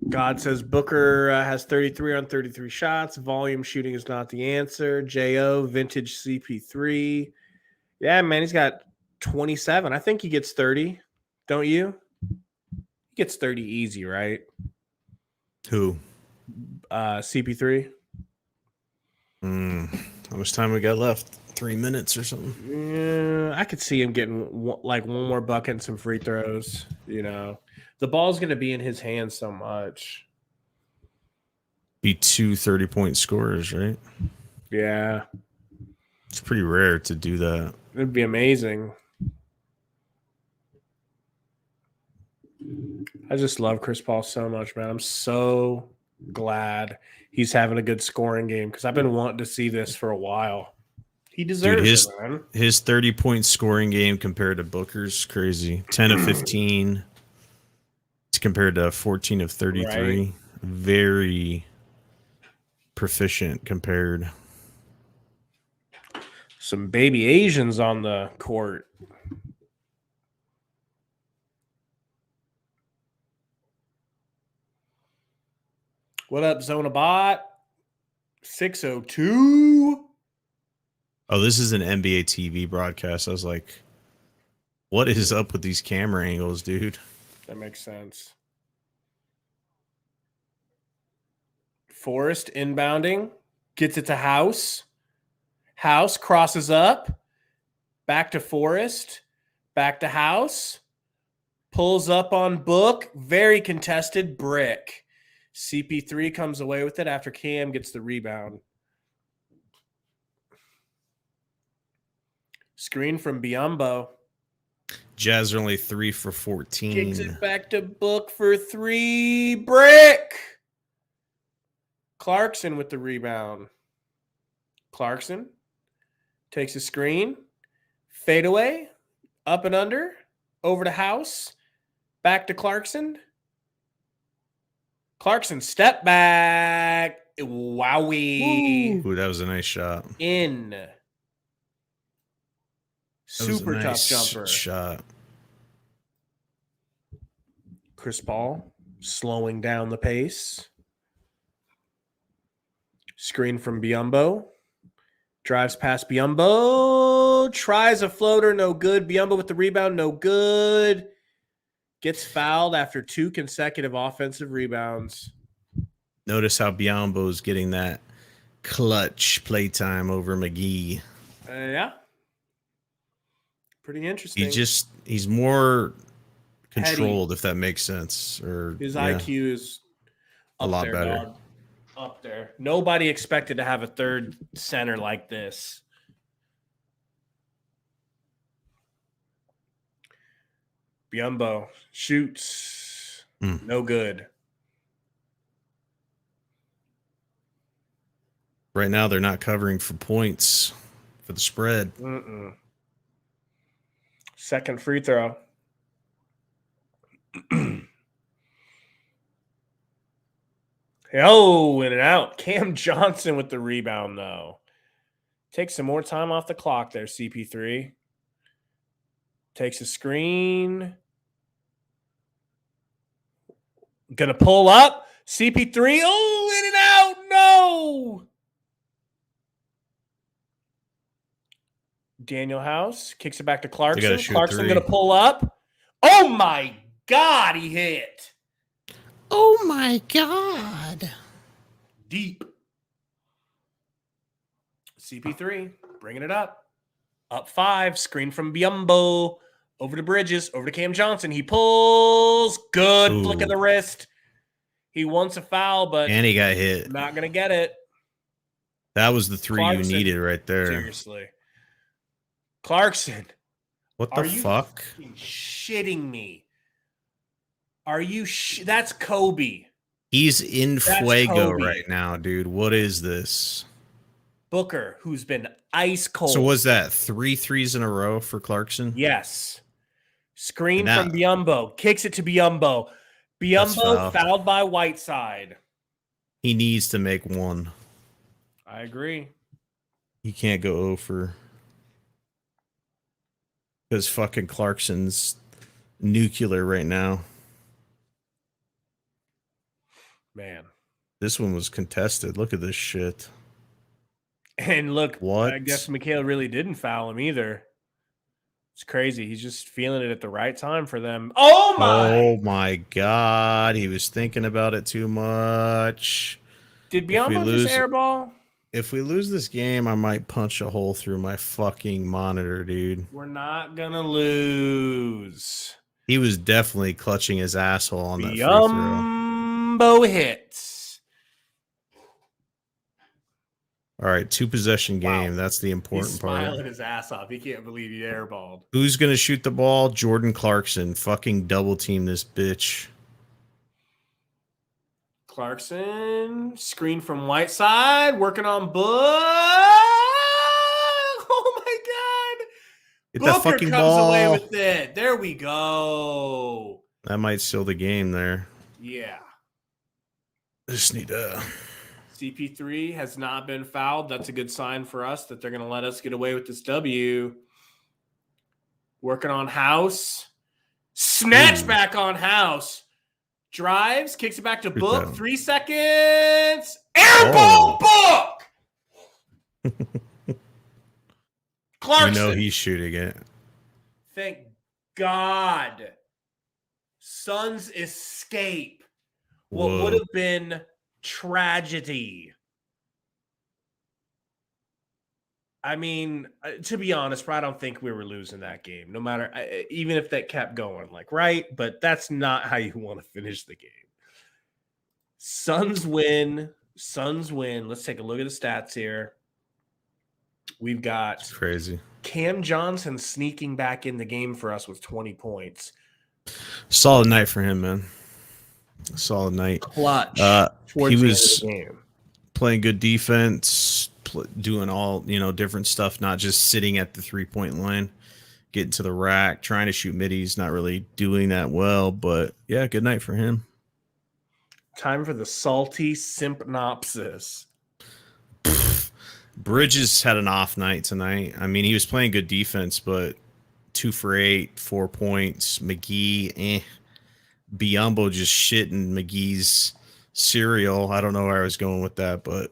God says Booker has 33 on 33 shots. Volume shooting is not the answer. J.O. vintage CP3. Yeah, man, he's got 27. I think he gets 30. Don't you? He gets 30 easy, right? Who? CP3. How much time we got left? 3 minutes or something? Yeah, I could see him getting like one more bucket and some free throws, you know. The ball's going to be in his hands so much. Be 2 30-point scorers, right? Yeah. It's pretty rare to do that. It'd be amazing. I just love Chris Paul so much, man. I'm so glad he's having a good scoring game because I've been wanting to see this for a while. He deserves it, man. His 30-point scoring game compared to Booker's crazy. 10 of 15. It's compared to 14 of 33. Right. Very proficient compared. Some baby Asians on the court. What up, Zonabot? 602. Oh, this is an NBA TV broadcast. I was like, what is up with these camera angles, dude? That makes sense. Forrest inbounding. Gets it to House. House crosses up. Back to Forrest. Back to House. Pulls up on Book. Very contested. Brick. CP3 comes away with it after Cam gets the rebound. Screen from Biyombo. Jazz are only 3 for 14. Kicks it back to Book for 3. Brick. Clarkson with the rebound. Clarkson takes a screen. Fadeaway. Up and under. Over to House. Back to Clarkson. Clarkson step back. Wowie. Ooh, that was a nice shot. In. Super tough jumper. Shot. Chris Paul slowing down the pace. Screen from Biyombo. Drives past Biyombo. Tries a floater. No good. Biyombo with the rebound. No good. Gets fouled after 2 consecutive offensive rebounds. Notice how Biyombo's getting that clutch playtime over McGee. Yeah. Pretty interesting. He's more controlled, if that makes sense. Or his IQ is a lot better. Dog. Up there. Nobody expected to have a third center like this. Biyombo shoots. No good. Right now, they're not covering for points for the spread. Second free throw. Oh, in and out. Cam Johnson with the rebound, though. Takes some more time off the clock there, CP3. Takes a screen. Gonna pull up. CP3. Oh, in and out. No. Daniel House kicks it back to Clarkson. Clarkson gonna pull up. Oh my God, he hit. Oh my God. Deep. CP3 bringing it up. Up 5. Screen from Biyombo. Over to Bridges. Over to Cam Johnson. He pulls. Good flick of the wrist. He wants a foul, but and he got hit. Not going to get it. That was the 3 Clarkson, you needed right there. Seriously. Clarkson. What the fuck? Are you shitting me? Are you that's Kobe. He's in fuego right now, dude. What is this? Booker, who's been ice cold. So was that 3 threes in a row for Clarkson? Yes. Screen from Biyombo. Kicks it to Biyombo. Biyombo fouled by Whiteside. He needs to make 1. I agree. He can't go over. Because fucking Clarkson's nuclear right now. Man. This one was contested. Look at this shit. And look, what? I guess Mikhail really didn't foul him either. It's crazy. He's just feeling it at the right time for them. Oh my God. He was thinking about it too much. Did Biyombo just airball? If we lose this game, I might punch a hole through my fucking monitor, dude. We're not going to lose. He was definitely clutching his asshole on that free throw. Biyombo hits. All right, 2-possession game. That's the important part. He's smiling his ass off. He can't believe he airballed. Who's going to shoot the ball? Jordan Clarkson. Fucking double team this bitch. Clarkson. Screen from Whiteside. Working on Book. Oh, my God. Get Booker that fucking comes ball. away with it. There we go. That might seal the game there. Yeah. Just need to... CP3 has not been fouled. That's a good sign for us that they're going to let us get away with this W. Working on House. Snatch back on House. Drives. Kicks it back to Book. 3 seconds. Airball Book! Clarkson. I know he's shooting it. Thank God. Suns escape. What would have been tragedy. I mean, to be honest, I don't think we were losing that game, no matter, even if that kept going, like, right? But that's not how you want to finish the game. Suns win. Let's take a look at the stats here. We've got It's crazy. Cam Johnson sneaking back in the game for us with 20 points. Solid night for him, man. Solid night. Clutch. He was playing good defense, doing all different stuff, not just sitting at the 3-point line, getting to the rack, trying to shoot middies, not really doing that well. But yeah, good night for him. Time for the salty sympnopsis. Bridges had an off night tonight. I mean, he was playing good defense, but 2 for 8, 4 points. McGee, Biyombo just shitting McGee's cereal. I don't know where I was going with that, but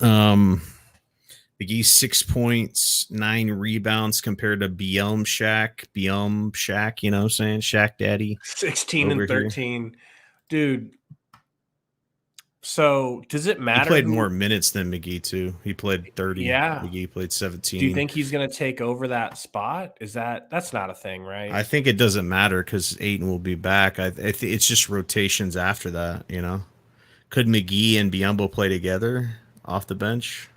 McGee 6 points, 9 rebounds compared to Biyom Shaq, you know what I'm saying? Shaq Daddy. 16 and 13. Here. Dude. So does it matter? He played more minutes than McGee too. He played 30. Yeah. McGee played 17. Do you think he's going to take over that spot? That's not a thing, right? I think it doesn't matter because Ayton will be back. I think it's just rotations after that, Could McGee and Biyombo play together off the bench?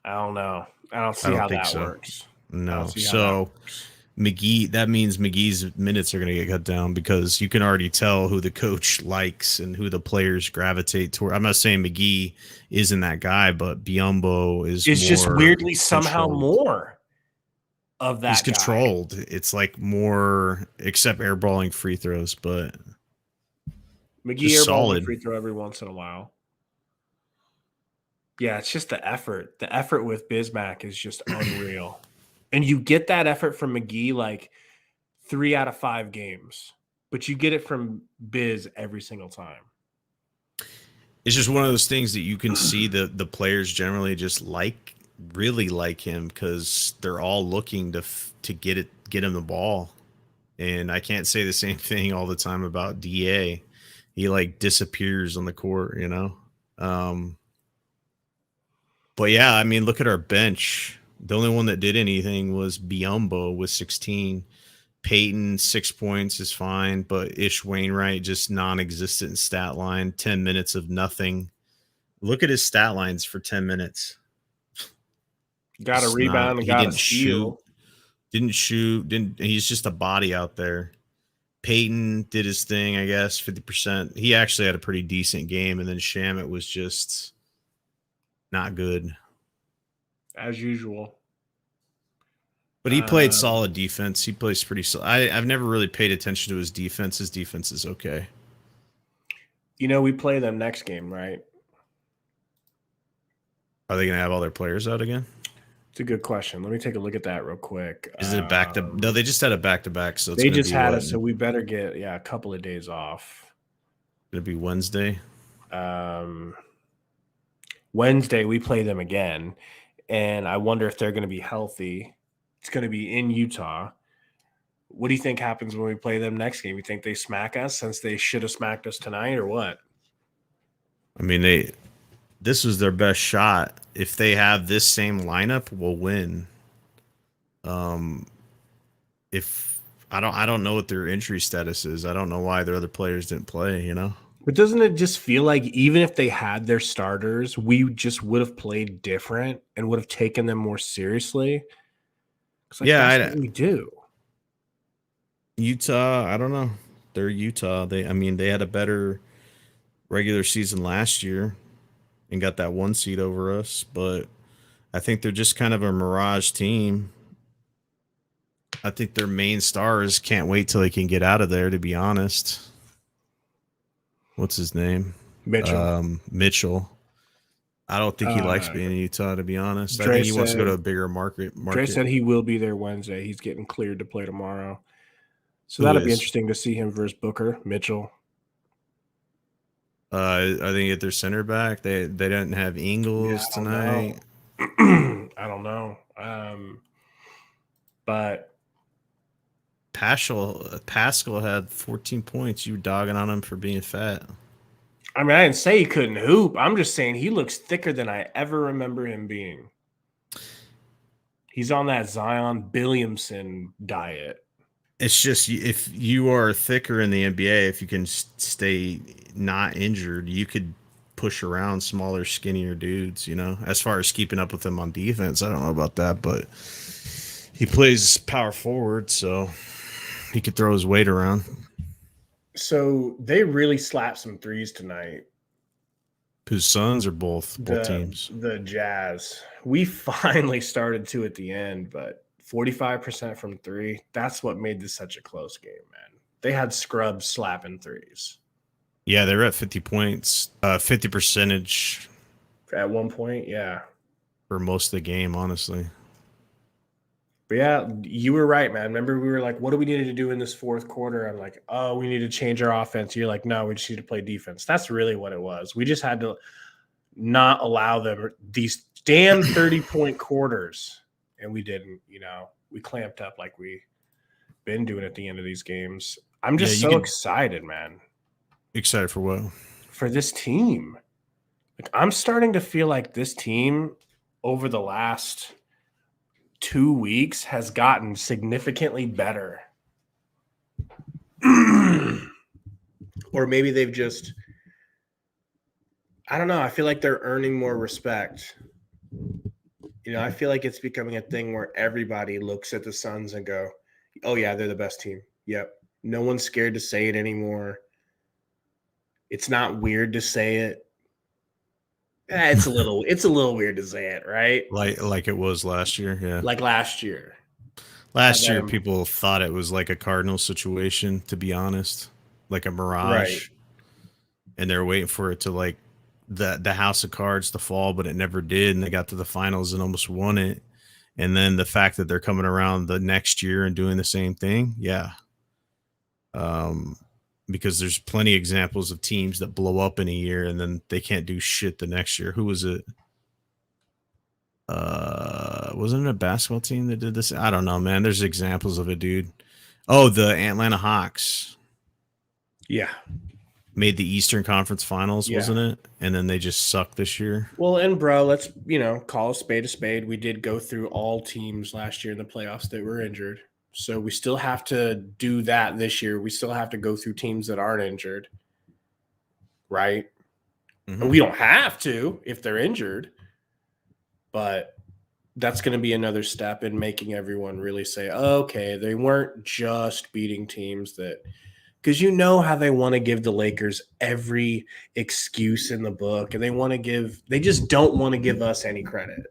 I don't know. I don't see how that works. No. So McGee, that means McGee's minutes are going to get cut down because you can already tell who the coach likes and who the players gravitate toward. I'm not saying McGee isn't that guy, but Biyombo is just weirdly somehow more of that. He's controlled. It's like more, except airballing free throws, but McGee airballing free throw every once in a while. Yeah, it's just the effort. The effort with Bismack is just unreal. And you get that effort from McGee like 3 out of 5 games, but you get it from Biz every single time. It's just one of those things that you can see the players generally just really like him because they're all looking to get him the ball. And I can't say the same thing all the time about DA. He disappears on the court, But yeah, I mean, look at our bench. The only one that did anything was Biyombo with 16. Peyton, 6 points is fine, but Wainright just non-existent stat line, 10 minutes of nothing. Look at his stat lines for 10 minutes. Got a rebound and got a steal. Didn't shoot. He's just a body out there. Peyton did his thing, I guess, 50%. He actually had a pretty decent game, and then Shamet was just not good. As usual. But he played solid defense. He plays pretty solid. I've never really paid attention to his defense. His defense is okay. We play them next game, right? Are they going to have all their players out again? It's a good question. Let me take a look at that real quick. Is it a back-to-back? No, they just had a back-to-back. So they just had it, so we better get a couple of days off. It'll be Wednesday. Wednesday, we play them again. And I wonder if they're going to be healthy. It's going to be in Utah. What do you think happens when we play them next game? You think they smack us since they should have smacked us tonight or what? I mean, this was their best shot. If they have this same lineup, we'll win. If I don't know what their injury status is. I don't know why their other players didn't play, But doesn't it just feel like even if they had their starters, we just would have played different and would have taken them more seriously? That's what we do. Utah, I don't know. They're Utah. They had a better regular season last year and got that 1 seed over us, but I think they're just kind of a mirage team. I think their main stars can't wait till they can get out of there, to be honest. What's his name? Mitchell. I don't think he likes being in Utah, to be honest. I think he wants to go to a bigger market. Dre said he will be there Wednesday. He's getting cleared to play tomorrow. So that'll be interesting to see him versus Booker, Mitchell. I think at their center back, they didn't have Ingles tonight. I don't know. But Pascal had 14 points. You were dogging on him for being fat. I mean, I didn't say he couldn't hoop. I'm just saying he looks thicker than I ever remember him being. He's on that Zion Williamson diet. It's just if you are thicker in the NBA, if you can stay not injured, you could push around smaller, skinnier dudes. You know, as far as keeping up with them on defense, I don't know about that, but he plays power forward, so he could throw his weight around. So they really slapped some threes tonight. Whose Suns or both teams? The Jazz. We finally started to at the end, but 45% from three. That's what made this such a close game, man. They had scrubs slapping threes. Yeah, they were at 50 points, 50 percentage. At one point, yeah. For most of the game, honestly. But yeah, you were right, man. Remember, we were like, what do we need to do in this fourth quarter? I'm like, oh, we need to change our offense. You're like, no, we just need to play defense. That's really what it was. We just had to not allow them these damn 30-point quarters. And we didn't, you know, we clamped up like we've been doing at the end of these games. I'm just so excited, man. Excited for what? For this team. Like, I'm starting to feel like this team over the last 2 weeks has gotten significantly better. Or maybe they've just, I don't know. I feel like they're earning more respect. You know, I feel like it's becoming a thing where everybody looks at the Suns and go, oh, yeah, they're the best team. Yep. No one's scared to say it anymore. It's not weird to say it. It's a little weird to say it, right? Like it was last year, yeah. Like last year. Last year, people thought it was like a Cardinal situation, to be honest, like a mirage, right. And they're waiting for it to like the House of Cards to fall, but it never did, and they got to the finals and almost won it. And then the fact that they're coming around the next year and doing the same thing, yeah. Because there's plenty of examples of teams that blow up in a year and then they can't do shit the next year. Who was it? Wasn't it a basketball team that did this? I don't know, man. There's examples of it, dude. Oh, the Atlanta Hawks. Yeah. Made the Eastern Conference Finals, wasn't it? And then they just sucked this year. Well, and bro, let's, call a spade a spade. We did go through all teams last year in the playoffs that were injured. So we still have to do that this year. We still have to go through teams that aren't injured, right? Mm-hmm. And we don't have to if they're injured, but that's going to be another step in making everyone really say, oh, okay, they weren't just beating teams that – because you know how they want to give the Lakers every excuse in the book, and they just don't want to give us any credit.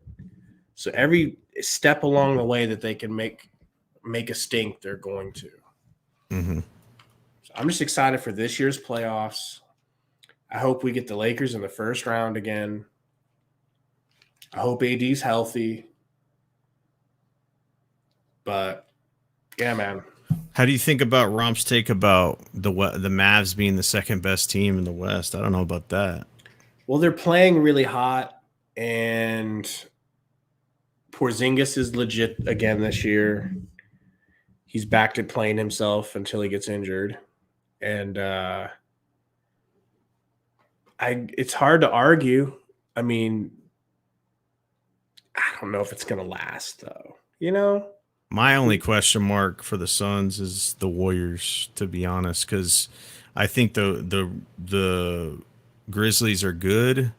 So every step along the way that they can make a stink, they're going to. Mm-hmm. So I'm just excited for this year's playoffs. I hope we get the Lakers in the first round again. I hope AD's healthy. But yeah, man. How do you think about Romp's take about the Mavs being the second best team in the West? I don't know about that. Well, they're playing really hot, and Porzingis is legit again this year. He's back to playing himself until he gets injured. And it's hard to argue. I mean, I don't know if it's going to last, though. You know? My only question mark for the Suns is the Warriors, to be honest, because I think the Grizzlies are good,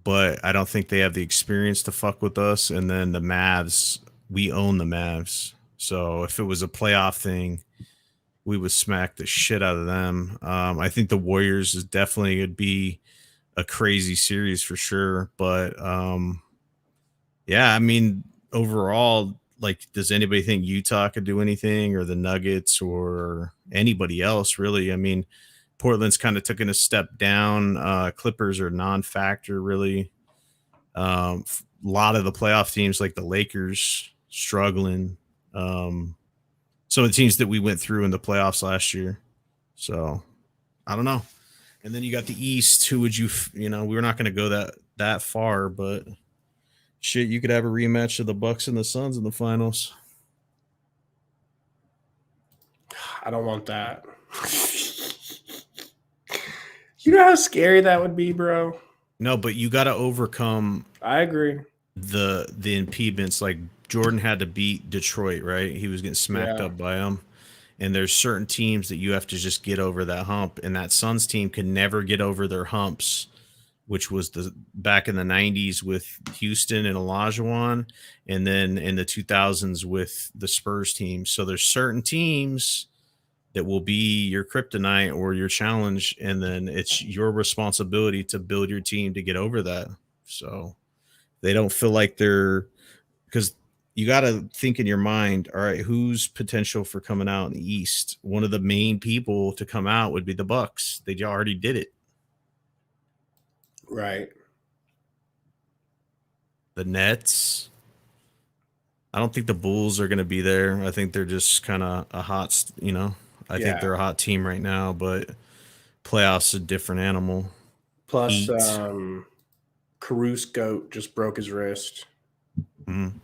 but I don't think they have the experience to fuck with us. And then the Mavs, we own the Mavs. So if it was a playoff thing, we would smack the shit out of them. I think the Warriors is definitely going to be a crazy series for sure. But yeah, I mean, overall, like, does anybody think Utah could do anything, or the Nuggets, or anybody else really? I mean, Portland's kind of taken a step down. Clippers are non-factor really. A lot of the playoff teams like the Lakers struggling. Some of the teams that we went through in the playoffs last year. So I don't know. And then you got the East. Who would we were not going to go that far, but shit, you could have a rematch of the Bucks and the Suns in the finals. I don't want that. You know how scary that would be, bro? No, but you got to overcome. I agree. The impediments. Like Jordan had to beat Detroit, right? He was getting smacked up by them. And there's certain teams that you have to just get over that hump. And that Suns team could never get over their humps, which was the back in the 90s with Houston and Olajuwon, and then in the 2000s with the Spurs team. So there's certain teams that will be your kryptonite or your challenge, and then it's your responsibility to build your team to get over that. So they don't feel like they're, because you got to think in your mind, all right, who's potential for coming out in the East? One of the main people to come out would be the Bucks. They already did it. Right. The Nets. I don't think the Bulls are going to be there. I think they're just kind of a hot, I think they're a hot team right now, but playoffs a different animal. Plus, Caruso just broke his wrist. Mm-hmm.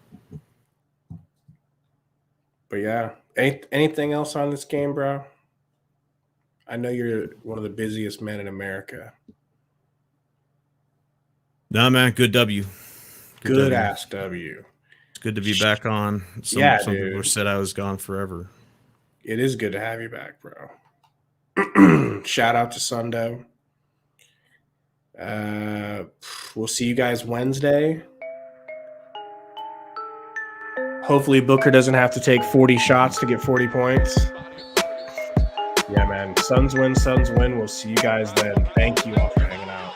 But yeah, anything else on this game, bro? I know you're one of the busiest men in America. Nah, man, good W. Good ass W. It's good to be back on. Some people said I was gone forever. It is good to have you back, bro. Shout out to Sundo. We'll see you guys Wednesday. Hopefully Booker doesn't have to take 40 shots to get 40 points. Yeah, man. Suns win, Suns win. We'll see you guys then. Thank you all for hanging out.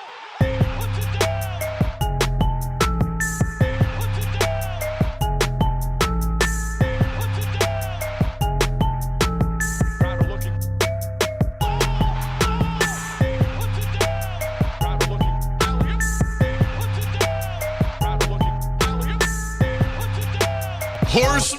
Horse